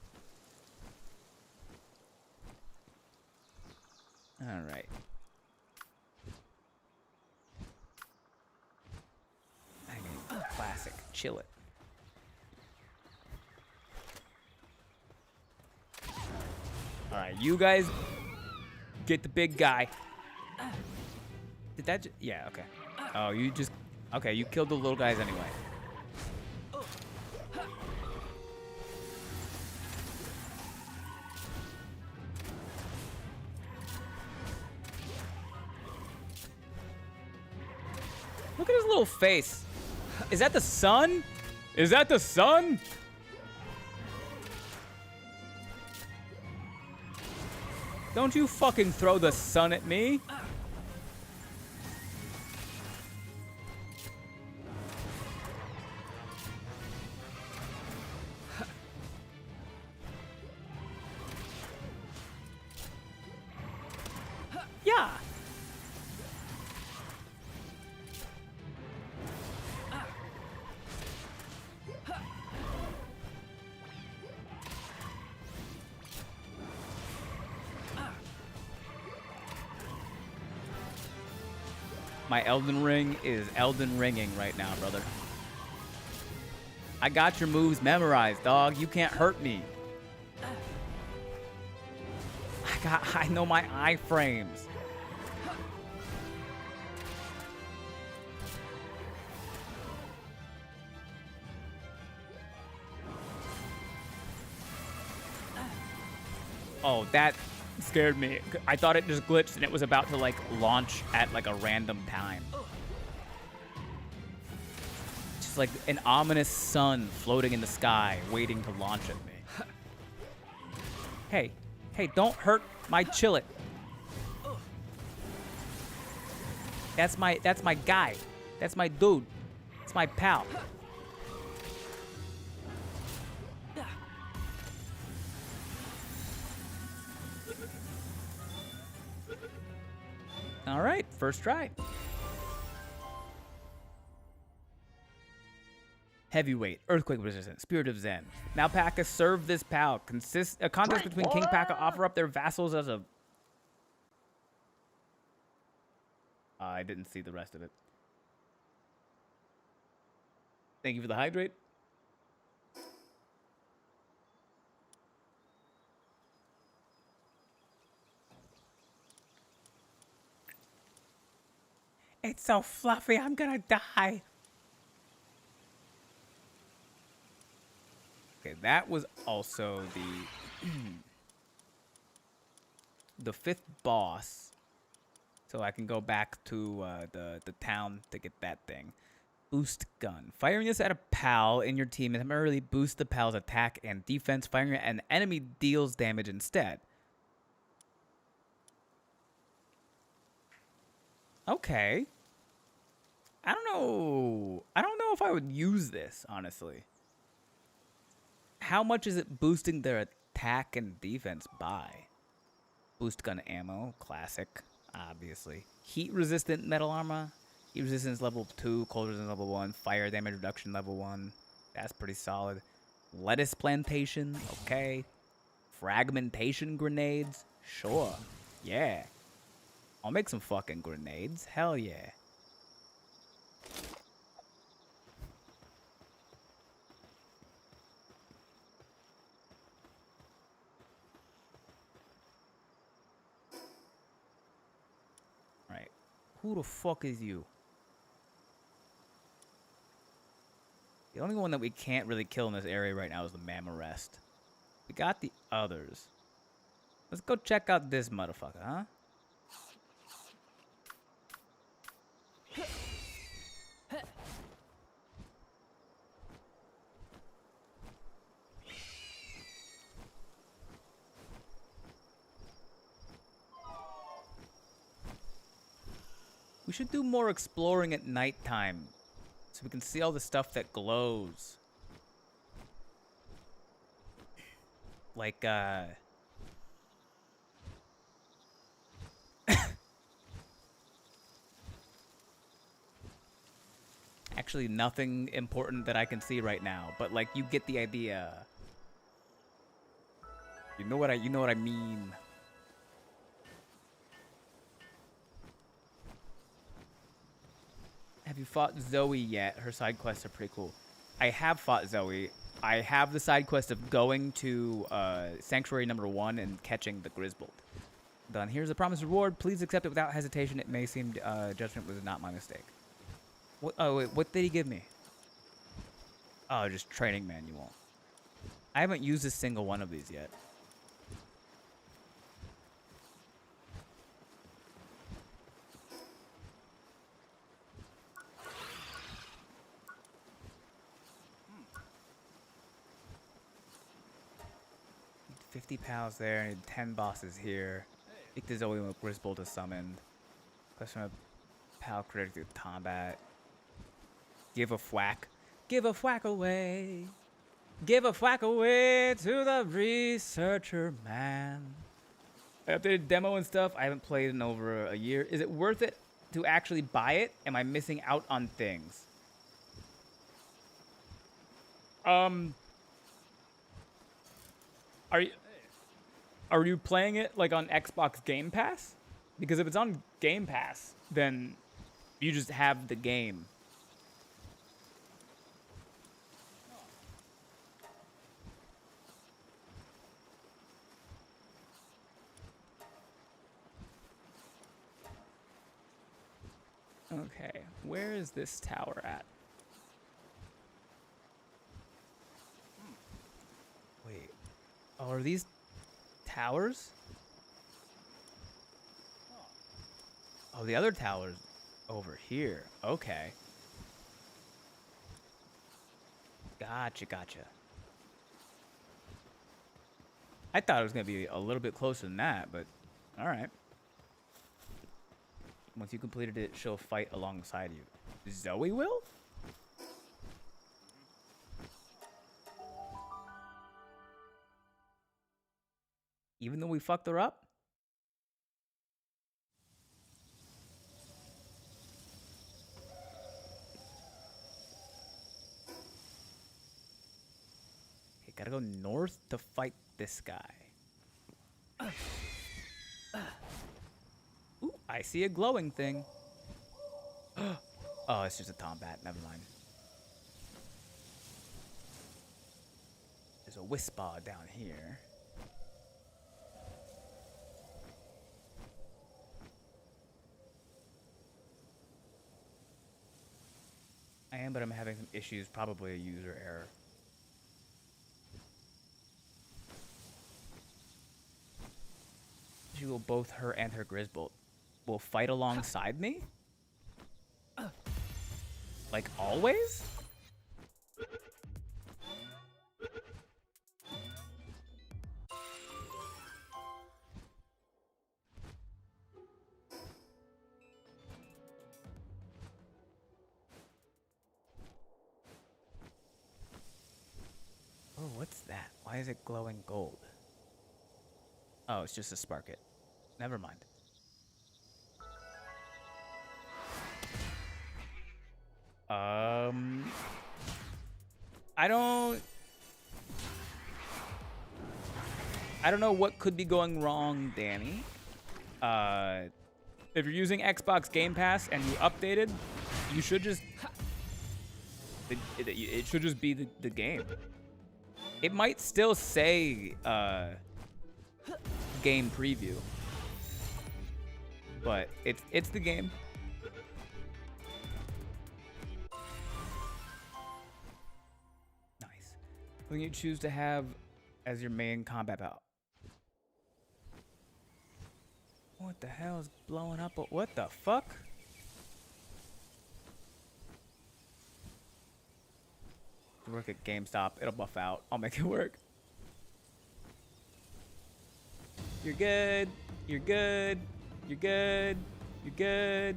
All right. I mean, classic. Chill it. Alright, you guys get the big guy. Did that yeah, okay. Oh, you just... Okay, you killed the little guys anyway. Look at his little face. Is that the sun? Is that the sun? Don't you fucking throw the sun at me. Yeah. My Elden Ring is Elden Ringing right now, brother. I got your moves memorized, dog. You can't hurt me. I know my iframes. Oh, that scared me. I thought it just glitched and it was about to like launch at like a random time. Just like an ominous sun floating in the sky waiting to launch at me. Hey, don't hurt my chillet. That's my guy. That's my dude. It's my pal. All right, first try. Heavyweight, earthquake resistant, spirit of Zen. Now Paka serve this pal. A contest between King Paka offer up their vassals as a... I didn't see the rest of it. Thank you for the hydrate. It's so fluffy, I'm gonna die. Okay, that was also the fifth boss. So I can go back to the town to get that thing. Boost gun. Firing this at a pal in your team temporarily boosts the pal's attack and defense. Firing it at an enemy deals damage instead. Okay. I don't know if I would use this, honestly. How much is it boosting their attack and defense by? Boost gun ammo, classic, obviously. Heat resistant metal armor. Heat resistance level 2, cold resistance level 1, fire damage reduction level 1. That's pretty solid. Lettuce plantation, okay. Fragmentation grenades, sure. Yeah. I'll make some fucking grenades. Hell yeah. Right. Who the fuck is you? The only one that we can't really kill in this area right now is the Mammarest. We got the others. Let's go check out this motherfucker, huh? We should do more exploring at nighttime so we can see all the stuff that glows. Like, actually nothing important that I can see right now, but like you get the idea. You know what I mean. Have you fought Zoe yet? Her side quests are pretty cool. I have fought Zoe. I have the side quest of going to Sanctuary number 1 and catching the Grisbold. Done. Here's a promised reward. Please accept it without hesitation. It may seem judgment was not my mistake. What? Oh, wait. What did he give me? Oh, just training manual. I haven't used a single one of these yet. Need 50 pals there. I need 10 bosses here. I think there's only one Grisbold to summon. Question of pal critic through combat. Give a whack. Give a whack away. Give a whack away to the researcher man. I updated demo and stuff. I haven't played in over a year. Is it worth it to actually buy it? Am I missing out on things? Are you playing it like on Xbox Game Pass? Because if it's on Game Pass, then you just have the game. Okay, where is this tower at? Wait. Oh, are these towers? Oh, the other tower's over here. Okay. Gotcha, gotcha. I thought it was going to be a little bit closer than that, but alright. Once you completed it, she'll fight alongside you. Zoe will? Even though we fucked her up? Okay, gotta go north to fight this guy. Ooh, I see a glowing thing. Oh, it's just a Tombat. Never mind. There's a Whisper down here. I am, but I'm having some issues. Probably a user error. She will both her and her Grisbold will fight alongside me? Like always? Oh, what's that? Why is it glowing gold? Oh, it's just a Sparket. Never mind. I don't know what could be going wrong, Danny. If you're using Xbox Game Pass and you updated, you should just it should just be the game. It might still say game preview, but it's the game. Nice. When you choose to have as your main combat bout. What the hell is blowing up? What the fuck? Work at GameStop. It'll buff out. I'll make it work. You're good. You're good. You're good. You're good.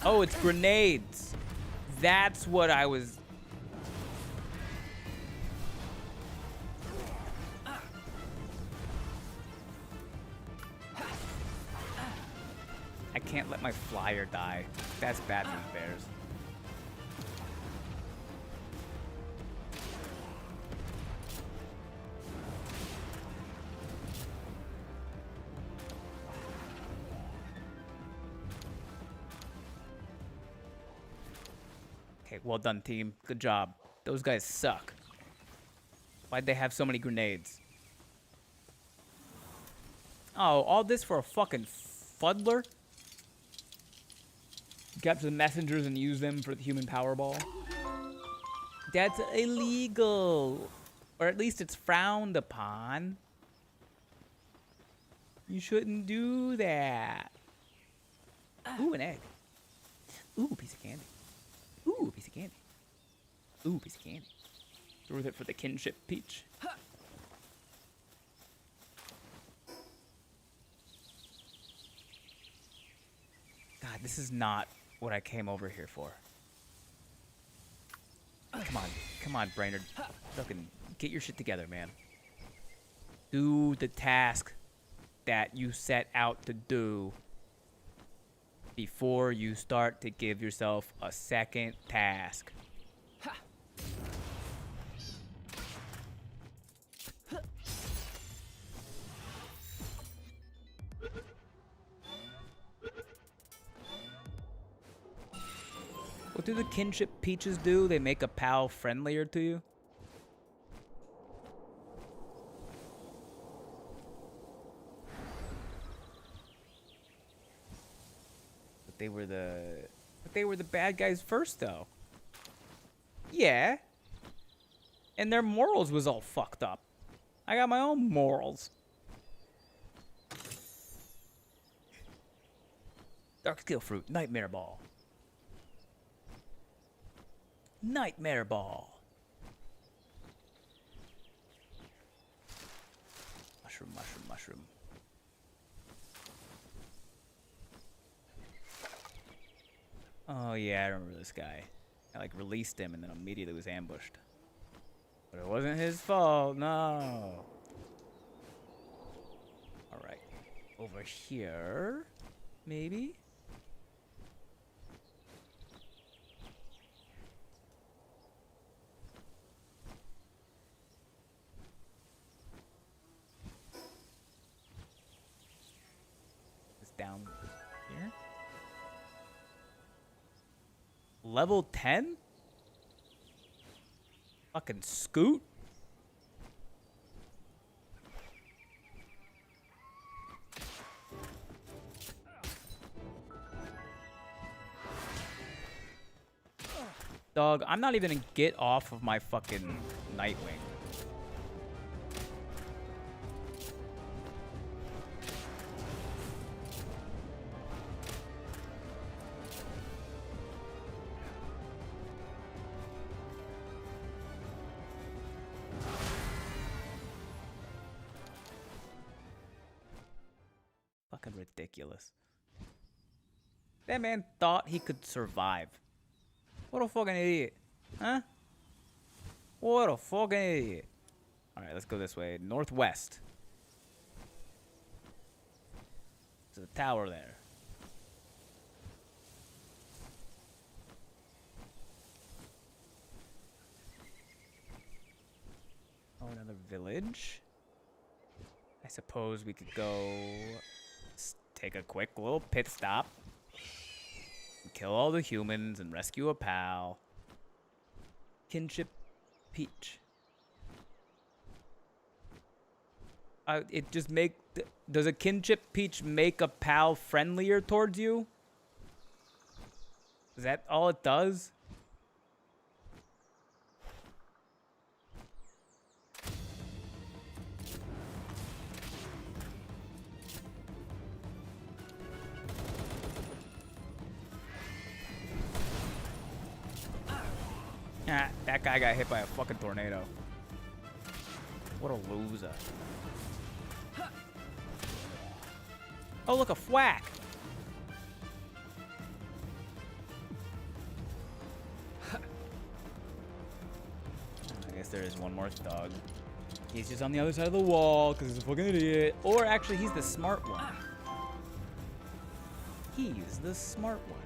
Oh, it's grenades. That's what I was... I can't let my flyer die. That's bad news, Bears. Okay, well done, team. Good job. Those guys suck. Why'd they have so many grenades? Oh, all this for a fucking fuddler? Capture the messengers and use them for the human powerball? That's illegal. Or at least it's frowned upon. You shouldn't do that. Ooh, an egg. Ooh, a piece of candy. Ooh, a piece of candy. Ooh, a piece of candy. It's worth it for the kinship peach. God, this is not what I came over here for. Come on, Brainerd. Fucking get your shit together, man. Do the task that you set out to do before you start to give yourself a second task. What do the kinship peaches do? They make a pal friendlier to you? But they were the bad guys first, though. Yeah. And their morals was all fucked up. I got my own morals. Dark skill fruit, nightmare ball. Nightmare ball. Mushroom, mushroom, mushroom. Oh yeah, I remember this guy. I like released him and then immediately was ambushed. But it wasn't his fault, no. Alright. Over here, maybe? Down here. Level 10? Fucking scoot? Dog, I'm not even gonna get off of my fucking Nightwing. Fucking ridiculous. That man thought he could survive. What a fucking idiot. Huh? What a fucking idiot. Alright, let's go this way. Northwest. To the tower there. Oh, another village. I suppose we could go take a quick little pit stop. Kill all the humans and rescue a pal. Kinship peach. It just does a kinship peach make a pal friendlier towards you? Is that all it does? Ah, that guy got hit by a fucking tornado. What a loser. Oh, look, a thwack. I guess there is one more thug. He's just on the other side of the wall because he's a fucking idiot. Or actually, he's the smart one. He's the smart one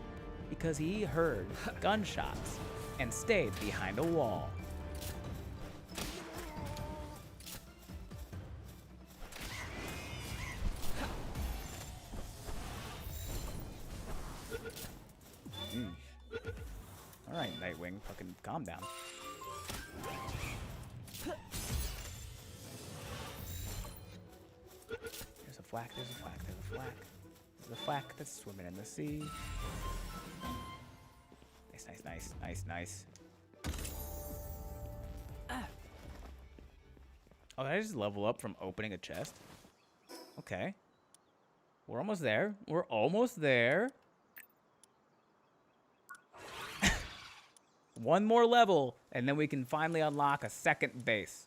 because he heard gunshots and stayed behind a wall. Alright, Nightwing, fucking calm down. There's a flack, there's a flack, there's a flack. There's a flack that's swimming in the sea. Nice, nice, nice, nice, nice. Oh, did I just level up from opening a chest? Okay. We're almost there. We're almost there. One more level, and then we can finally unlock a second base.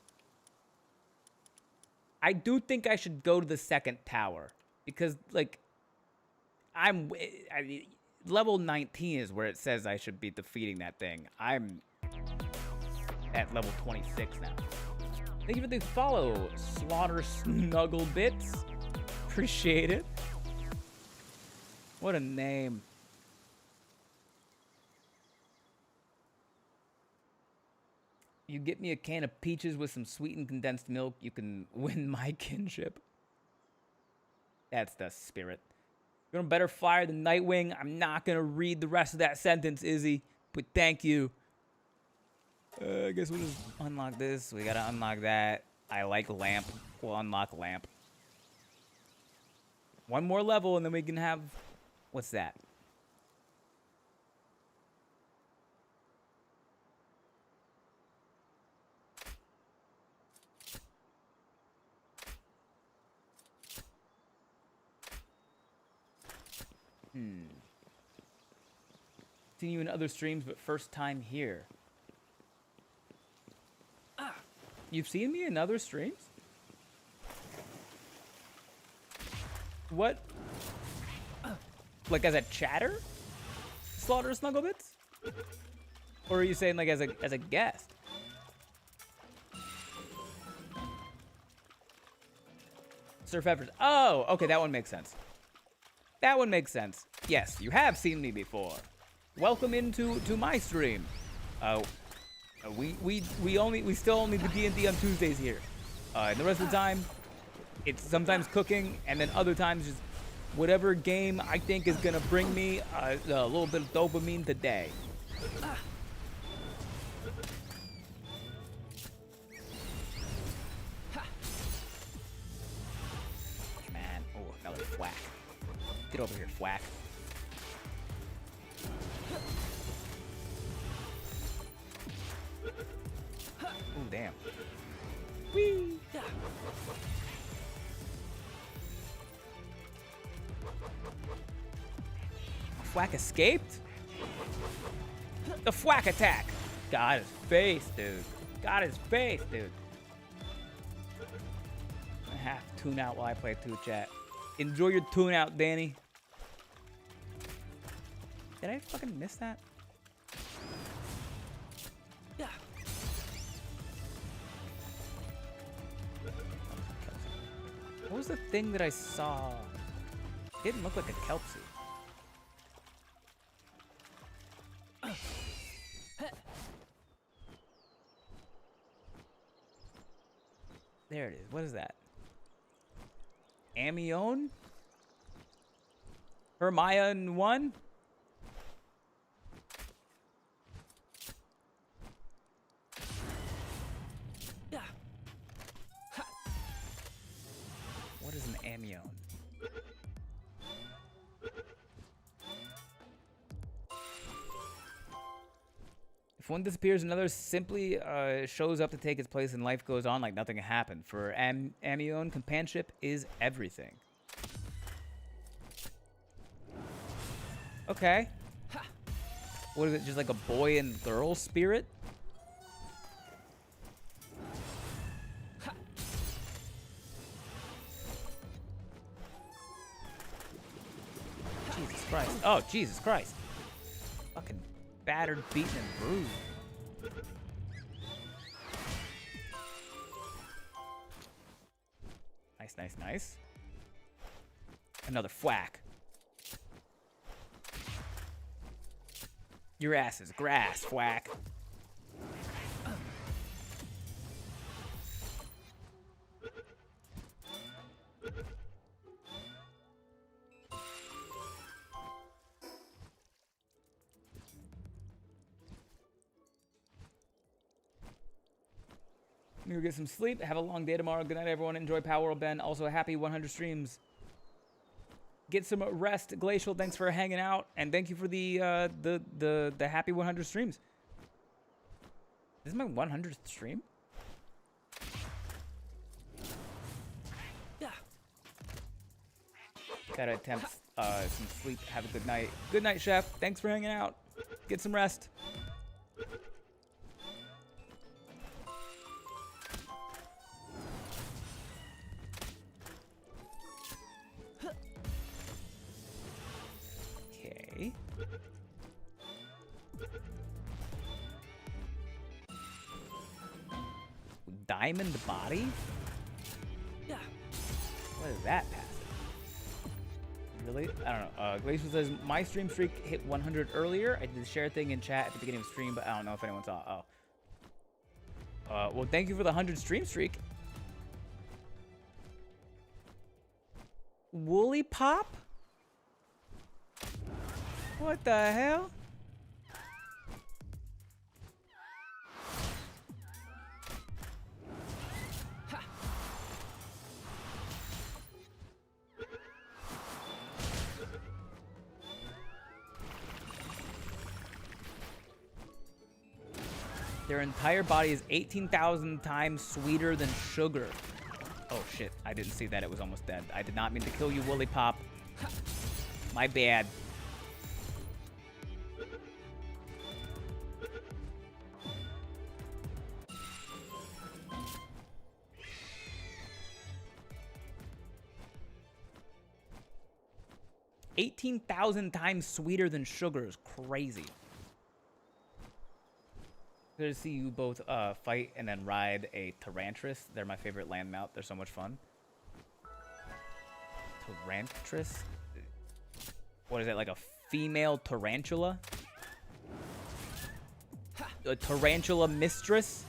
I do think I should go to the second tower. Because, like, level 19 is where it says I should be defeating that thing. I'm at level 26 now. Thank you for the follow, Slaughter Snuggle Bits. Appreciate it. What a name. You get me a can of peaches with some sweetened condensed milk, you can win my kinship. That's the spirit. You're a better flyer than Nightwing. I'm not going to read the rest of that sentence, Izzy, but thank you. I guess we'll just unlock this. We got to unlock that. I like lamp. We'll unlock lamp. One more level, and then we can have... What's that? Seen you in other streams, but first time here. You've seen me in other streams? What? Like as a chatter? Slaughter Snugglebits? Or are you saying like as a guest? Surf Evers. Oh, okay, that one makes sense. That one makes sense. Yes, you have seen me before. Welcome into my stream. We still only do D&D on Tuesdays here. And the rest of the time, it's sometimes cooking, and then other times just whatever game I think is gonna bring me a little bit of dopamine today. Man, oh, another thwack. Get over here, thwack. Ooh, damn. Whee! Thwack escaped? The thwack attack! Got his face, dude. Got his face, dude. I have to tune out while I play too, chat. Enjoy your tune out, Danny. Did I fucking miss that? Yeah. What was the thing that I saw? It didn't look like a Kelpsie. There it is. What is that? Amione? Hermione 1? What is an amione? If one disappears, another simply shows up to take its place and life goes on like nothing happened. For amione, companionship is everything. Okay. What is it, just like a boy and girl spirit? Jesus Christ. Oh, Jesus Christ. Fucking battered, beaten, and bruised. Nice, nice, nice. Another thwack. Your ass is grass, thwack. I'm gonna get some sleep. Have a long day tomorrow. Good night, everyone. Enjoy Palworld, Ben. Also, happy 100 streams. Get some rest, Glacial. Thanks for hanging out, and thank you for the happy 100 streams. This is my 100th stream. Yeah. Gotta attempt some sleep. Have a good night. Good night, Chef. Thanks for hanging out. Get some rest. Okay. Diamond body? Yeah. What is that passive? Really? I don't know. Glacial says, my stream streak hit 100 earlier. I did the share thing in chat at the beginning of the stream, but I don't know if anyone saw. Oh. Well, thank you for the 100 stream streak. Woolly Pop? What the hell? Their entire body is 18,000 times sweeter than sugar. Oh shit, I didn't see that. It was almost dead. I did not mean to kill you, Woolly Pop. My bad. $18,000 times sweeter than sugar is crazy. Good to see you both fight and then ride a Tarantrus. They're my favorite land mount. They're so much fun. Tarantrus? What is it, like a female tarantula? A tarantula mistress?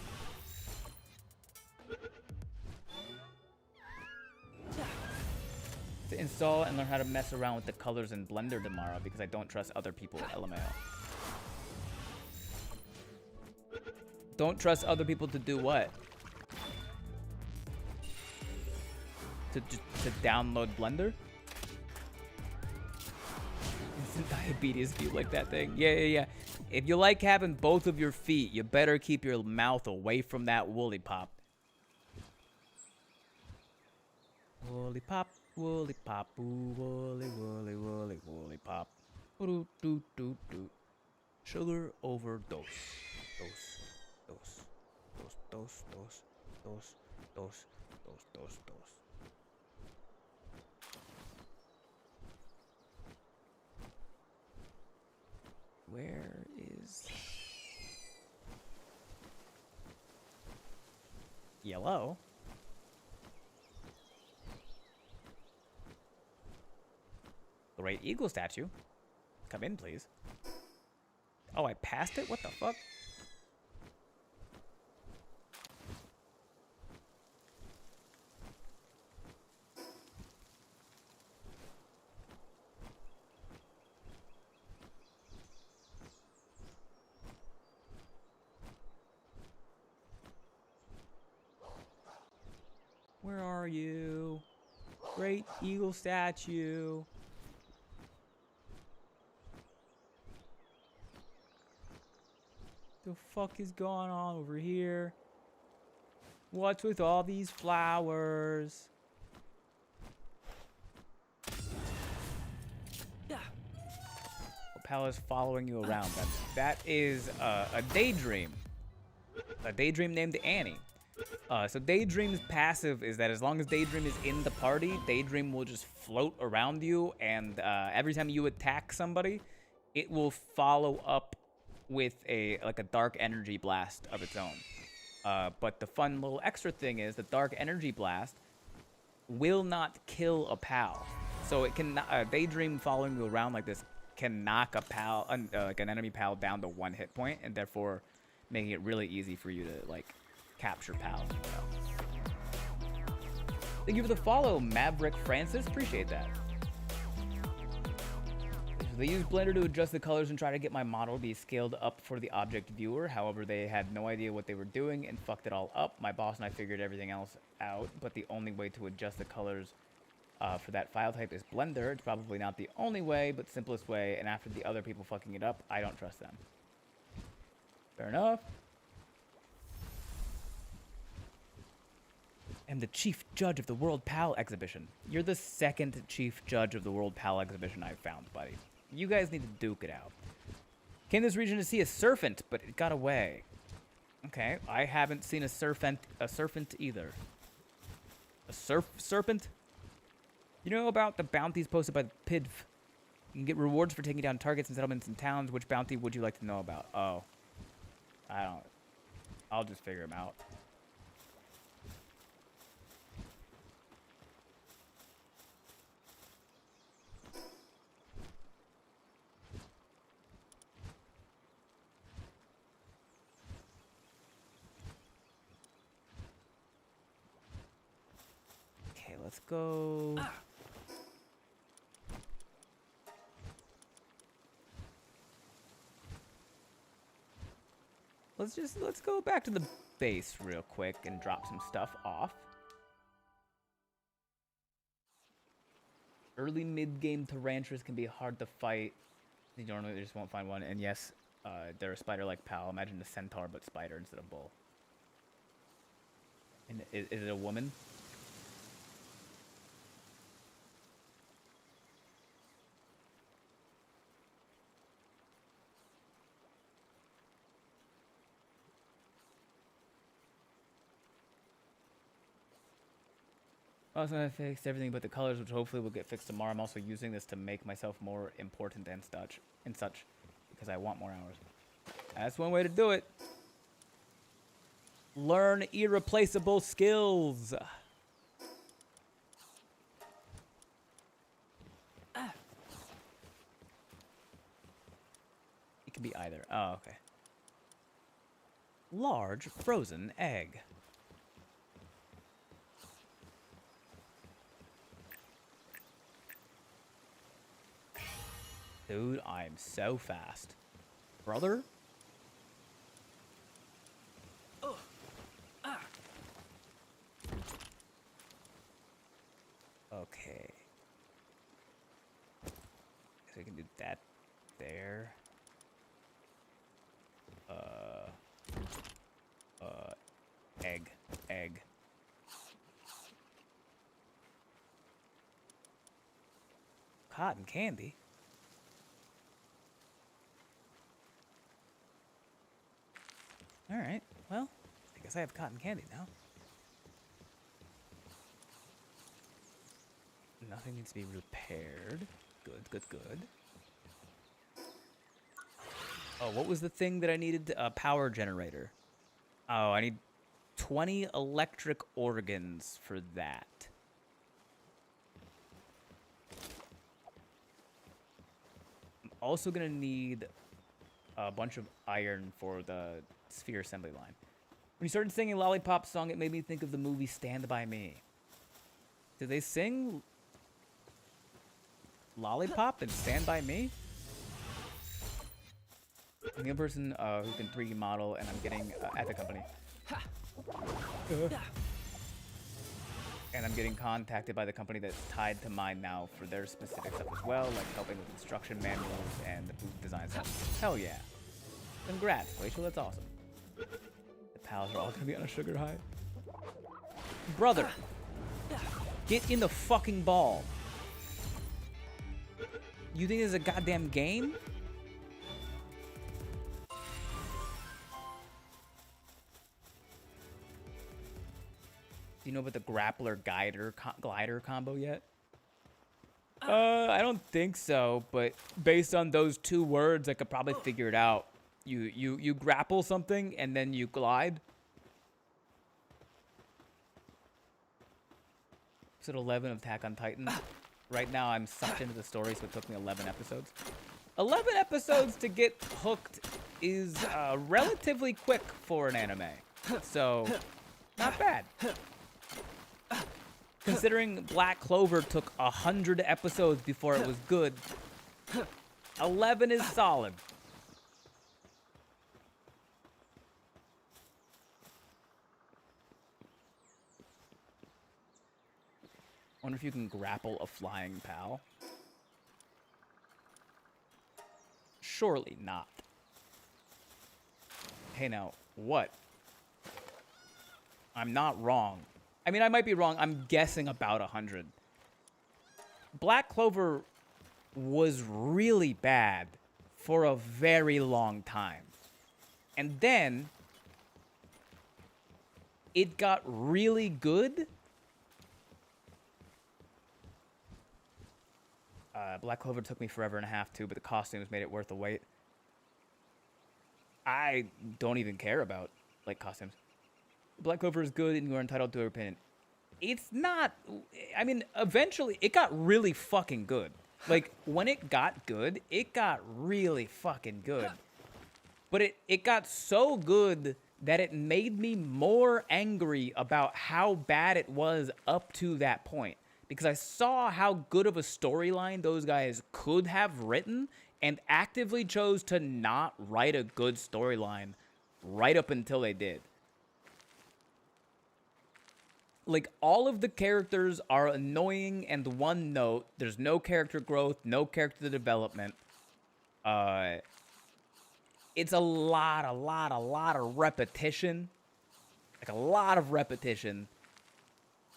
To install and learn how to mess around with the colors in Blender tomorrow because I don't trust other people with LMAO. Don't trust other people to do what? To download Blender? Instant diabetes if you like that thing. Yeah. If you like having both of your feet, you better keep your mouth away from that Woolly Pop. Woolly Pop, Woolly Pop, ooh, Woolly, Woolly, Woolly, Woolly Pop. Doo doo doo doo. Sugar overdose. Dos. Where is yellow? The Great Eagle statue. Come in, please. Oh, I passed it? What the fuck? Where are you? Great Eagle statue. The fuck is going on over here? What's with all these flowers? Yeah. Pal is following you around. That is a daydream. A daydream named Annie. So Daydream's passive is that as long as Daydream is in the party, Daydream will just float around you, and every time you attack somebody, it will follow up with a dark energy blast of its own. But the fun little extra thing is the dark energy blast will not kill a pal. So it can Daydream following you around like this can knock a pal, like an enemy pal, down to 1 hit point, and therefore making it really easy for you to like capture pals as well. Thank you for the follow, Maverick Francis. Appreciate that. So they used Blender to adjust the colors and try to get my model to be scaled up for the object viewer. However, they had no idea what they were doing and fucked it all up. My boss and I figured everything else out, but the only way to adjust the colors for that file type is Blender. It's probably not the only way, but simplest way, and after the other people fucking it up, I don't trust them. Fair enough. I'm the chief judge of the World PAL exhibition. You're the second chief judge of the World PAL exhibition I've found, buddy. You guys need to duke it out. Came to this region to see a serpent, but it got away. Okay, I haven't seen a serpent either. A serpent? You know about the bounties posted by the PIDF? You can get rewards for taking down targets and settlements in towns. Which bounty would you like to know about? Oh. I don't. I'll just figure them out. Okay, let's go. Let's go back to the base real quick and drop some stuff off. Early mid-game Tarantulas can be hard to fight. You normally just won't find one. And yes, they're a spider like Pal. Imagine a centaur but spider instead of bull. And is it a woman? Also, I fixed everything but the colors, which hopefully will get fixed tomorrow. I'm also using this to make myself more important and such, because I want more hours. That's one way to do it. Learn irreplaceable skills. It can be either. Oh, okay. Large frozen egg. Dude, I'm so fast. Brother? Okay. So we can do that there. Egg. Cotton candy? Alright, well, I guess I have cotton candy now. Nothing needs to be repaired. Good. Oh, what was the thing that I needed? A power generator. Oh, I need 20 electric organs for that. I'm also gonna need a bunch of iron for the sphere assembly line. When you started singing Lollipop Song, it made me think of the movie Stand By Me. Did they sing Lollipop and Stand By Me? I'm the only person who can 3D model, and I'm getting at the company. And I'm getting contacted by the company that's tied to mine now for their specific stuff as well, like helping with instruction manuals and the booth design stuff. Hell yeah. Congrats, Rachel, that's awesome. The pals are all gonna be on a sugar high. Brother, get in the fucking ball. You think this is a goddamn game? Do you know about the grappler glider combo yet? I don't think so, but based on those two words, I could probably figure it out. You grapple something and then you glide. Episode 11 of Attack on Titan. Right now I'm sucked into the story, so it took me 11 episodes. 11 episodes to get hooked is relatively quick for an anime. So, not bad. Considering Black Clover took 100 episodes before it was good. 11 is solid. Wonder if you can grapple a flying pal. Surely not. Hey, now, what? I'm not wrong. I mean, I might be wrong. I'm guessing about 100. Black Clover was really bad for a very long time. And then it got really good. Black Clover took me forever and a half too, but the costumes made it worth the wait. I don't even care about, like, costumes. Black Clover is good and you are entitled to your opinion. It's not... I mean, eventually, it got really fucking good. Like, when it got good, it got really fucking good. But it got so good that it made me more angry about how bad it was up to that point. Because I saw how good of a storyline those guys could have written and actively chose to not write a good storyline right up until they did. Like, all of the characters are annoying and one note. There's no character growth, no character development. It's a lot of repetition. Like, a lot of repetition.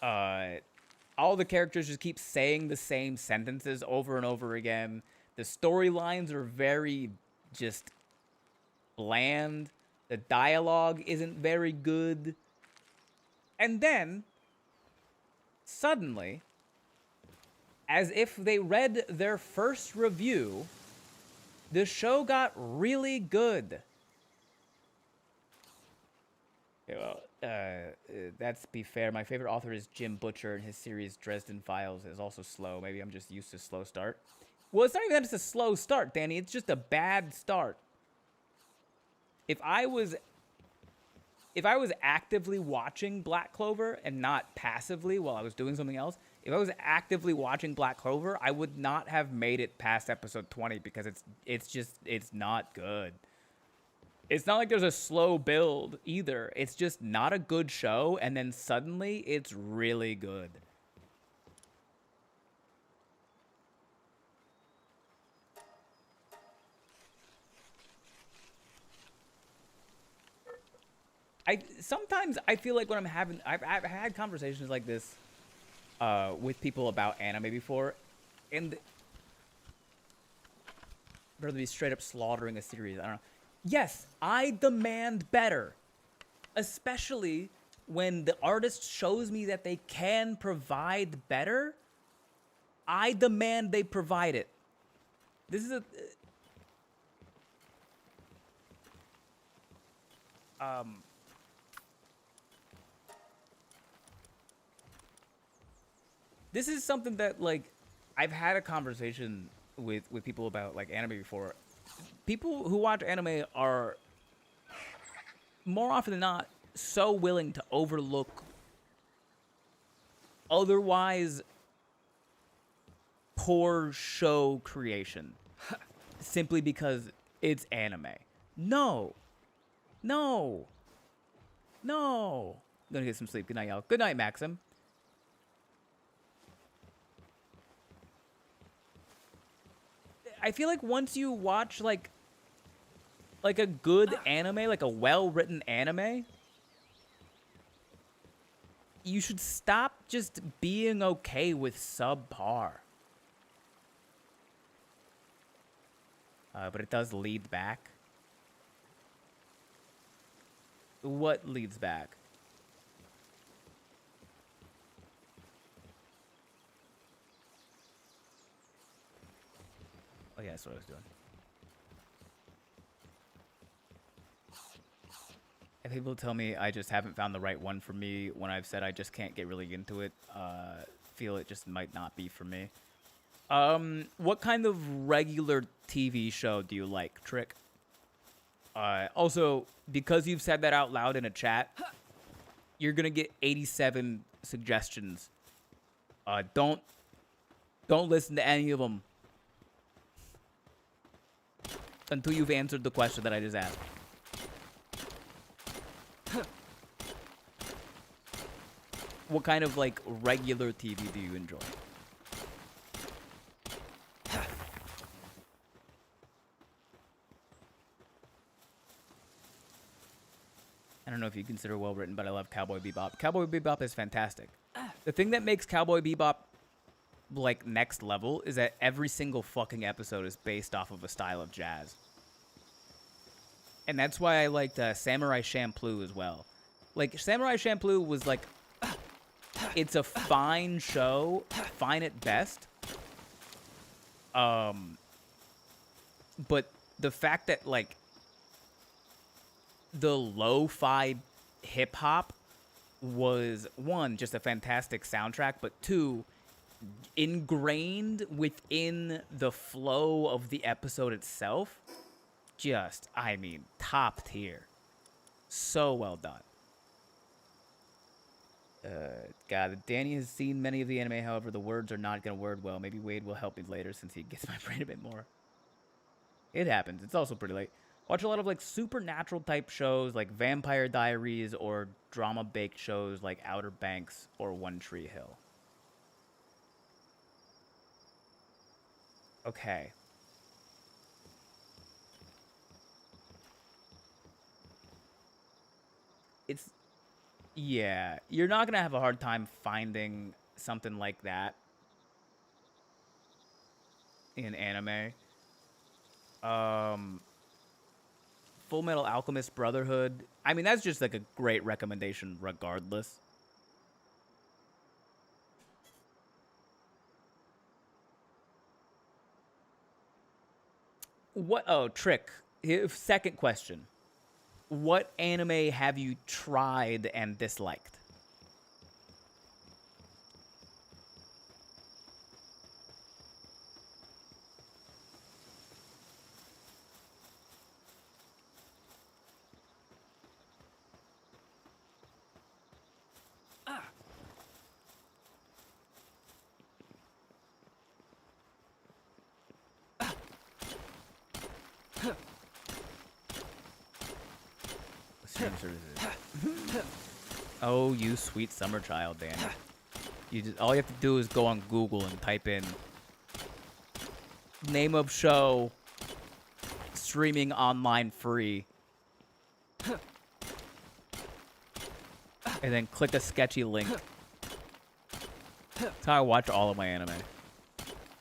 All the characters just keep saying the same sentences over and over again. The storylines are very just bland. The dialogue isn't very good. And then, suddenly, as if they read their first review, the show got really good. Okay, well, that's to be fair. My favorite author is Jim Butcher, and his series Dresden Files is also slow. Maybe I'm just used to slow start. Well, it's not even that it's a slow start, Danny. It's just a bad start. If I was actively watching Black Clover and not passively while I was doing something else, if I was actively watching Black Clover, I would not have made it past episode 20 because it's not good. It's not like there's a slow build either. It's just not a good show, and then suddenly it's really good. Sometimes I feel like when I've had conversations like this with people about anime before, and rather be straight up slaughtering a series. I don't know. Yes, I demand better, especially when the artist shows me that they can provide better. I demand they provide it. This is this is something that, like, I've had a conversation with people about, like, anime before. People who watch anime are, more often than not, so willing to overlook otherwise poor show creation simply because it's anime. No. I'm gonna get some sleep. Good night, y'all. Good night, Maxim. I feel like once you watch, like a good anime, like a well-written anime, you should stop just being okay with subpar. But it does lead back. What leads back? Oh yeah, that's what I was doing. If people tell me I just haven't found the right one for me when I've said I just can't get really into it, feel it just might not be for me. What kind of regular TV show do you like, Trick? Also, because you've said that out loud in a chat, you're gonna get 87 suggestions. Don't listen to any of them. until you've answered the question that I just asked. What kind of, like, regular TV do you enjoy? I don't know if you consider well written, but I love Cowboy Bebop. Cowboy Bebop is fantastic. The thing that makes Cowboy Bebop, like, next level is that every single fucking episode is based off of a style of jazz. And that's why I liked Samurai Champloo as well. Like, Samurai Champloo was, like, it's a fine show, fine at best. But the fact that, like, the lo-fi hip-hop was, one, just a fantastic soundtrack, but two, ingrained within the flow of the episode itself, just, I mean, top tier. So well done. God, Danny has seen many of the anime, however, the words are not going to word well. Maybe Wade will help me later since he gets my brain a bit more. It happens. It's also pretty late. Watch a lot of, like, supernatural type shows like Vampire Diaries or drama-baked shows like Outer Banks or One Tree Hill. Okay. It's... Yeah, you're not going to have a hard time finding something like that in anime. Full Metal Alchemist Brotherhood. I mean, that's just like a great recommendation regardless. What? Oh, Trick. Second question. What anime have you tried and disliked? Oh, you sweet summer child, Dan. You just, all you have to do is go on Google and type in name of show streaming online free. And then click a sketchy link. That's how I watch all of my anime.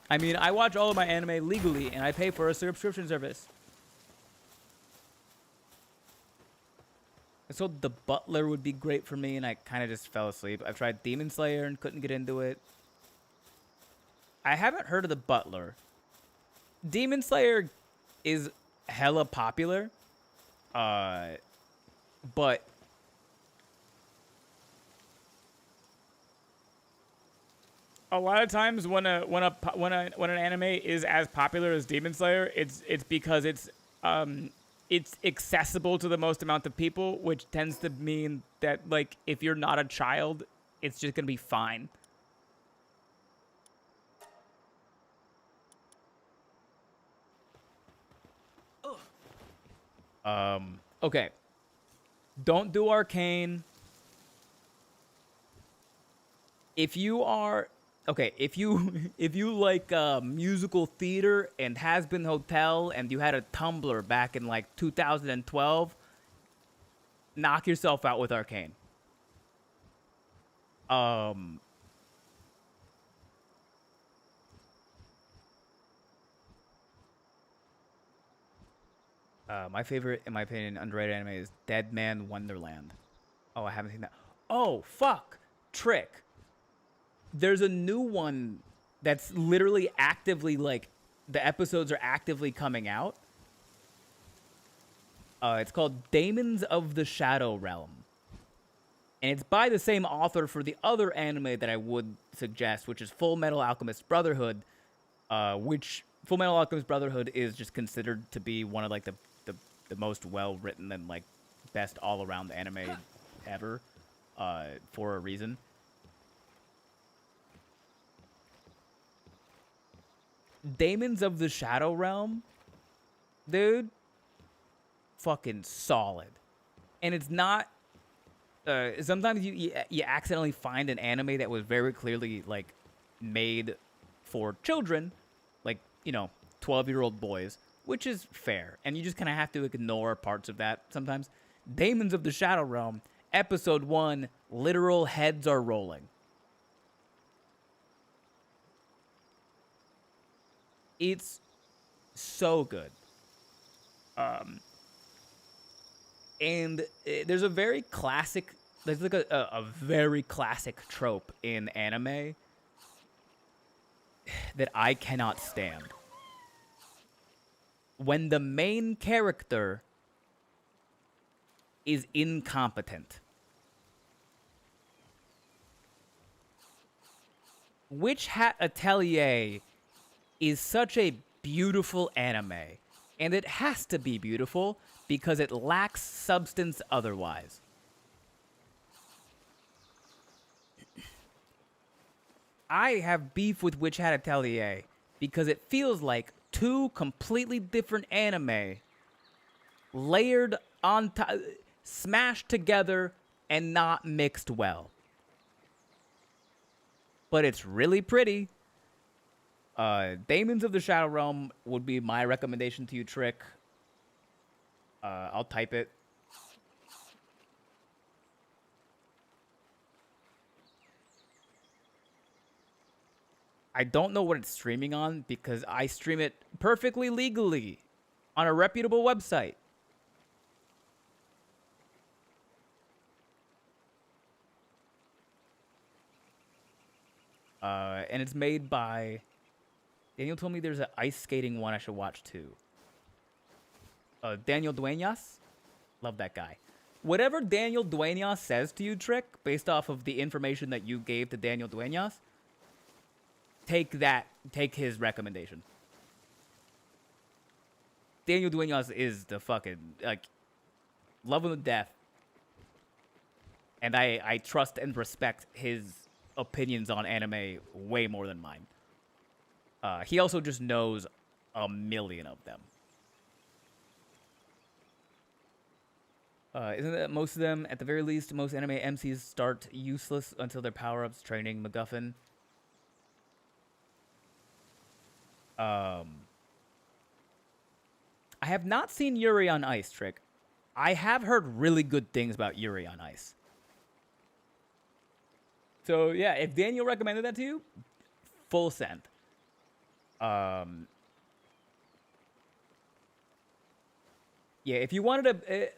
I mean, I watch all of my anime legally and I pay for a subscription service. So The Butler would be great for me, and I kind of just fell asleep. I've tried Demon Slayer and couldn't get into it. I haven't heard of The Butler. Demon Slayer is hella popular, but a lot of times when an anime is as popular as Demon Slayer, it's because it's accessible to the most amount of people, which tends to mean that, like, if you're not a child, it's just gonna be fine. Okay. Don't do Arcane. If you are... Okay, if you like musical theater and Has Been Hotel and you had a Tumblr back in like 2012, knock yourself out with Arcane. My favorite, in my opinion, underrated anime is Dead Man Wonderland. Oh, I haven't seen that. Oh, fuck. Trick. There's a new one that's literally actively, like, the episodes are actively coming out. It's called Daemons of the Shadow Realm. And it's by the same author for the other anime that I would suggest, which is Full Metal Alchemist Brotherhood, which Full Metal Alchemist Brotherhood is just considered to be one of, like, the most well-written and, like, best all-around anime ever, for a reason. Daemons of the Shadow Realm dude, fucking solid. And it's not. Sometimes you accidentally find an anime that was very clearly like made for children, like 12-year-old boys, which is fair, and you just kind of have to ignore parts of that sometimes. Demons of the Shadow Realm, episode 1, literal heads are rolling. It's so good. And there's a very classic, there's like a very classic trope in anime that I cannot stand. When the main character is incompetent. Witch Hat Atelier is such a beautiful anime, and it has to be beautiful because it lacks substance otherwise. I have beef with Witch Hat Atelier because it feels like two completely different anime layered on top, smashed together and not mixed well. But it's really pretty. Demons of the Shadow Realm would be my recommendation to you, Trick. I'll type it. I don't know what it's streaming on because I stream it perfectly legally on a reputable website. And it's made by... Daniel told me there's an ice skating one I should watch too. Daniel Dueñas? Love that guy. Whatever Daniel Dueñas says to you, Trick, based off of the information that you gave to Daniel Dueñas, take his recommendation. Daniel Dueñas is the fucking, like, love him to death. And I trust and respect his opinions on anime way more than mine. He also just knows a million of them. Isn't that most of them, at the very least, most anime MCs start useless until their power-ups, training, MacGuffin? I have not seen Yuri on Ice, Trick. I have heard really good things about Yuri on Ice. So, yeah, if Daniel recommended that to you, full send. Yeah, if you wanted to...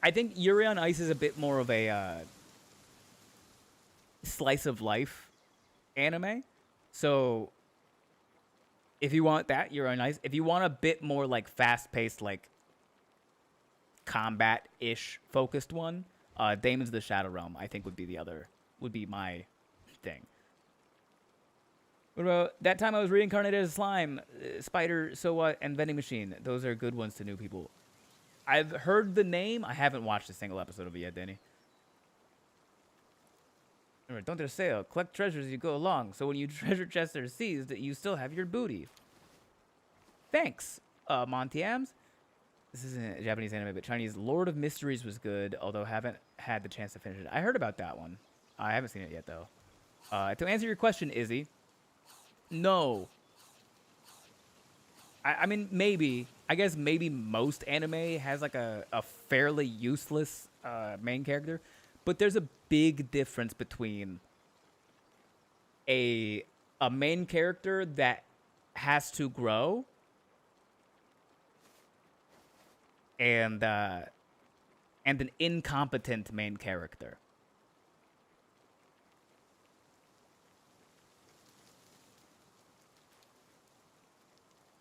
I think Yuri on Ice is a bit more of a slice of life anime. So, if you want that, Yuri on Ice. If you want a bit more, like, fast-paced, like, combat-ish focused one, Demons of the Shadow Realm, I think, would be my thing. What about that time I was reincarnated as a slime, spider, so what, and vending machine? Those are good ones to new people. I've heard the name. I haven't watched a single episode of it yet, Danny. Remember, don't dare sale. Collect treasures as you go along, so when your treasure chests are seized, you still have your booty. Thanks, Montiams. This isn't a Japanese anime, but Chinese Lord of Mysteries was good, although haven't had the chance to finish it. I heard about that one. I haven't seen it yet, though. To answer your question, Izzy, no. I mean, maybe. I guess maybe most anime has, like, a fairly useless main character. But there's a big difference between a main character that has to grow and an incompetent main character.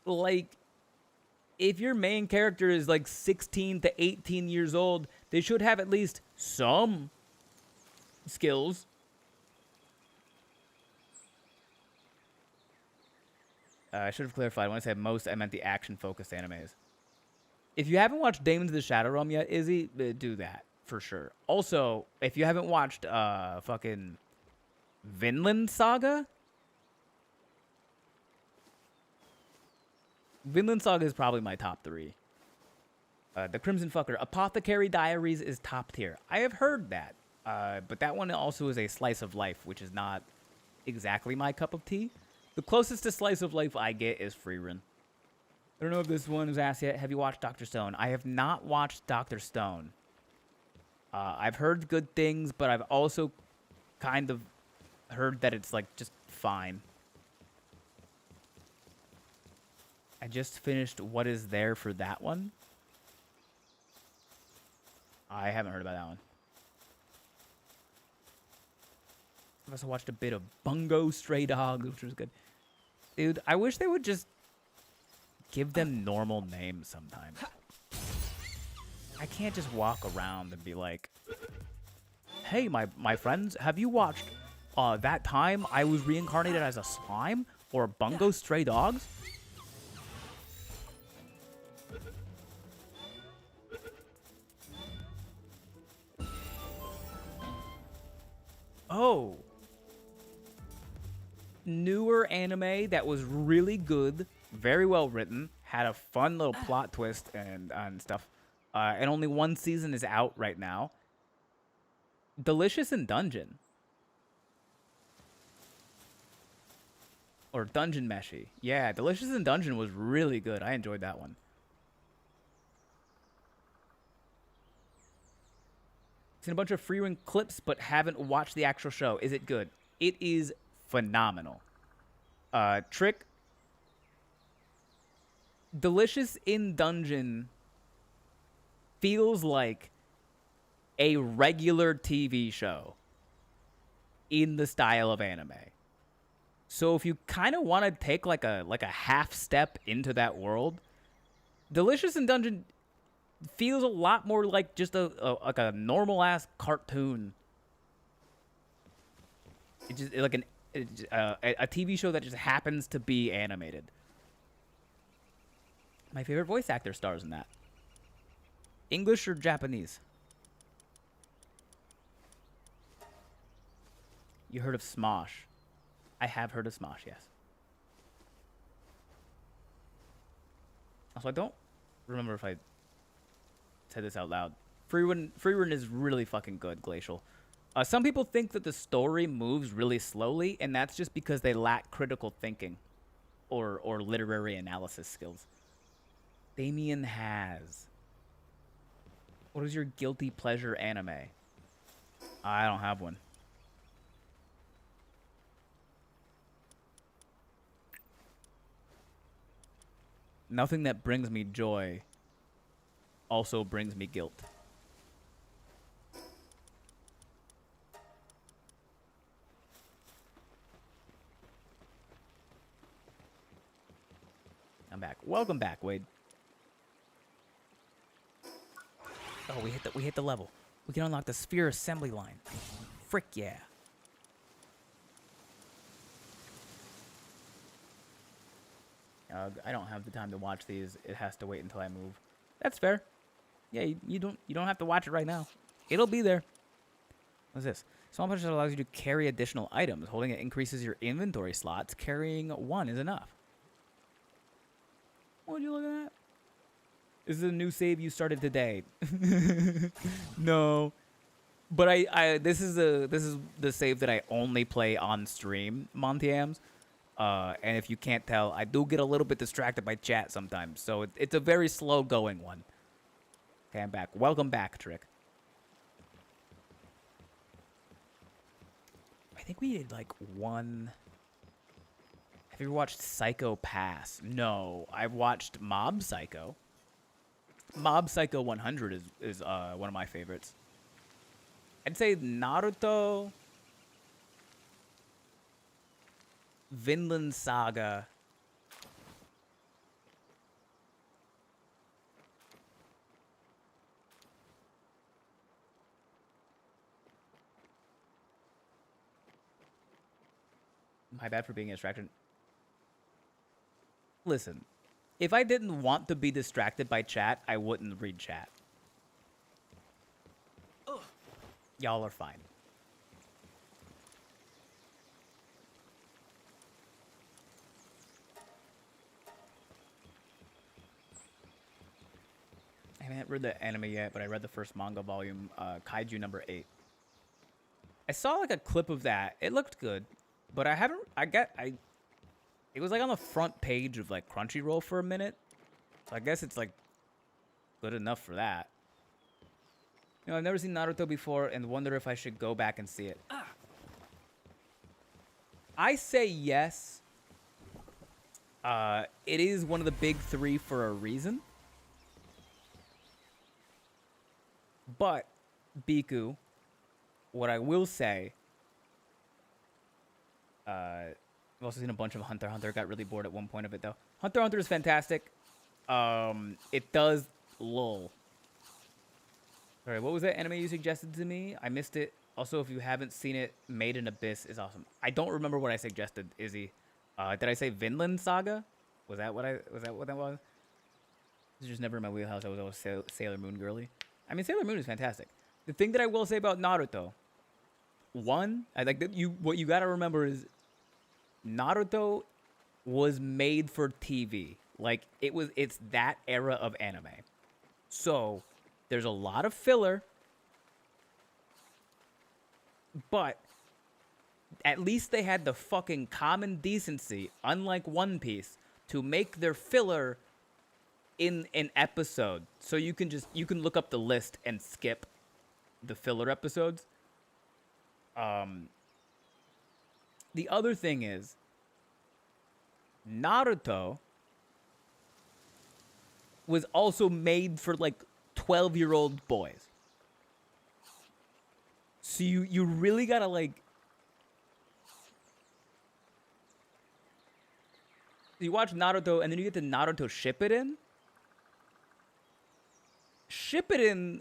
Like, if your main character is like 16 to 18 years old, they should have at least some skills. I should have clarified. When I said most, I meant the action-focused animes. If you haven't watched Demons of the Shadow Realm yet, Izzy, do that, for sure. Also, if you haven't watched fucking Vinland Saga... Vinland Saga is probably my top 3. The Crimson Fucker. Apothecary Diaries is top tier. I have heard that. But that one also is a slice of life, which is not exactly my cup of tea. The closest to slice of life I get is Freerun. I don't know if this one was asked yet. Have you watched Dr. Stone? I have not watched Dr. Stone. I've heard good things, but I've also kind of heard that it's, like, just fine. I just finished What Is There for that one. I haven't heard about that one. I've also watched a bit of Bungo Stray Dogs, which was good. Dude, I wish they would just give them normal names sometimes. I can't just walk around and be like, hey, my friends, have you watched that time I was reincarnated as a slime? Or Bungo Stray Dogs? Oh. Newer anime that was really good, very well written, had a fun little plot twist and stuff. And only one season is out right now. Delicious in Dungeon. Or Dungeon Meshi. Yeah, Delicious in Dungeon was really good. I enjoyed that one. Seen a bunch of Freerun clips, but haven't watched the actual show. Is it good? It is phenomenal. Trick. Delicious in Dungeon feels like a regular TV show in the style of anime. So if you kind of want to take like a half step into that world, Delicious in Dungeon feels a lot more like just a normal ass cartoon. It's just like a TV show that just happens to be animated. My favorite voice actor stars in that. English or Japanese? You heard of Smosh? I have heard of Smosh, yes. Also, I don't remember if I said this out loud. Freerun is really fucking good, Glacial. Some people think that the story moves really slowly, and that's just because they lack critical thinking or literary analysis skills. Damien has. What is your guilty pleasure anime? I don't have one. Nothing that brings me joy also brings me guilt. I'm back. Welcome back, Wade. Oh, we hit the level. We can unlock the sphere assembly line. Frick yeah. I don't have the time to watch these. It has to wait until I move. That's fair. Yeah, you don't have to watch it right now. It'll be there. What's this? Small punch allows you to carry additional items. Holding it increases your inventory slots. Carrying one is enough. Would you look at that? This is a new save you started today. No. But this is the save that I only play on stream, Montiams. And if you can't tell, I do get a little bit distracted by chat sometimes. So it's a very slow going one. Okay, I'm back. Welcome back, Trick. I think we did like one. Have you ever watched Psycho Pass? No, I've watched Mob Psycho. Mob Psycho 100 is one of my favorites. I'd say Naruto, Vinland Saga, my bad for being a distraction. Listen, if I didn't want to be distracted by chat, I wouldn't read chat. Y'all are fine. Man, read the anime yet, but I read the first manga volume, Kaiju number 8. I saw like a clip of that. It looked good, but it was like on the front page of like Crunchyroll for a minute. So I guess it's like good enough for that. You know, I've never seen Naruto before and wonder if I should go back and see it. I say yes. It is one of the big 3 for a reason. But, Biku, what I will say, I've also seen a bunch of Hunter x Hunter. Got really bored at one point of it, though. Hunter x Hunter is fantastic. It does lull. Sorry, what was that anime you suggested to me? I missed it. Also, if you haven't seen it, Made in Abyss is awesome. I don't remember what I suggested, Izzy. Did I say Vinland Saga? Was that what that was? It's just never in my wheelhouse. I was always Sailor Moon girly. I mean, Sailor Moon is fantastic. The thing that I will say about Naruto, one, what you gotta remember is Naruto was made for TV. Like it's that era of anime. So there's a lot of filler, but at least they had the fucking common decency, unlike One Piece, to make their filler in an episode. So you can look up the list and skip the filler episodes. The other thing is Naruto was also made for like 12-year-old boys. So you really gotta like, you watch Naruto and then you get to Naruto Shippuden. Shippuden,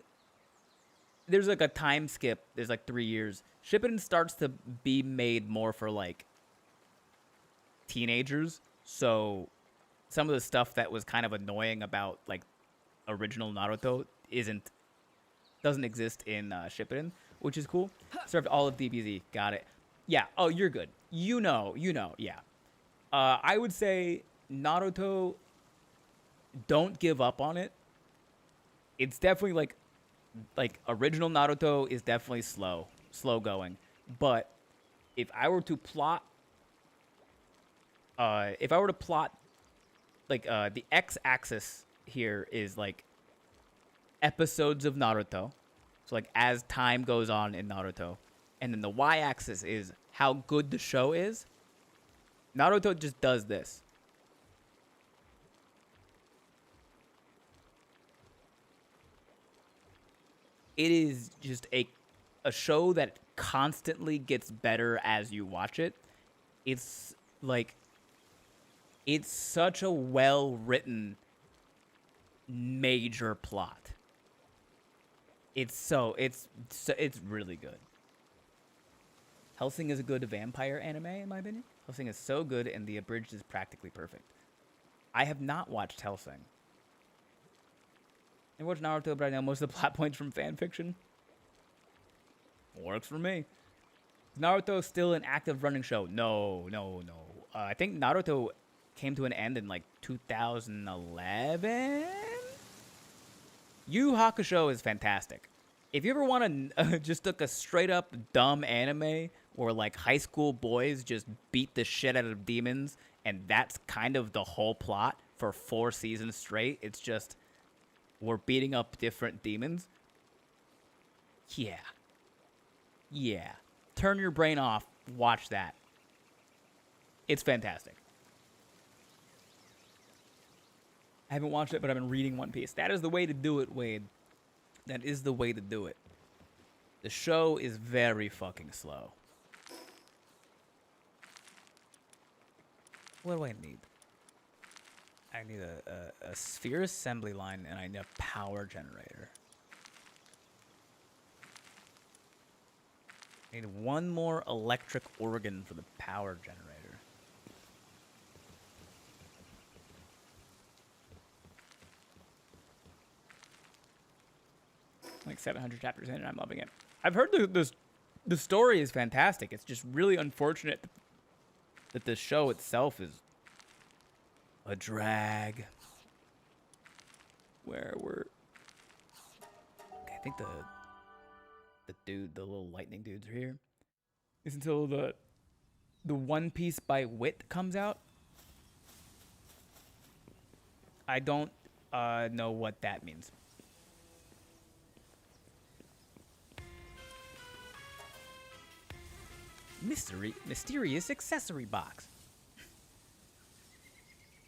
there's like a time skip. There's like 3 years. Shippuden starts to be made more for like teenagers. So some of the stuff that was kind of annoying about like original Naruto doesn't exist in Shippuden, which is cool. Served all of DBZ. Got it. Yeah. Oh, you're good. You know. Yeah. I would say Naruto, don't give up on it. It's definitely like original Naruto is definitely slow going. But if I were to plot like the x-axis here is like episodes of Naruto. So like as time goes on in Naruto, and then the y-axis is how good the show is. Naruto just does this. It is just a show that constantly gets better as you watch it. It's like, it's such a well-written major plot. It's really good. Hellsing is a good vampire anime, in my opinion. Hellsing is so good, and the abridged is practically perfect. I have not watched Hellsing. I watched Naruto, but I know most of the plot points from fan fiction. Works for me. Is Naruto still an active running show? No. I think Naruto came to an end in like 2011. Yu Hakusho is fantastic. If you ever want to just look a straight up dumb anime where like high school boys just beat the shit out of demons, and that's kind of the whole plot for 4 seasons straight. It's just we're beating up different demons. Yeah. Turn your brain off. Watch that. It's fantastic. I haven't watched it, but I've been reading One Piece. That is the way to do it, Wade. That is the way to do it. The show is very fucking slow. What do I need? I need a sphere assembly line, and I need a power generator. I need one more electric organ for the power generator. Like 700 chapters in, and I'm loving it. I've heard the story is fantastic. It's just really unfortunate that the show itself is a drag. Where we're think the dude, the little lightning dudes are here. It's until the One Piece by Wit comes out. I don't know what that means. Mysterious accessory box.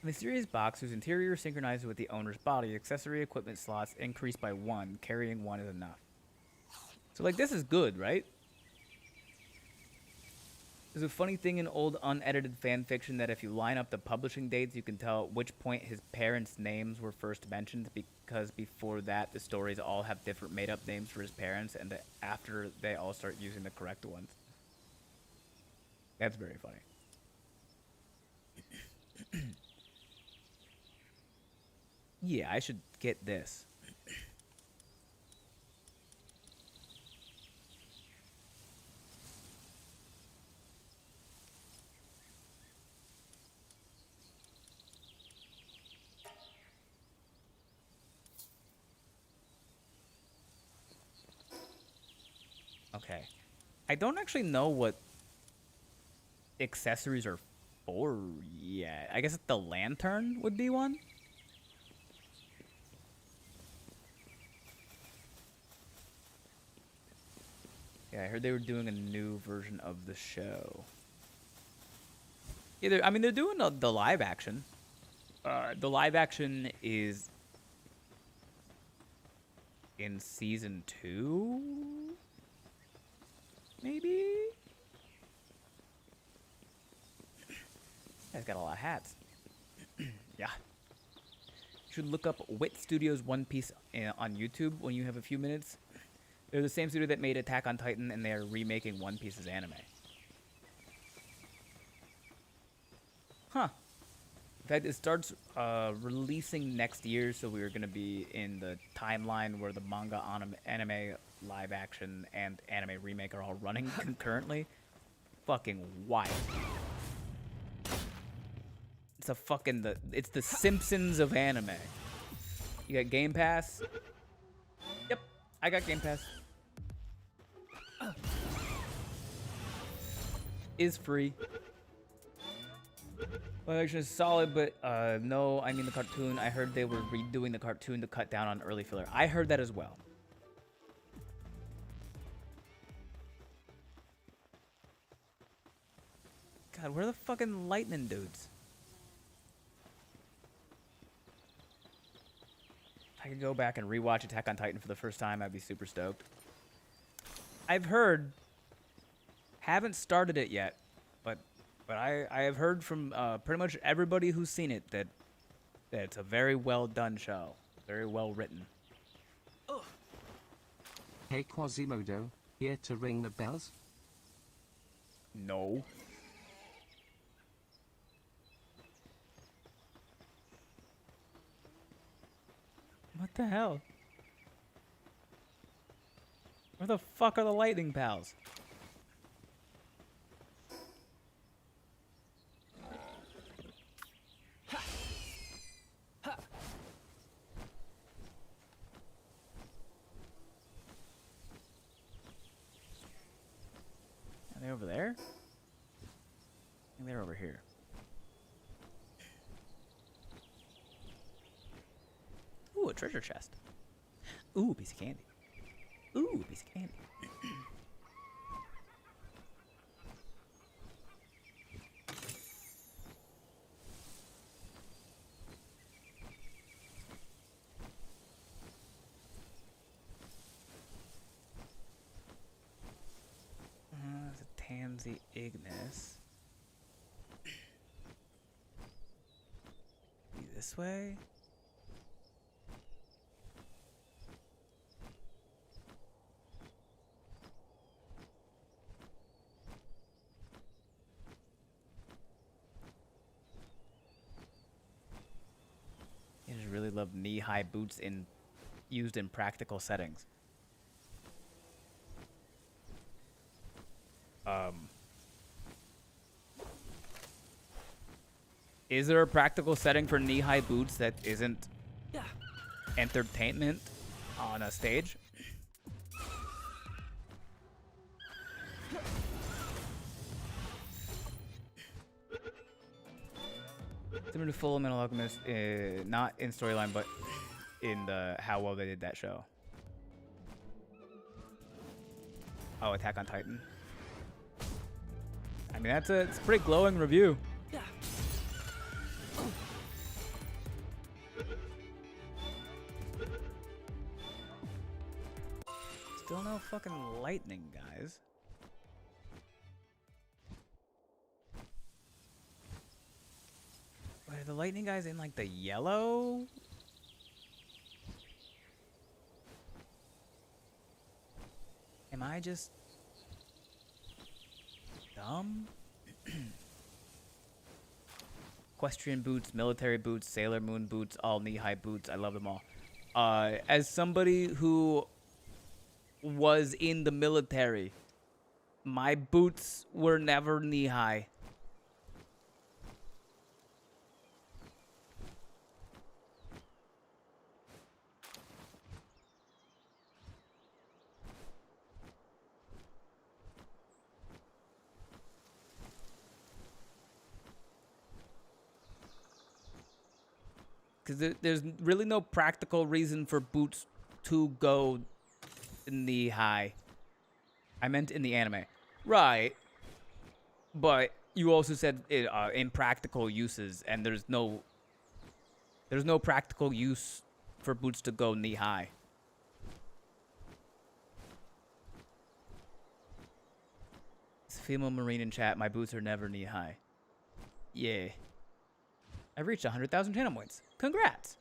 Mysterious box whose interior synchronizes with the owner's body. Accessory equipment slots increased by 1. Carrying 1 is enough. So, like, this is good, right? There's a funny thing in old unedited fan fiction that if you line up the publishing dates, you can tell at which point his parents' names were first mentioned, because before that, the stories all have different made-up names for his parents, and after they all start using the correct ones. That's very funny. Yeah, I should get this. Okay. I don't actually know what accessories are for yet. I guess the lantern would be one. Yeah, I heard they were doing a new version of the show. Yeah, I mean, they're doing the live action. The live action is in season 2, maybe? Guy's got a lot of hats. Yeah. You should look up Wit Studios One Piece on YouTube when you have a few minutes. They're the same studio that made Attack on Titan, and they're remaking One Piece's anime. Huh. In fact, it starts releasing next year, so we're going to be in the timeline where the manga, anime, live action, and anime remake are all running concurrently. Fucking wild. It's the Simpsons of anime. You got Game Pass? Yep, I got Game Pass. Is free. Live action is solid, but no, I mean the cartoon. I heard they were redoing the cartoon to cut down on early filler. I heard that as well. God, where are the fucking lightning dudes? If I could go back and rewatch Attack on Titan for the first time, I'd be super stoked. I've heard, haven't started it yet, but I have heard from pretty much everybody who's seen it that it's a very well done show, very well written. Hey Quasimodo, here to ring the bells? No. What the hell? Where the fuck are the lightning pals? Are they over there? I think they're over here. Ooh, a treasure chest. Ooh, a piece of candy. Ooh, a piece of candy. That's a Tansy Ignis. Be this way. I just really love knee-high boots used in practical settings. Is there a practical setting for knee-high boots that isn't entertainment on a stage? Similar to Full Metal Alchemist, not in storyline, but in the how well they did that show. Oh, Attack on Titan. I mean, it's a pretty glowing review. Yeah. Still no fucking lightning, guys. Wait, are the lightning guys in like the yellow? Am I just dumb? Equestrian boots, military boots, Sailor Moon boots, all knee-high boots. I love them all. As somebody who was in the military, my boots were never knee-high. Because there's really no practical reason for boots to go knee-high. I meant in the anime. Right. But you also said impractical uses, and there's no practical use for boots to go knee-high. It's a female marine in chat. My boots are never knee-high. Yeah. I've reached 100,000 channel points. Congrats.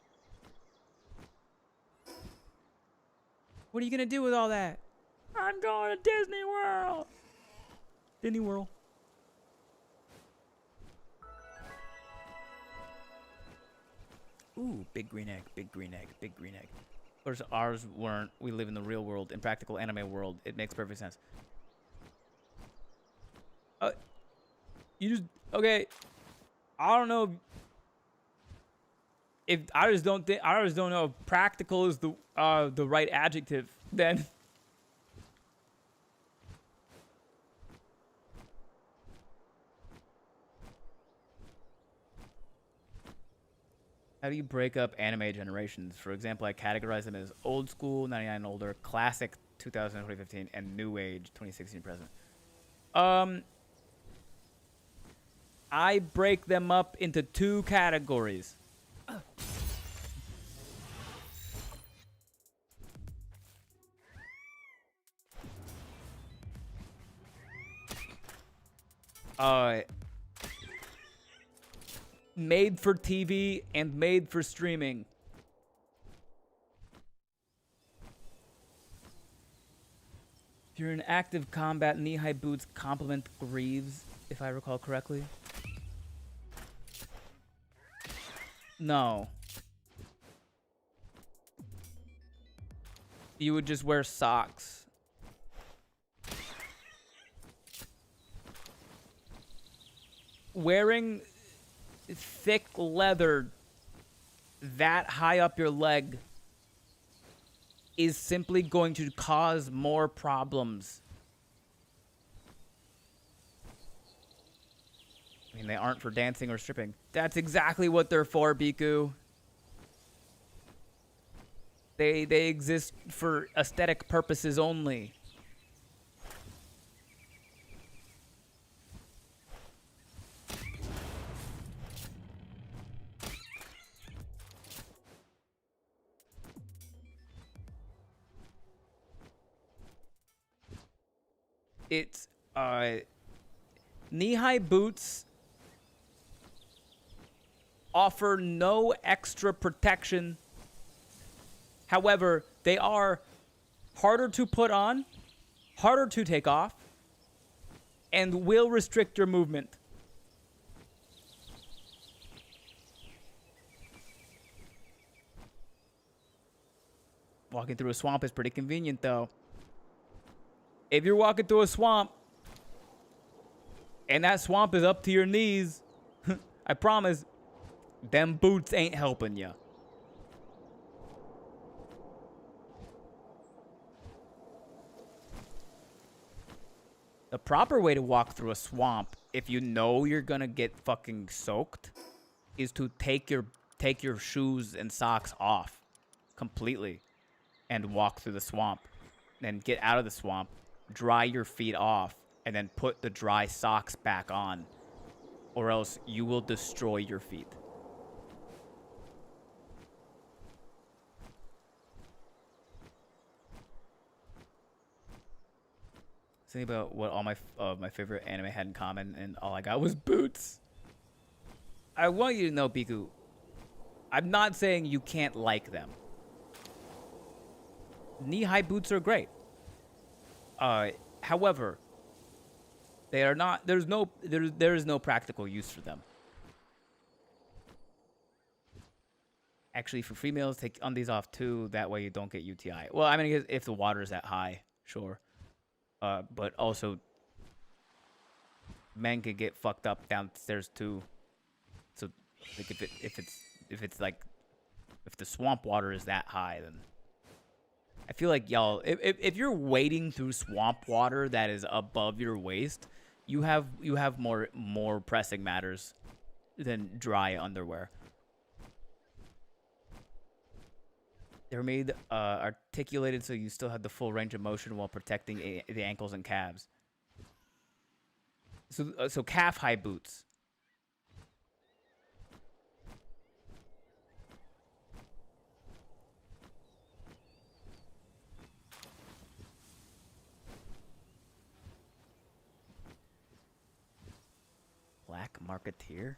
What are you gonna do with all that? I'm going to Disney World. Disney World. Ooh, big green egg, big green egg, big green egg. Of course, ours weren't. We live in the real world, in practical anime world. It makes perfect sense. You just okay. I don't know if I just don't know if practical is the right adjective. Then how do you break up anime generations? For example, I categorize them as old school, 99 and older, classic 2000 2015, and new age 2016 present. I break them up into two categories. Made for TV and made for streaming. If you're in active combat, knee-high boots complement greaves, if I recall correctly. No. You would just wear socks. Wearing thick leather that high up your leg is simply going to cause more problems. I mean, they aren't for dancing or stripping. That's exactly what they're for, Biku. They exist for aesthetic purposes only. It's knee-high boots offer no extra protection. However, they are harder to put on, harder to take off, and will restrict your movement. Walking through a swamp is pretty convenient, though. If you're walking through a swamp, and that swamp is up to your knees, I promise, them boots ain't helping you. The proper way to walk through a swamp, if you know you're gonna get fucking soaked, is to take your shoes and socks off completely and walk through the swamp. Then get out of the swamp, dry your feet off, and then put the dry socks back on, or else you will destroy your feet. Think about what all my favorite anime had in common, and all I got was boots. I want you to know, Biku, I'm not saying you can't like them. Knee-high boots are great. However, they are not. There is no practical use for them. Actually, for females, take undies off too. That way you don't get UTI. Well, I mean, if the water is that high, sure. But also, men could get fucked up downstairs too. So, like, if the swamp water is that high, then I feel like y'all, if you're wading through swamp water that is above your waist, you have more pressing matters than dry underwear. They're made articulated so you still have the full range of motion while protecting the ankles and calves. So calf-high boots. Black Marketeer?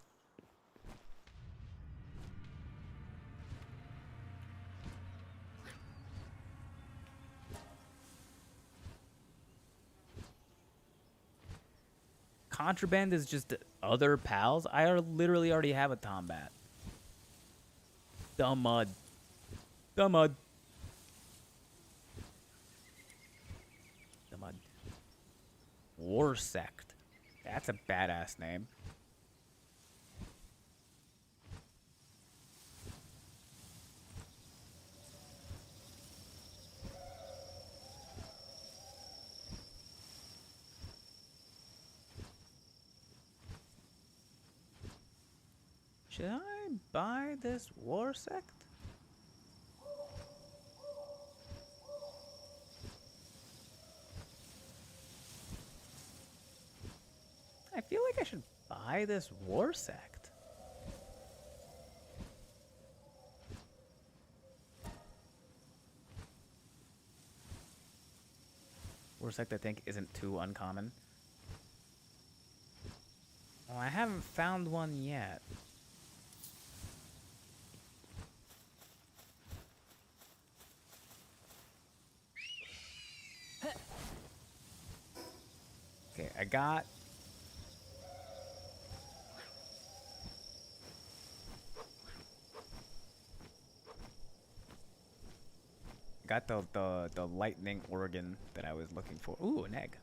Contraband is just other pals. I literally already have a Tombat. The Mud. The Mud. The Mud. War Sect. That's a badass name. Should I buy this war sect? I feel like I should buy this war sect. War sect, I think, isn't too uncommon. Well, I haven't found one yet. Okay, I got the lightning organ that I was looking for. Ooh, an egg.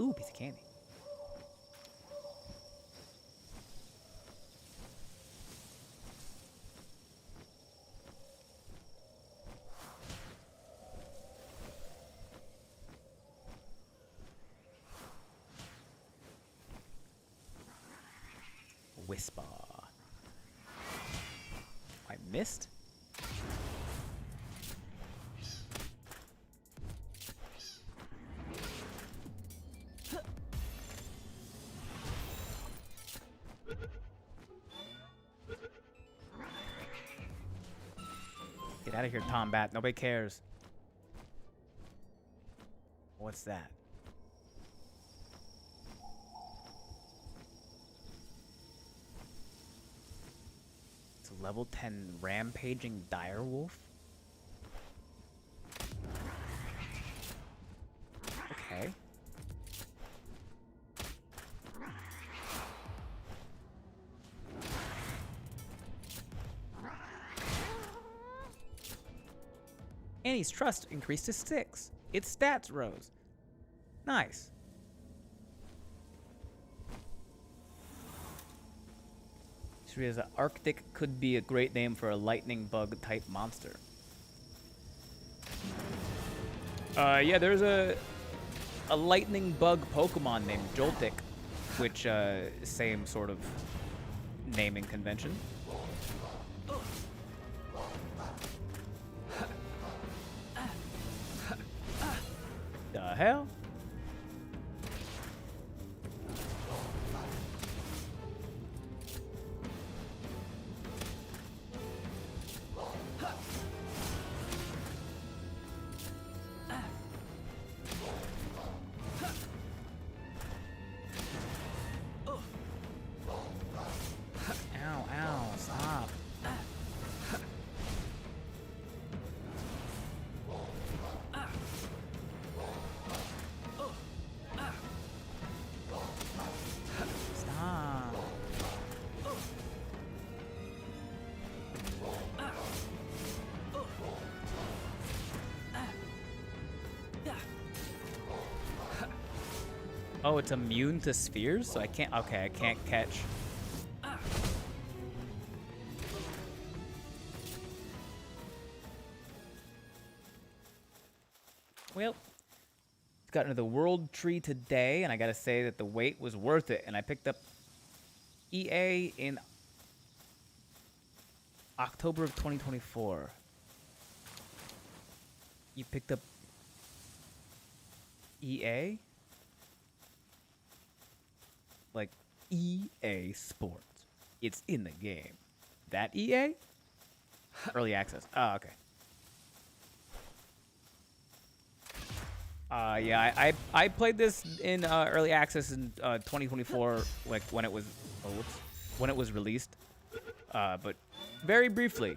Ooh, piece of candy. Whisper. I missed? Get out of here, Tombat. Nobody cares. What's that? It's a level 10 rampaging direwolf? Okay. Annie's trust increased to 6. Its stats rose. Nice. The Arctic could be a great name for a lightning bug type monster. Yeah, there's a lightning bug Pokemon named Joltik, which same sort of naming convention. The hell? Ow, ow, stop. Stop. Oh, it's immune to spheres, so I can't. Okay, I can't catch. Well, got into the world tree today, and I gotta say that the wait was worth it. And I picked up EA in October of 2024. You picked up EA? Like EA Sports. It's in the game. That EA? Early access. Oh, okay. Yeah, I played this in early access in 2024, like when it was when it was released, but very briefly.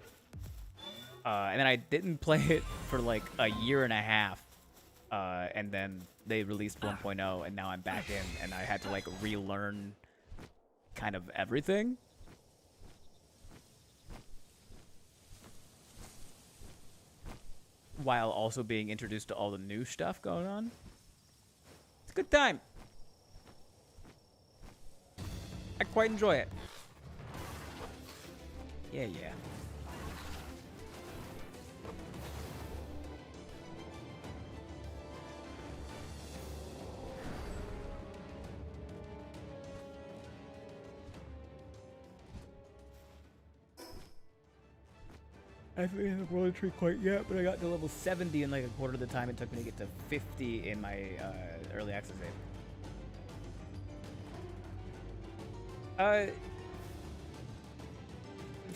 And then I didn't play it for like a year and a half, and then they released 1.0, and now I'm back in, and I had to like relearn kind of everything. While also being introduced to all the new stuff going on. It's a good time. I quite enjoy it. Yeah, yeah. I haven't hit the world tree quite yet, but I got to level 70 in like a quarter of the time it took me to get to 50 in my early access save.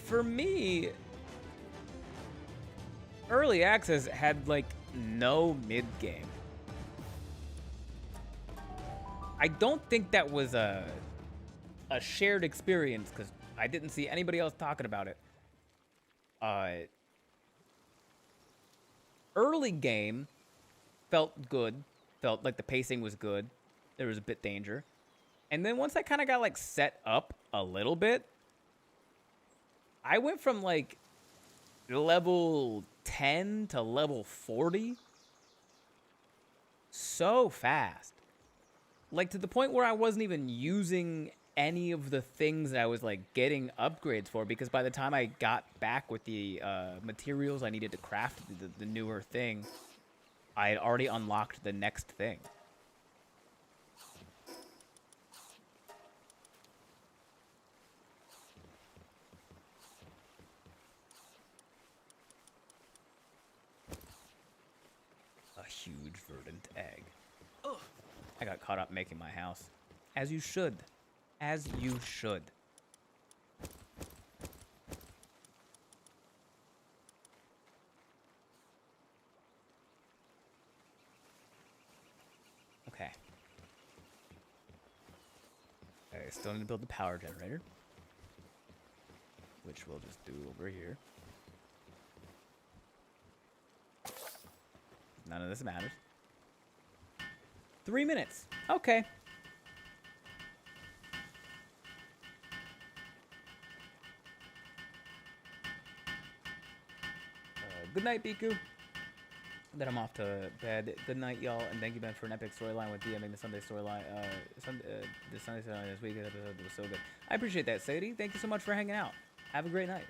For me, early access had like no mid game. I don't think that was a shared experience because I didn't see anybody else talking about it. Early game felt good, felt like the pacing was good. There was a bit danger. And then once I kind of got like set up a little bit, I went from like level 10 to level 40 so fast. Like to the point where I wasn't even using any of the things that I was like getting upgrades for, because by the time I got back with the materials I needed to craft the newer thing, I had already unlocked the next thing. A huge verdant egg. I got caught up making my house. As you should. As you should. Okay. I still need to build the power generator, which we'll just do over here. None of this matters. 3 minutes. Okay. Good night, Biku. Then I'm off to bed. Good night, y'all, and thank you, Ben, for an epic storyline with DMing the Sunday storyline. The Sunday storyline this week episode was so good. I appreciate that, Sadie. Thank you so much for hanging out. Have a great night.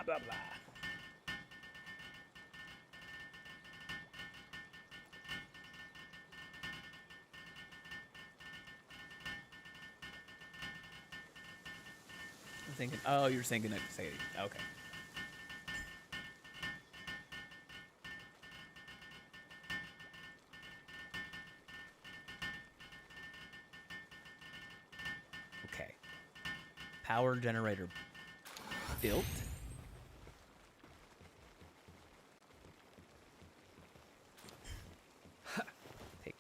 blah blah. I'm thinking. Oh, you're thinking it. Say okay. Okay. Power generator built. Take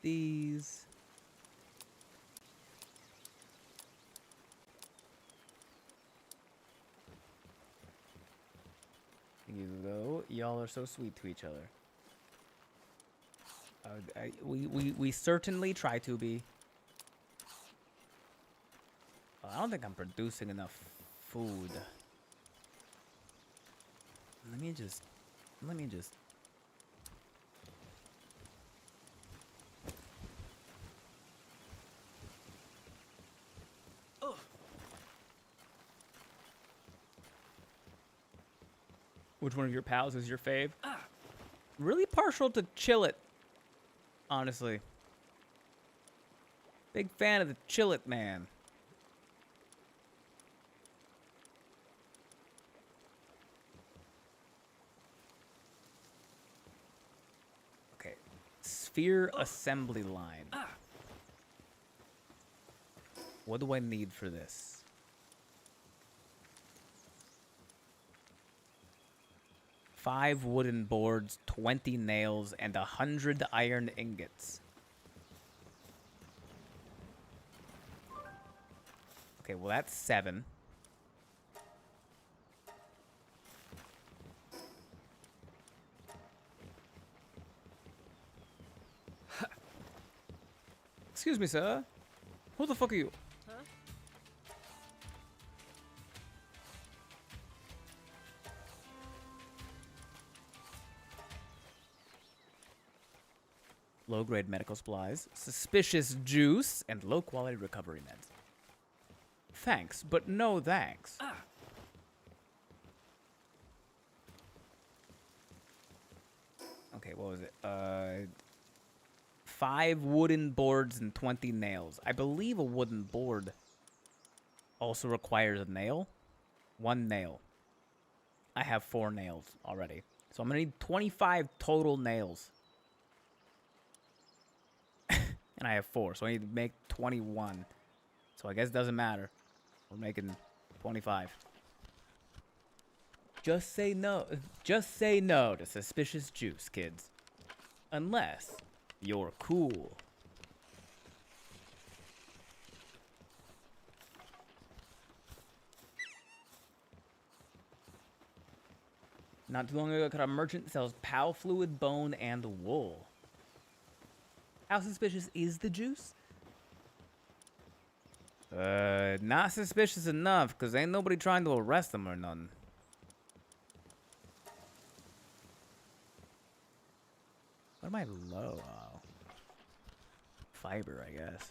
these. You go. Y'all are so sweet to each other. We certainly try to be. I don't think I'm producing enough food. Let me just. Which one of your pals is your fave? Really partial to Chill It, honestly. Big fan of the Chill It man. Okay. Sphere assembly line. What do I need for this? 5 wooden boards, 20 nails, and 100 iron ingots. Okay, well that's 7. Excuse me, sir. Who the fuck are you? Huh? Low-grade medical supplies, suspicious juice, and low-quality recovery meds. Thanks, but no thanks. Okay, what was it? 5 wooden boards and 20 nails. I believe a wooden board also requires a nail. 1 nail. I have 4 nails already. So I'm gonna need 25 total nails. And I have 4, so I need to make 21. So I guess it doesn't matter. We're making 25. Just say no. Just say no to suspicious juice, kids. Unless you're cool. Not too long ago, I caught a merchant that sells POW fluid, bone, and wool. How suspicious is the juice? Not suspicious enough, because ain't nobody trying to arrest them or none. What am I low? Oh. Fiber, I guess.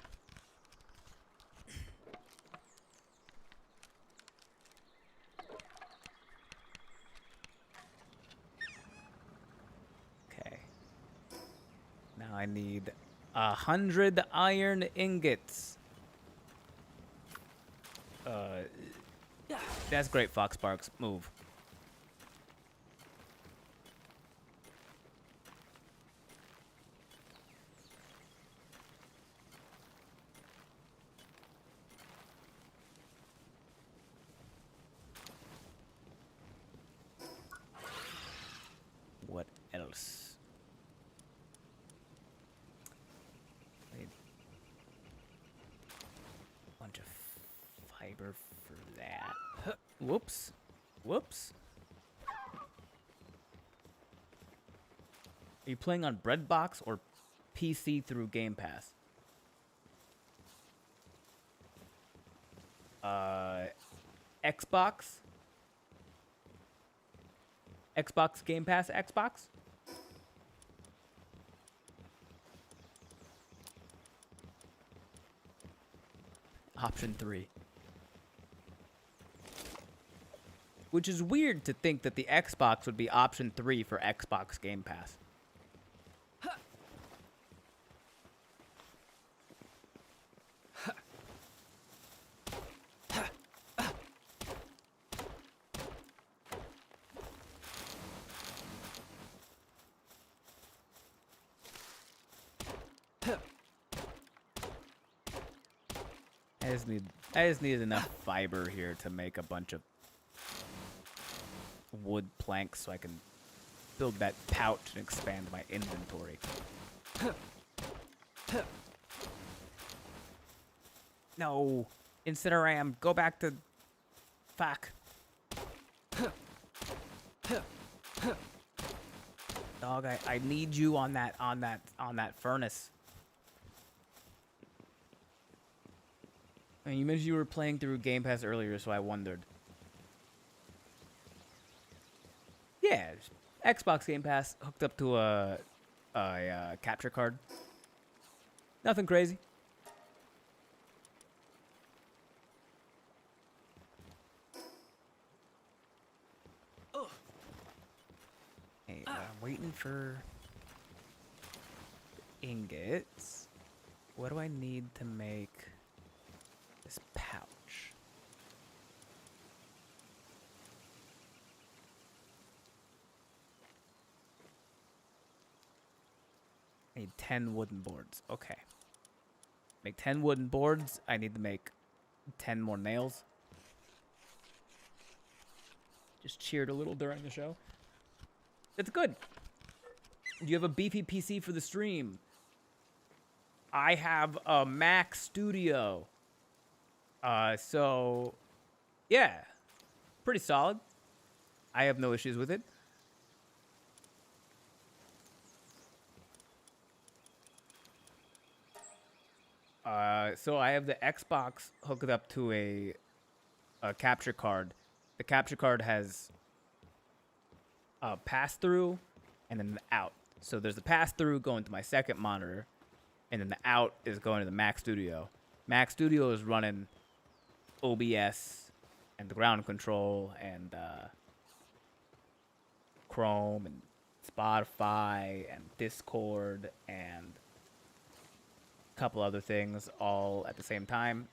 Okay. Now I need 100 iron ingots. That's great, Fox Sparks. Move. What else? Need a bunch of fiber for that. Huh. Whoops. Whoops. Are you playing on Breadbox or PC through Game Pass? Xbox? Xbox Game Pass Xbox? Option 3. which is weird to think that the Xbox would be option 3 for Xbox Game Pass. I just needed enough fiber here to make a bunch of wood planks so I can build that pouch and expand my inventory. No, Incineram, go back to fuck. Dog, I need you on that furnace. I mean, you mentioned you were playing through Game Pass earlier, so I wondered. Yeah, Xbox Game Pass hooked up to a capture card. Nothing crazy. Hey, I'm waiting for ingots. What do I need to make this pouch? I need 10 wooden boards. Okay. Make 10 wooden boards. I need to make 10 more nails. Just cheered a little during the show. That's good. Do you have a beefy PC for the stream? I have a Mac Studio. So, yeah. Pretty solid. I have no issues with it. So I have the Xbox hooked up to a capture card. The capture card has a pass-through and then an out. So there's the pass-through going to my second monitor, and then the out is going to the Mac Studio. Mac Studio is running OBS and the ground control and Chrome and Spotify and Discord and a couple other things all at the same time.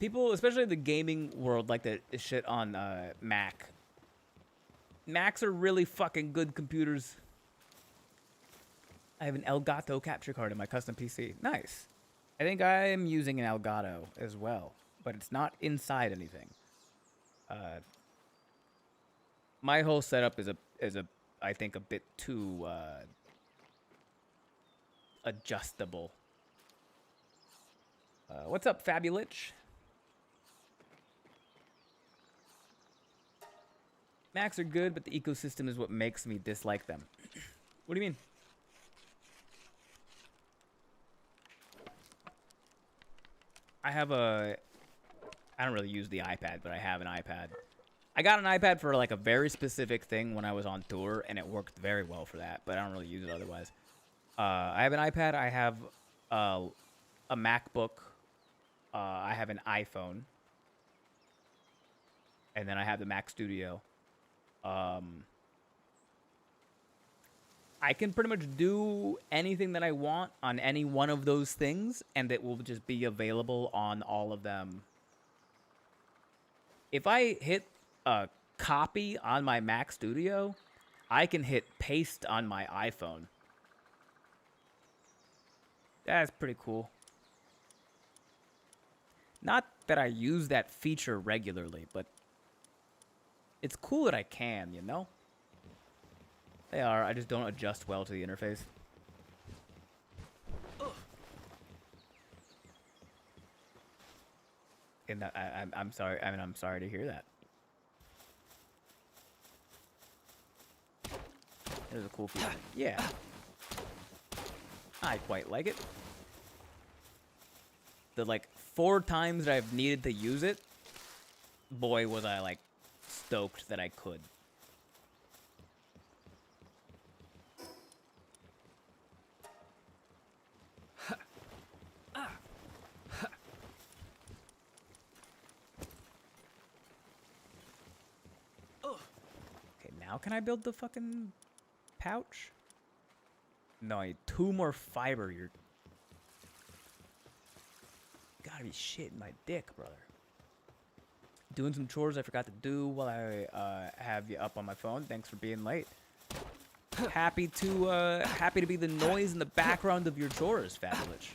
People, especially the gaming world, like to shit on Mac. Macs are really fucking good computers. I have an Elgato capture card in my custom PC. Nice. I think I am using an Elgato as well, but it's not inside anything. My whole setup is a I think a bit too adjustable. What's up, Fabulich? Macs are good, but the ecosystem is what makes me dislike them. What do you mean? I don't really use the iPad, but I have an iPad. I got an iPad for like a very specific thing when I was on tour, and it worked very well for that, but I don't really use it otherwise. I have an iPad. I have a MacBook. I have an iPhone. And then I have the Mac Studio. I can pretty much do anything that I want on any one of those things, and it will just be available on all of them. If I hit a copy on my Mac Studio, I can hit paste on my iPhone. That's pretty cool. Not that I use that feature regularly, but it's cool that I can, you know? They are. I just don't adjust well to the interface. And I'm sorry. I mean, I'm sorry to hear that. It was a cool feature. Yeah. I quite like it. The, like, 4 times that I've needed to use it, boy, was I, like, stoked that I could. Now can I build the fucking pouch? No, I need 2 more fiber. You're gotta be shitting my dick, brother. Doing some chores I forgot to do while I have you up on my phone. Thanks for being late. Happy to be the noise in the background of your chores, Fabulous.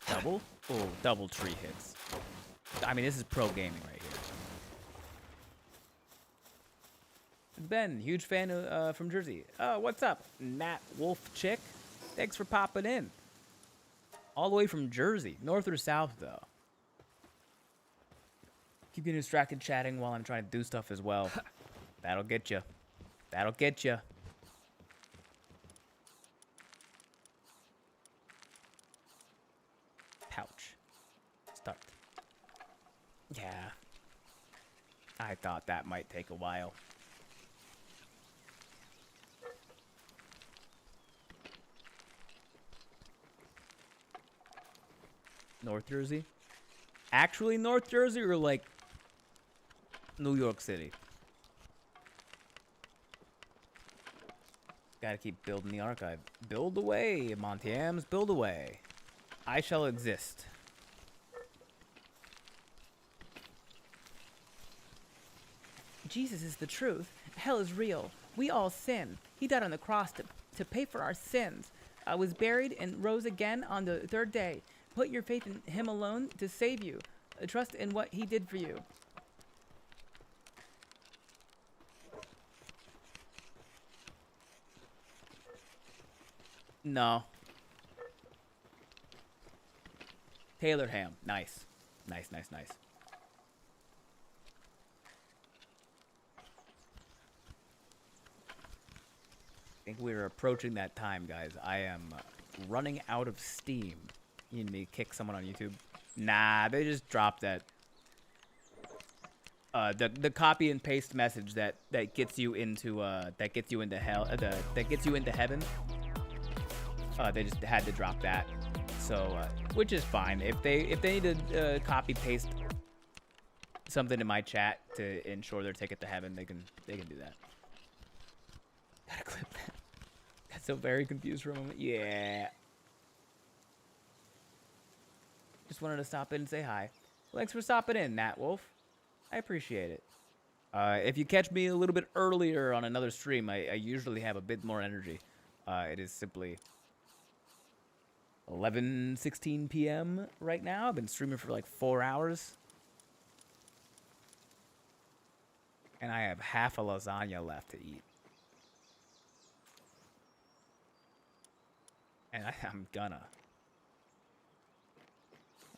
Double? Oh, double tree hits. I mean, this is pro gaming right here. Ben, huge fan from Jersey. What's up, Nat Wolf Chick? Thanks for popping in. All the way from Jersey. North or south, though? Keep getting distracted chatting while I'm trying to do stuff as well. That'll get you. That'll get you. Pouch. Start. Yeah. I thought that might take a while. North Jersey? Actually North Jersey or like New York City? Gotta keep building the archive. Build away, Montiams, build away. I shall exist. Jesus is the truth. Hell is real. We all sin. He died on the cross to pay for our sins. I was buried and rose again on the 3rd day. Put your faith in him alone to save you. Trust in what he did for you. No. Tailored ham. Nice. Nice, nice, nice. I think we're approaching that time, guys. I am running out of steam. You need me to kick someone on YouTube? Nah, they just dropped that. The copy and paste message that gets you into hell, that gets you into heaven. They just had to drop that, so which is fine. If they need to copy paste something in my chat to ensure their ticket to heaven, they can do that. Gotta clip that. Got so very confused for a moment. Yeah. Just wanted to stop in and say hi. Well, thanks for stopping in, Nat Wolf. I appreciate it. If you catch me a little bit earlier on another stream, I usually have a bit more energy. It is simply 11:16 p.m. right now. I've been streaming for like 4 hours. And I have half a lasagna left to eat. And I'm gonna.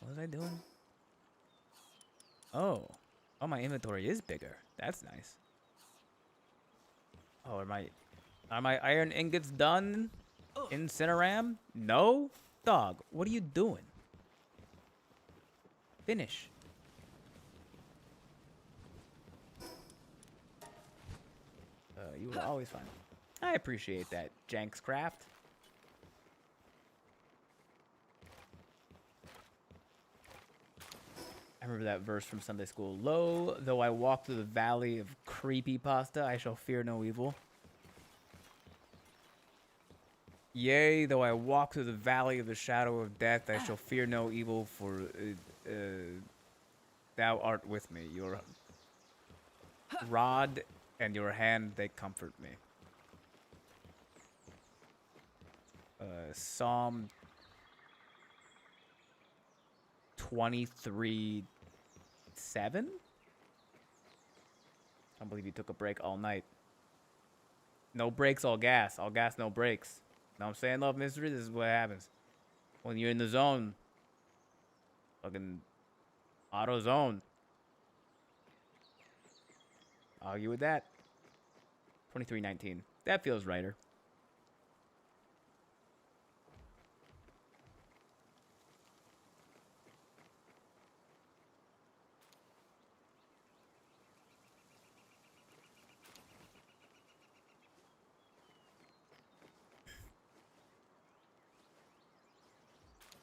What was I doing? Oh, my inventory is bigger. That's nice. Oh, are my iron ingots done in Cineram? No, dog. What are you doing? Finish. You were always fine. I appreciate that, Jenks Craft. I remember that verse from Sunday school. Lo, though I walk through the valley of creepypasta, I shall fear no evil. Yea, though I walk through the valley of the shadow of death, I shall fear no evil, for thou art with me. Your rod and your hand, they comfort me. Psalm 23:7. I don't believe you took a break all night. No breaks, all gas. All gas, no breaks. Know what I'm saying, Love Mystery? This is what happens when you're in the zone. Fucking auto zone. Argue with that. 23:19. That feels righter.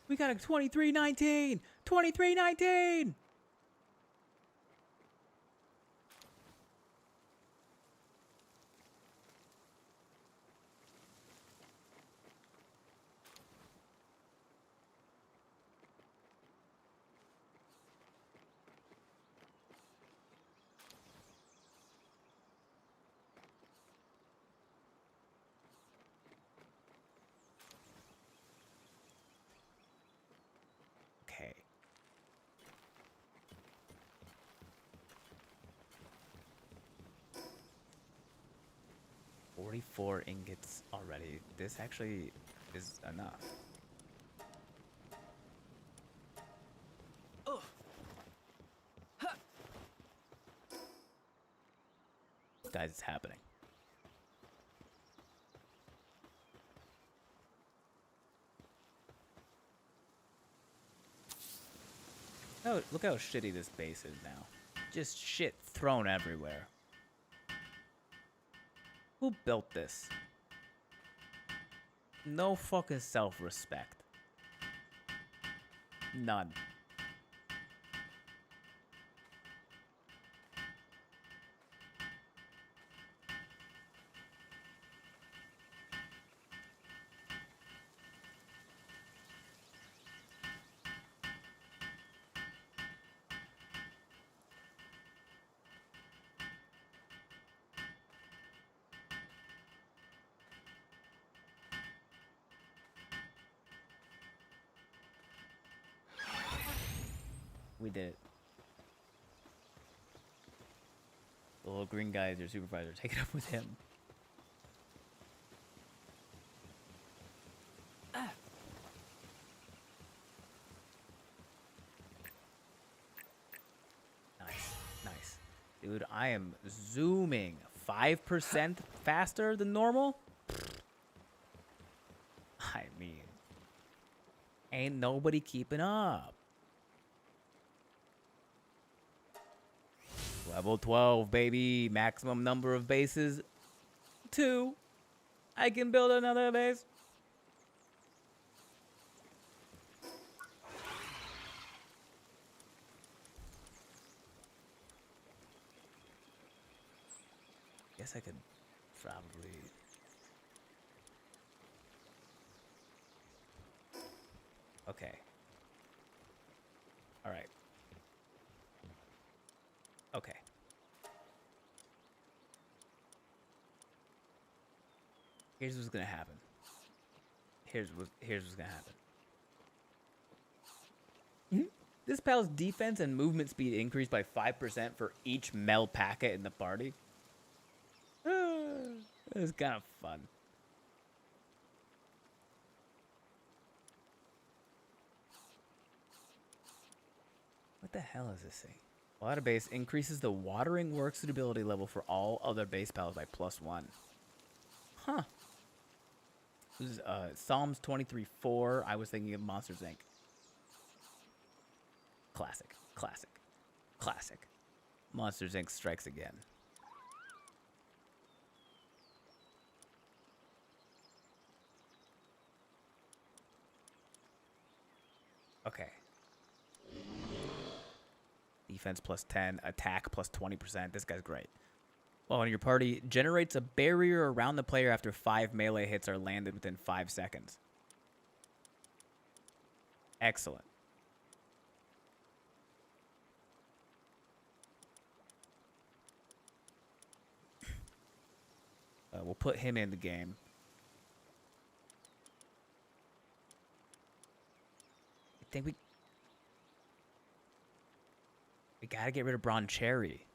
We got a 23-19! 23-19! Okay. $44 ingots already. This actually is enough. Guys, it's happening. Oh, look how shitty this base is now. Just shit thrown everywhere. Who built this? No fucking self-respect. None. We did it. The little green guy is your supervisor. Take it up with him. Nice, nice. Dude, I am zooming 5% faster than normal. I mean, ain't nobody keeping up. Level 12, baby. Maximum number of bases, 2. I can build another base. Guess I could probably... Okay. All right. Okay. Here's what's gonna happen. Here's what's gonna happen. This pal's defense and movement speed increased by 5% for each Mel packet in the party. It's kind of fun. What the hell is this thing? Water base increases the watering work suitability level for all other base pals by +1. Huh. This is Psalms 23:4. I was thinking of Monsters Inc. Classic, classic, classic. Monsters Inc. strikes again. Okay. Defense +10, attack +20%. This guy's great. Well, when your party generates a barrier around the player after 5 melee hits are landed within 5 seconds. Excellent. We'll put him in the game. I think we gotta get rid of Braun Cherry.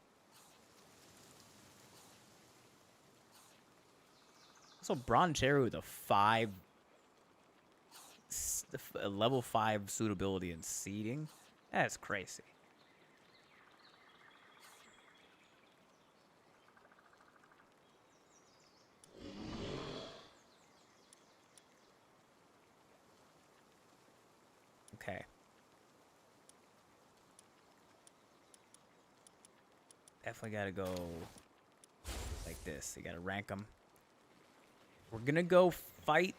Also, Braun Cherry with a level 5 suitability and seeding. That's crazy. Okay. Definitely gotta go like this. You gotta rank them. We're gonna go fight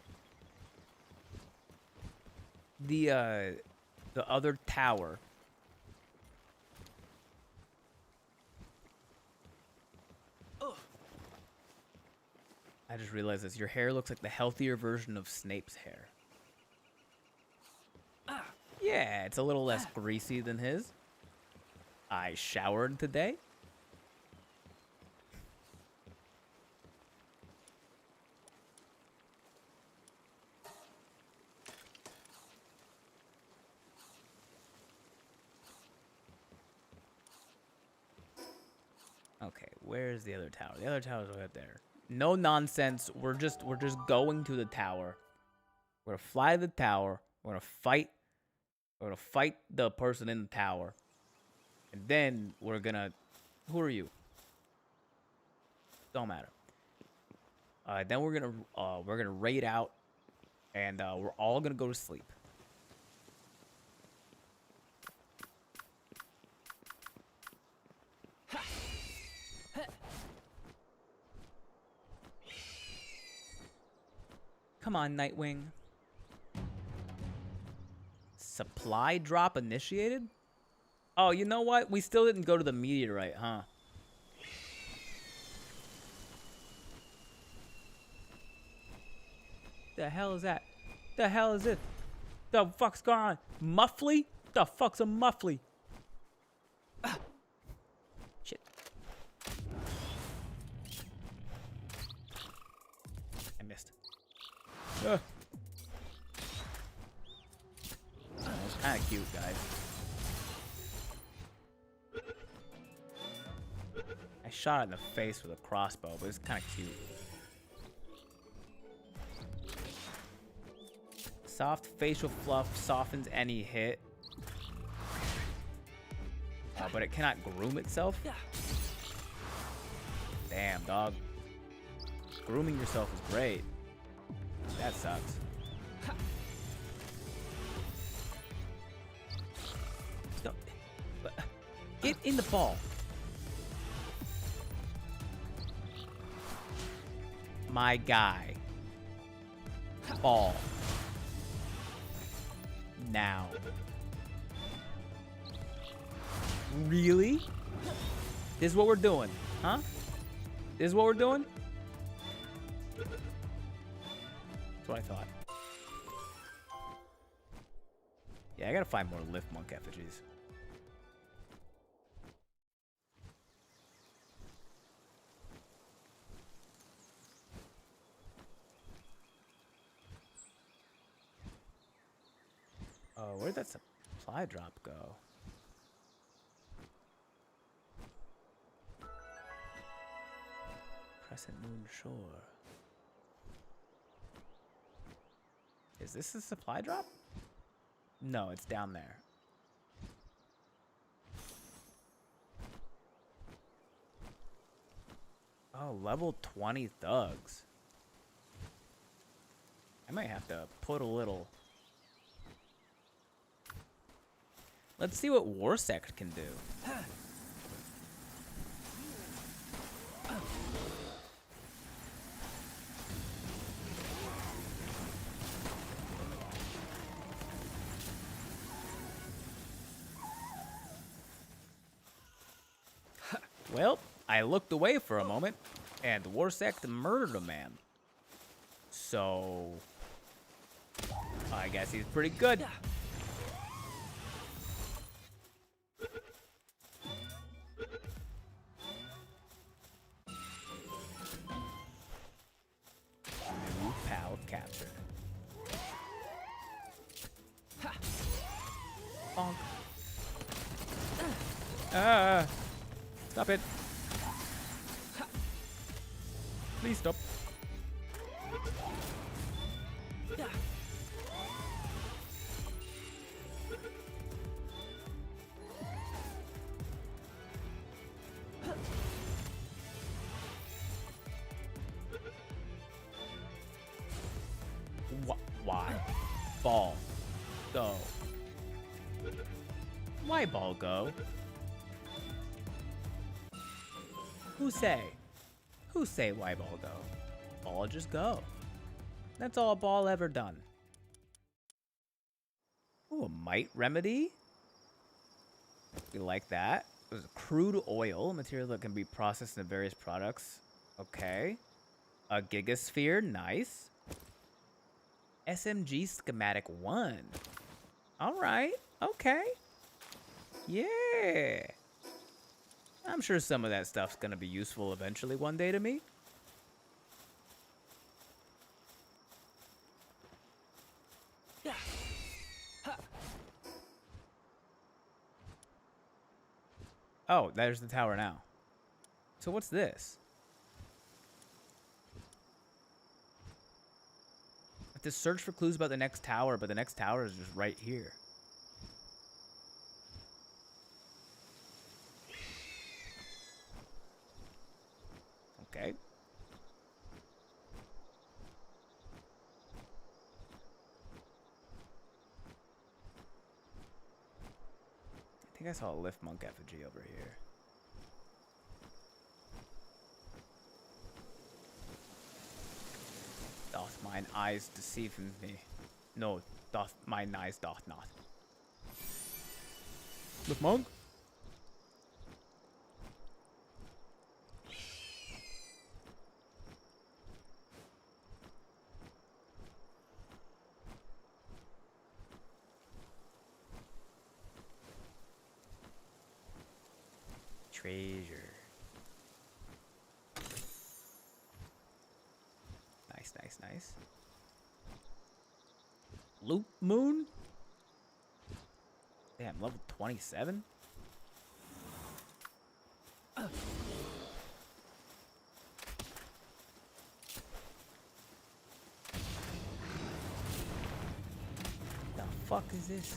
the other tower. I just realized this. Your hair looks like the healthier version of Snape's hair. Yeah, it's a little less greasy than his. I showered today. Okay, where's the other tower? The other tower's right up there. No nonsense. We're just going to the tower. We're gonna fly to the tower. We're gonna fight. We're gonna fight the person in the tower. And then we're gonna... Who are you? Don't matter. Then we're gonna raid out, and we're all gonna go to sleep. Come on, Nightwing. Supply drop initiated? Oh, you know what? We still didn't go to the meteorite, huh? The hell is that? The hell is it? The fuck's going on? Muffly? The fuck's a muffly? Ah. Shit. I missed. It's kind of cute, guys. I shot it in the face with a crossbow, but it's kind of cute. Soft facial fluff softens any hit. But it cannot groom itself? Damn, dog. Grooming yourself is great. That sucks. No, get in the ball. My guy. Ball. Now. Really? This is what we're doing, huh? This is what we're doing? That's what I thought. Yeah, I gotta find more lift monk effigies. Oh, where'd that supply drop go? Crescent Moon Shore. Is this the supply drop? No, it's down there. Oh, level 20 thugs. I might have to put a little... Let's see what Warsect can do. Well, I looked away for a moment, and Warsect murdered a man. So, I guess he's pretty good. New pal captured. Bonk. Stop it. Please stop. Why? Ball. Go. Why ball go? Who say? Who say why ball go? Ball just go. That's all a ball ever done. Ooh, a mite remedy. We like that. There's crude oil, material that can be processed into various products. Okay. A gigasphere, nice. SMG schematic 1. All right. Okay. Yeah. I'm sure some of that stuff's gonna be useful eventually one day to me. Oh, there's the tower now. So what's this? I have to search for clues about the next tower, but the next tower is just right here. Okay. I think I saw a lift monk effigy over here. Doth mine eyes deceive me? No, doth mine eyes doth not. Lift monk? Treasure. Nice, nice, nice. Loop moon? Damn, level 27? The fuck is this?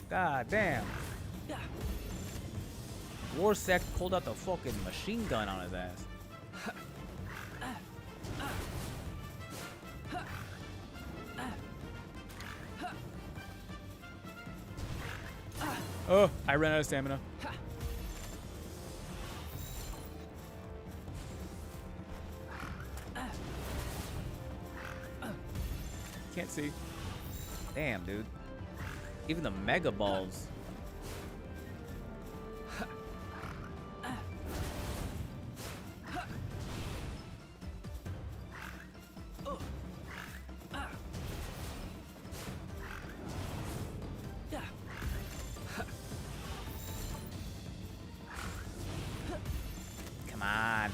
God damn. Warsect pulled out the fucking machine gun on his ass. Oh, I ran out of stamina. Can't see. Damn, dude. Even the mega balls. Come on.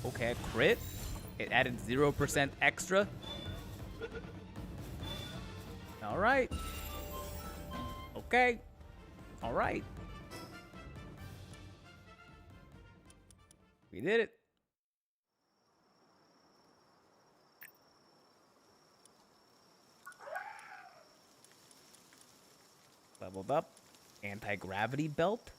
Okay, crit. It added 0% extra. All right. Okay. All right. We did it. Leveled up. Anti-gravity belt.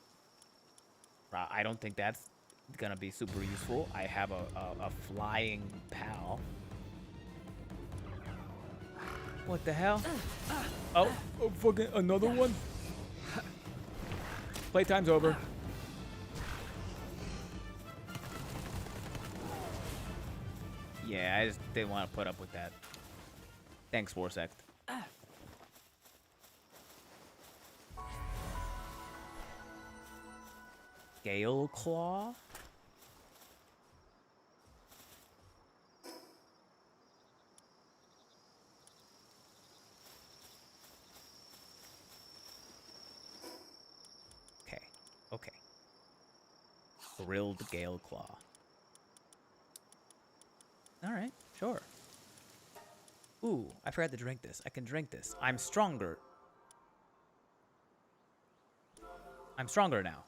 I don't think that's gonna be super useful. I have a flying pal. What the hell? Oh, fucking another one? Playtime's over. Yeah, I just didn't want to put up with that. Thanks, Warsect. Gale Claw? Okay, okay. Grilled Gale Claw. Alright, sure. Ooh, I forgot to drink this. I can drink this. I'm stronger. I'm stronger now.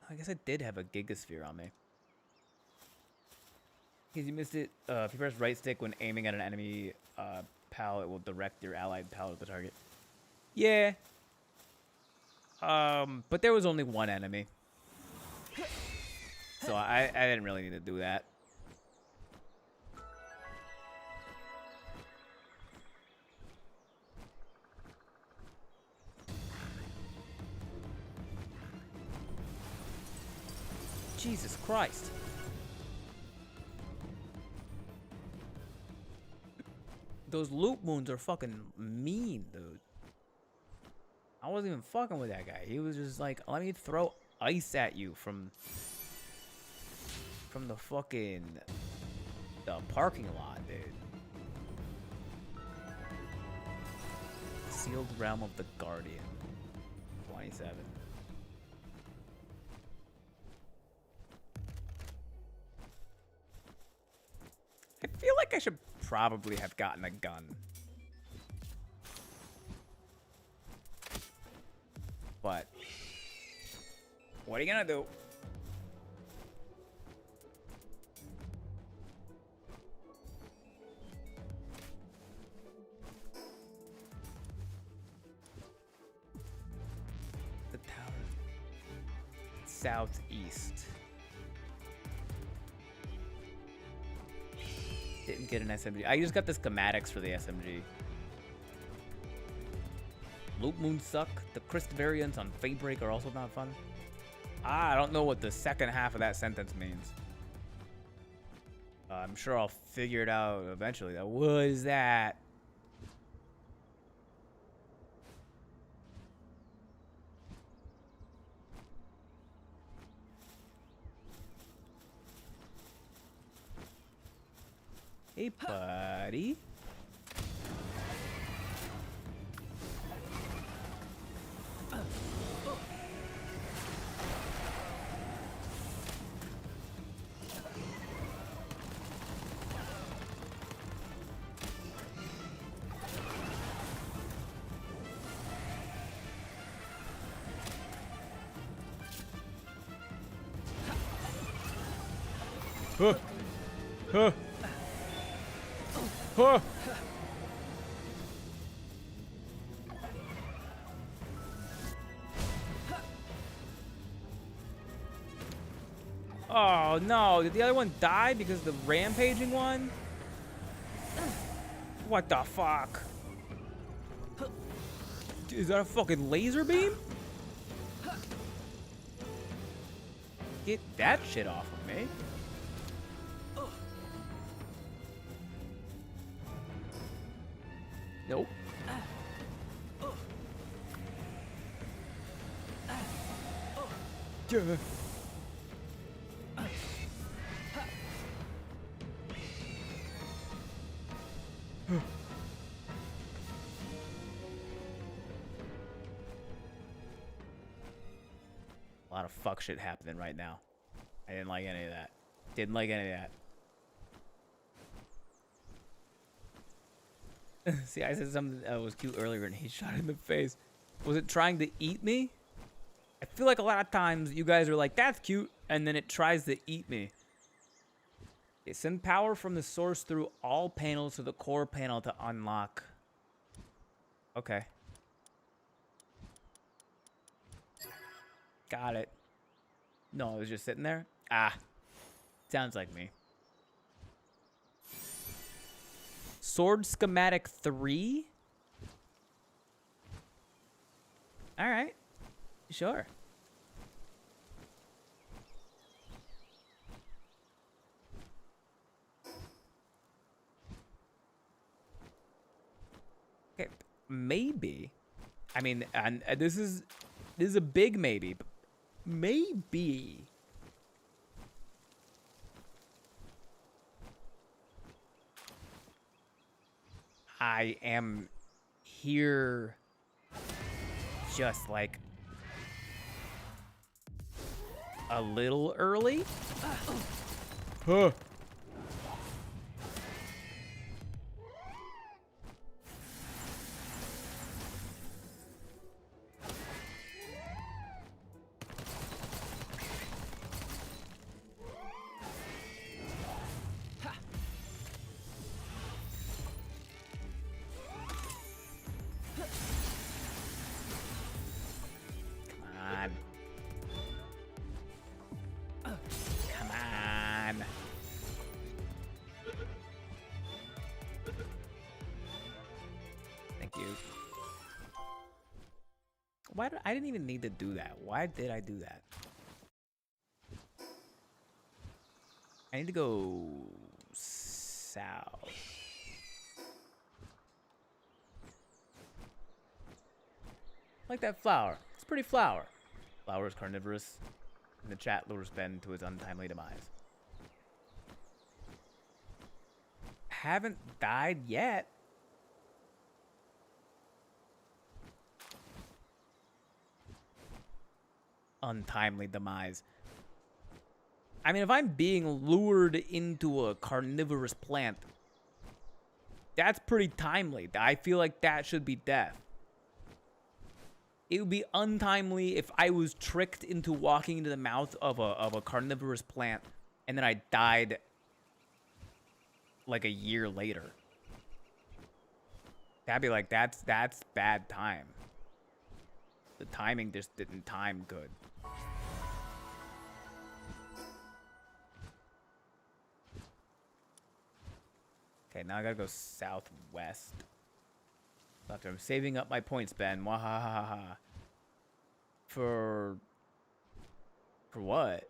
I guess I did have a Gigasphere on me. Because you missed it. If you press right stick when aiming at an enemy pal, it will direct your allied pal to the target. Yeah. But there was only one enemy. So I didn't really need to do that. Jesus Christ. Those loop moons are fucking mean, dude. I wasn't even fucking with that guy. He was just like, let me throw ice at you from the fucking the parking lot, dude. Sealed Realm of the Guardian. 27. I feel like I should probably have gotten a gun. But what are you gonna do? The tower southeast. Didn't get an SMG. I just got the schematics for the SMG. Loop moons suck. The Christ variants on Faybreak are also not fun. I don't know what the second half of that sentence means. I'm sure I'll figure it out eventually. What is that? Hey, buddy. Huh. Huh. Huh. Oh no, did the other one die because the rampaging one? What the fuck? Is that a fucking laser beam? Get that shit off of me. Nope. Yeah. A lot of fuck shit happening right now. I didn't like any of that. Didn't like any of that. See, I said something that was cute earlier and he shot in the face. Was it trying to eat me? I feel like a lot of times you guys are like, that's cute, and then it tries to eat me. Okay, send power from the source through all panels to the core panel to unlock. Okay. Got it. No, it was just sitting there? Ah. Sounds like me. Sword schematic 3? Alright. Sure. Okay, maybe. I mean, and this is a big maybe, but maybe. I am here just like a little early. Huh. I didn't even need to do that. Why did I do that? I need to go south. Like that flower. It's a pretty flower. Flower is carnivorous. And the chat lures Ben to his untimely demise. Haven't died yet. Untimely demise. I mean, if I'm being lured into a carnivorous plant, that's pretty timely. I feel like that should be death. It would be untimely if I was tricked into walking into the mouth of a carnivorous plant and then I died like a year later. That'd be like, that's bad time. The timing just didn't time good. Okay, now I gotta go southwest. Doctor, I'm saving up my points, Ben. Wahahaha. For what?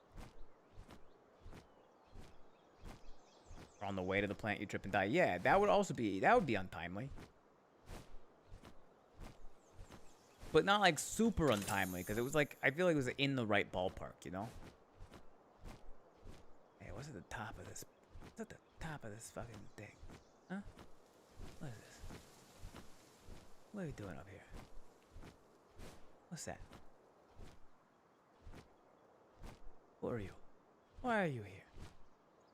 On the way to the plant, you trip and die. Yeah, that would be untimely. But not like super untimely, because it was like, I feel like it was in the right ballpark, you know? Hey, what's at the top of this? What's at the top of this fucking thing? Huh? What is this? What are we doing up here? What's that? Who are you? Why are you here?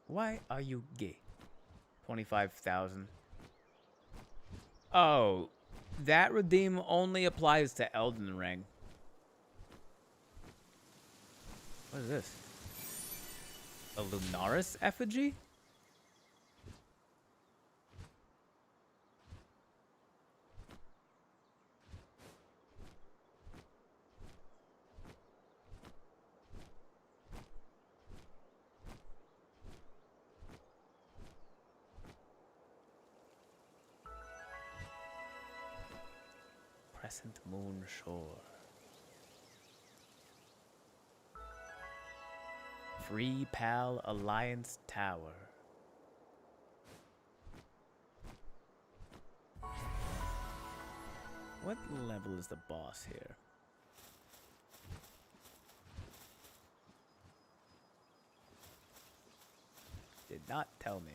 Why are you gay? 25,000. Oh, that redeem only applies to Elden Ring. What is this? A Lunaris effigy? Crescent Moon Shore. Free Pal Alliance Tower. What level is the boss here? Did not tell me.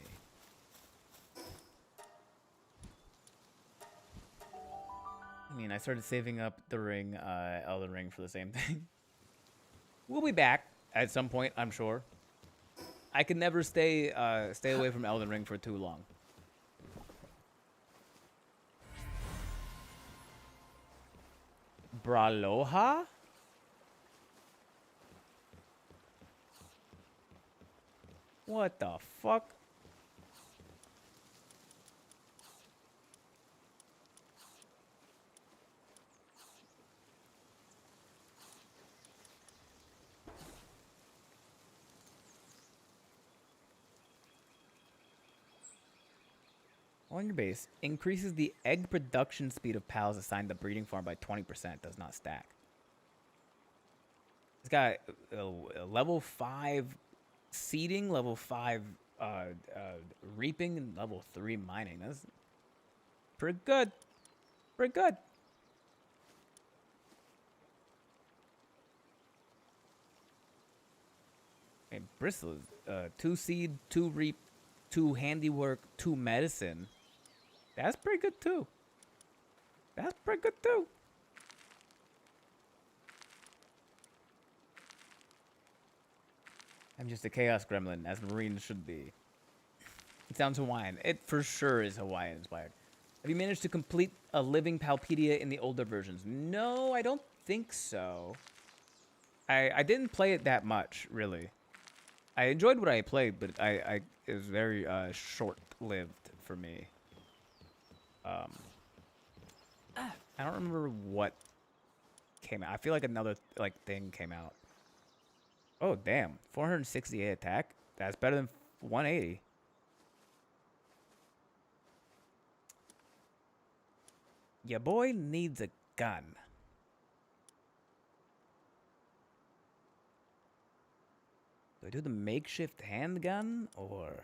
I mean, I started saving up during Elden Ring for the same thing. We'll be back at some point, I'm sure. I could never stay away from Elden Ring for too long. Braloha? What the fuck? On your base, increases the egg production speed of pals assigned the breeding farm by 20%. Does not stack. It's got a level 5 seeding, level 5 reaping, and level 3 mining. That's pretty good. Pretty good. And Bristle is 2 seed, 2 reap, 2 handiwork, 2 medicine. That's pretty good too. That's pretty good too. I'm just a chaos gremlin, as Marines should be. It sounds Hawaiian. It for sure is Hawaiian inspired. Have you managed to complete a living Palpedia in the older versions? No, I don't think so. I didn't play it that much, really. I enjoyed what I played, but it was very short-lived for me. I don't remember what came out. I feel like another thing came out. Oh damn, 468 attack. That's better than 180. Your boy needs a gun. Do I do the makeshift handgun or?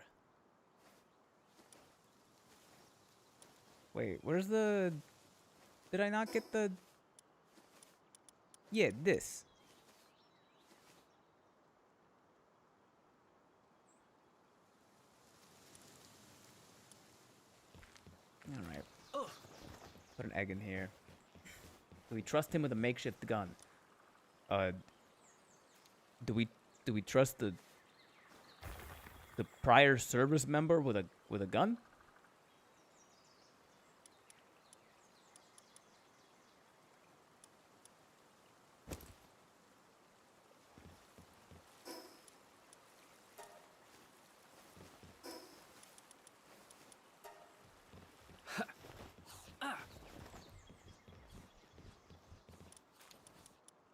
Wait, where's the? Did I not get the? Yeah, this. All right. Put an egg in here. Do we trust him with a makeshift gun? Do we trust the prior service member with a gun?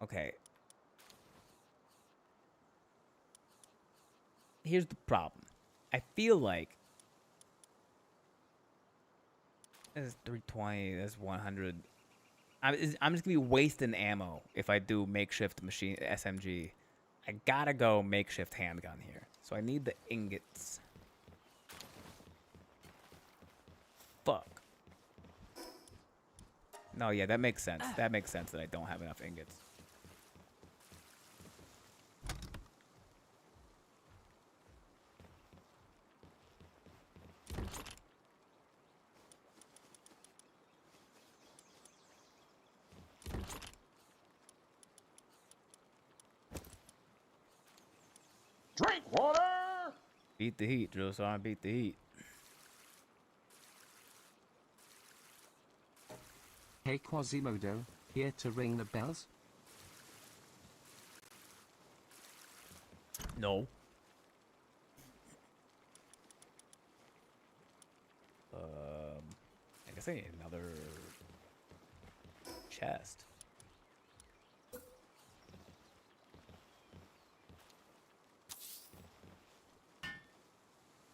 Okay. Here's the problem. I feel like this is 320, that's 100. I'm just gonna be wasting ammo if I do makeshift machine SMG. I gotta go makeshift handgun here. So I need the ingots. Fuck. No, yeah, that makes sense. That makes sense that I don't have enough ingots. Drink water! Beat the heat, drill sergeant, beat the heat. Hey Quasimodo, here to ring the bells? No. I guess I need another chest.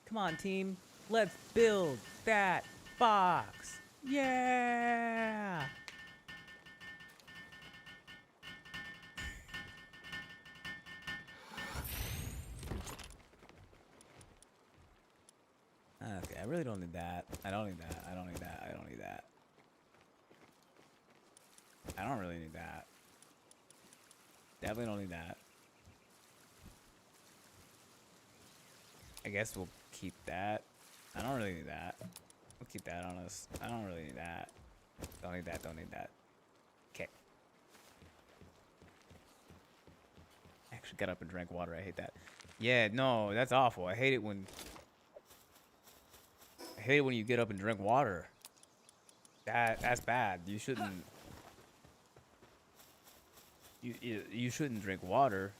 Come on, team. Let's build that box. Yeah. Okay, I really don't need that. I don't need that. I don't need that. I don't need that. I don't really need that. Definitely don't need that. I guess we'll keep that. I don't really need that. We'll keep that on us. I don't really need that. Don't need that. Don't need that. Okay. I actually got up and drank water. I hate that. Yeah, no, that's awful. I hate it when you get up and drink water. That's bad. You shouldn't. You shouldn't drink water.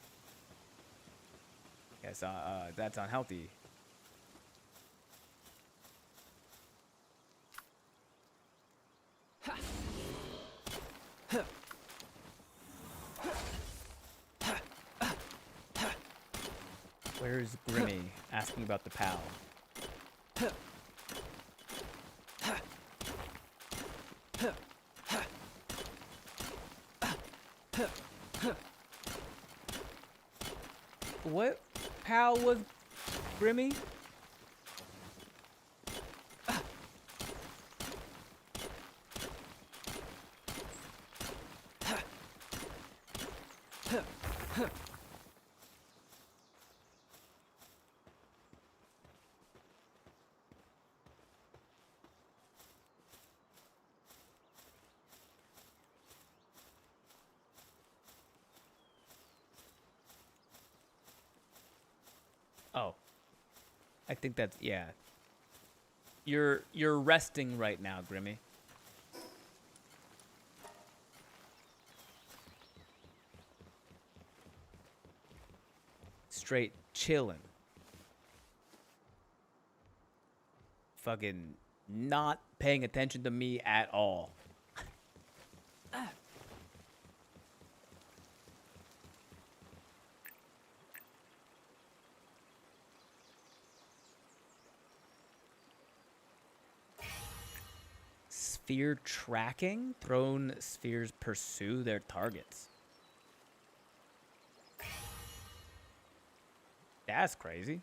Yes, that's unhealthy. Where's Grimmy? Asking about the pal. What pal was Grimmy? Oh. I think that's, yeah. You're resting right now, Grimmy. Straight chilling. Fucking not paying attention to me at all. Sphere tracking? Thrown spheres pursue their targets. That's crazy.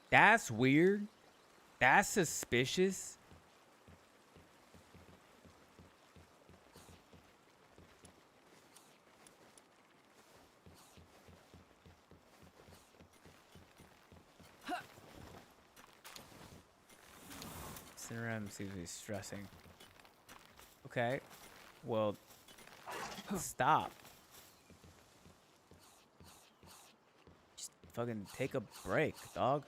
That's weird. That's suspicious. Cinnamon seems to be stressing. Okay. Well, stop. Just fucking take a break, dog.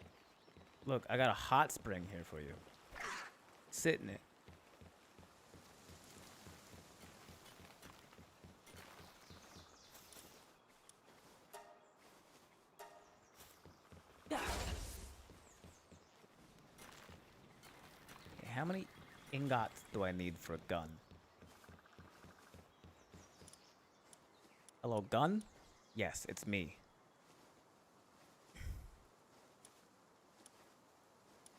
Look, I got a hot spring here for you. Sit in it. Okay, how many ingots do I need for a gun? Hello, gun? Yes, it's me.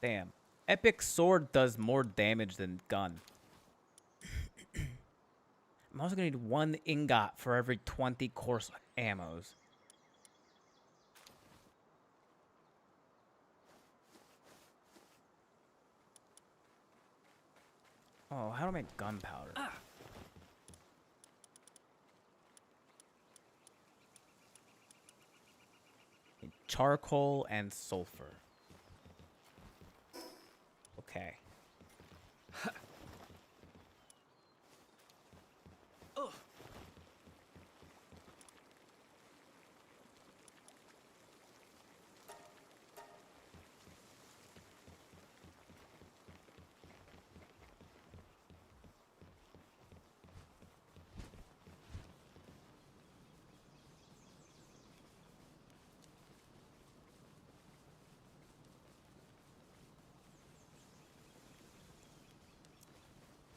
Damn. Epic sword does more damage than gun. I'm also gonna need 1 ingot for every 20 course ammos. Oh, how do I make gunpowder? Charcoal and sulfur. Okay.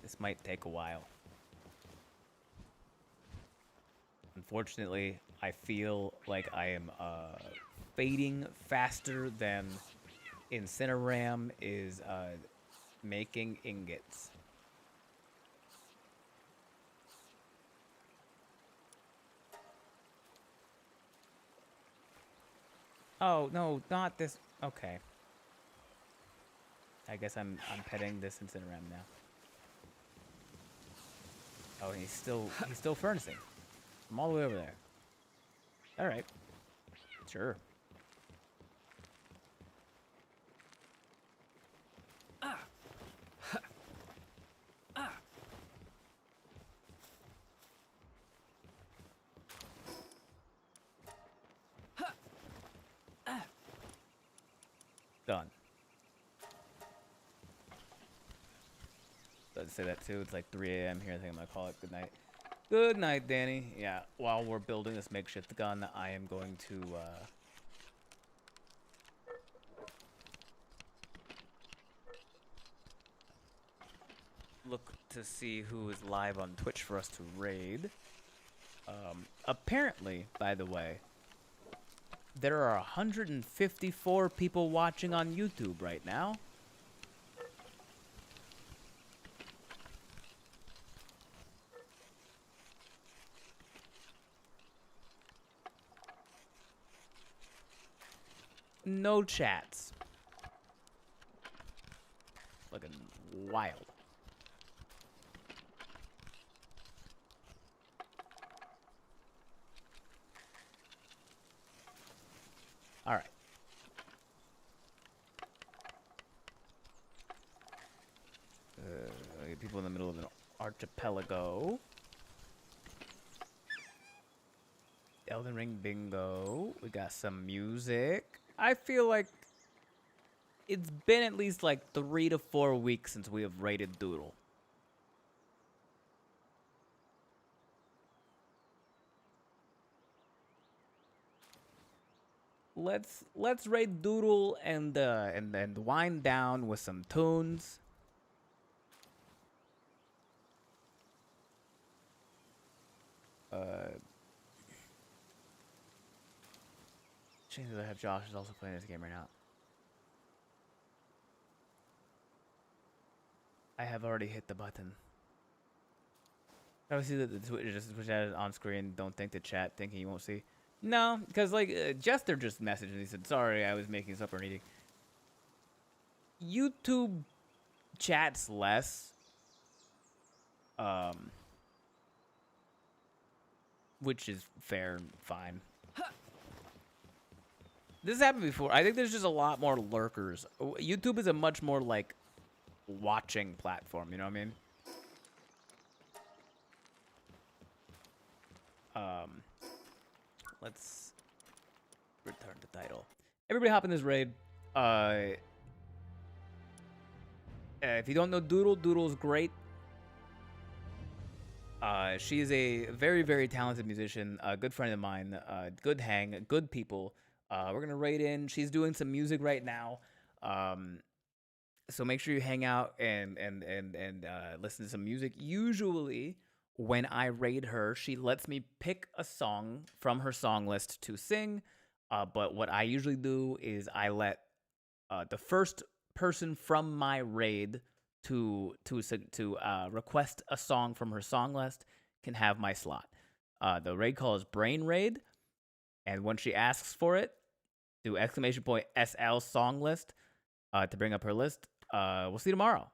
This might take a while. Unfortunately, I feel like I am fading faster than Incineram is making ingots. Oh, no, not this. Okay. I guess I'm petting this Incineram now. Oh, and he's still furnacing. I'm all the way over there. All right. Sure. Done. Does say that too. It's like 3 a.m. here. I think I'm gonna call it good night. Good night, Danny. Yeah, while we're building this makeshift gun, I am going to look to see who is live on Twitch for us to raid. Apparently, by the way, there are 154 people watching on YouTube right now. No chats. Looking wild. All right. People in the middle of an archipelago. Elden Ring bingo. We got some music. I feel like it's been at least like 3 to 4 weeks since we have raided Doodle. Let's raid Doodle and then wind down with some tunes. Chances I have Josh is also playing this game right now. I have already hit the button. Obviously, the Twitch is on screen. Don't think the chat thinking you won't see. No, because like Jester just messaged and he said, "Sorry, I was making supper and eating." YouTube chats less, which is fair and fine. This has happened before. I think there's just a lot more lurkers. YouTube is a much more like watching platform. You know what I mean? Let's return to title. Everybody hop in this raid. If you don't know Doodle, Doodle's great. She is a very, very talented musician, a good friend of mine, good hang, good people. We're gonna raid in. She's doing some music right now. So make sure you hang out and listen to some music. Usually, when I raid her, she lets me pick a song from her song list to sing. But what I usually do is I let the first person from my raid to request a song from her song list can have my slot. The raid call is Brain Raid, and when she asks for it, do !SL song list to bring up her list. We'll see you tomorrow.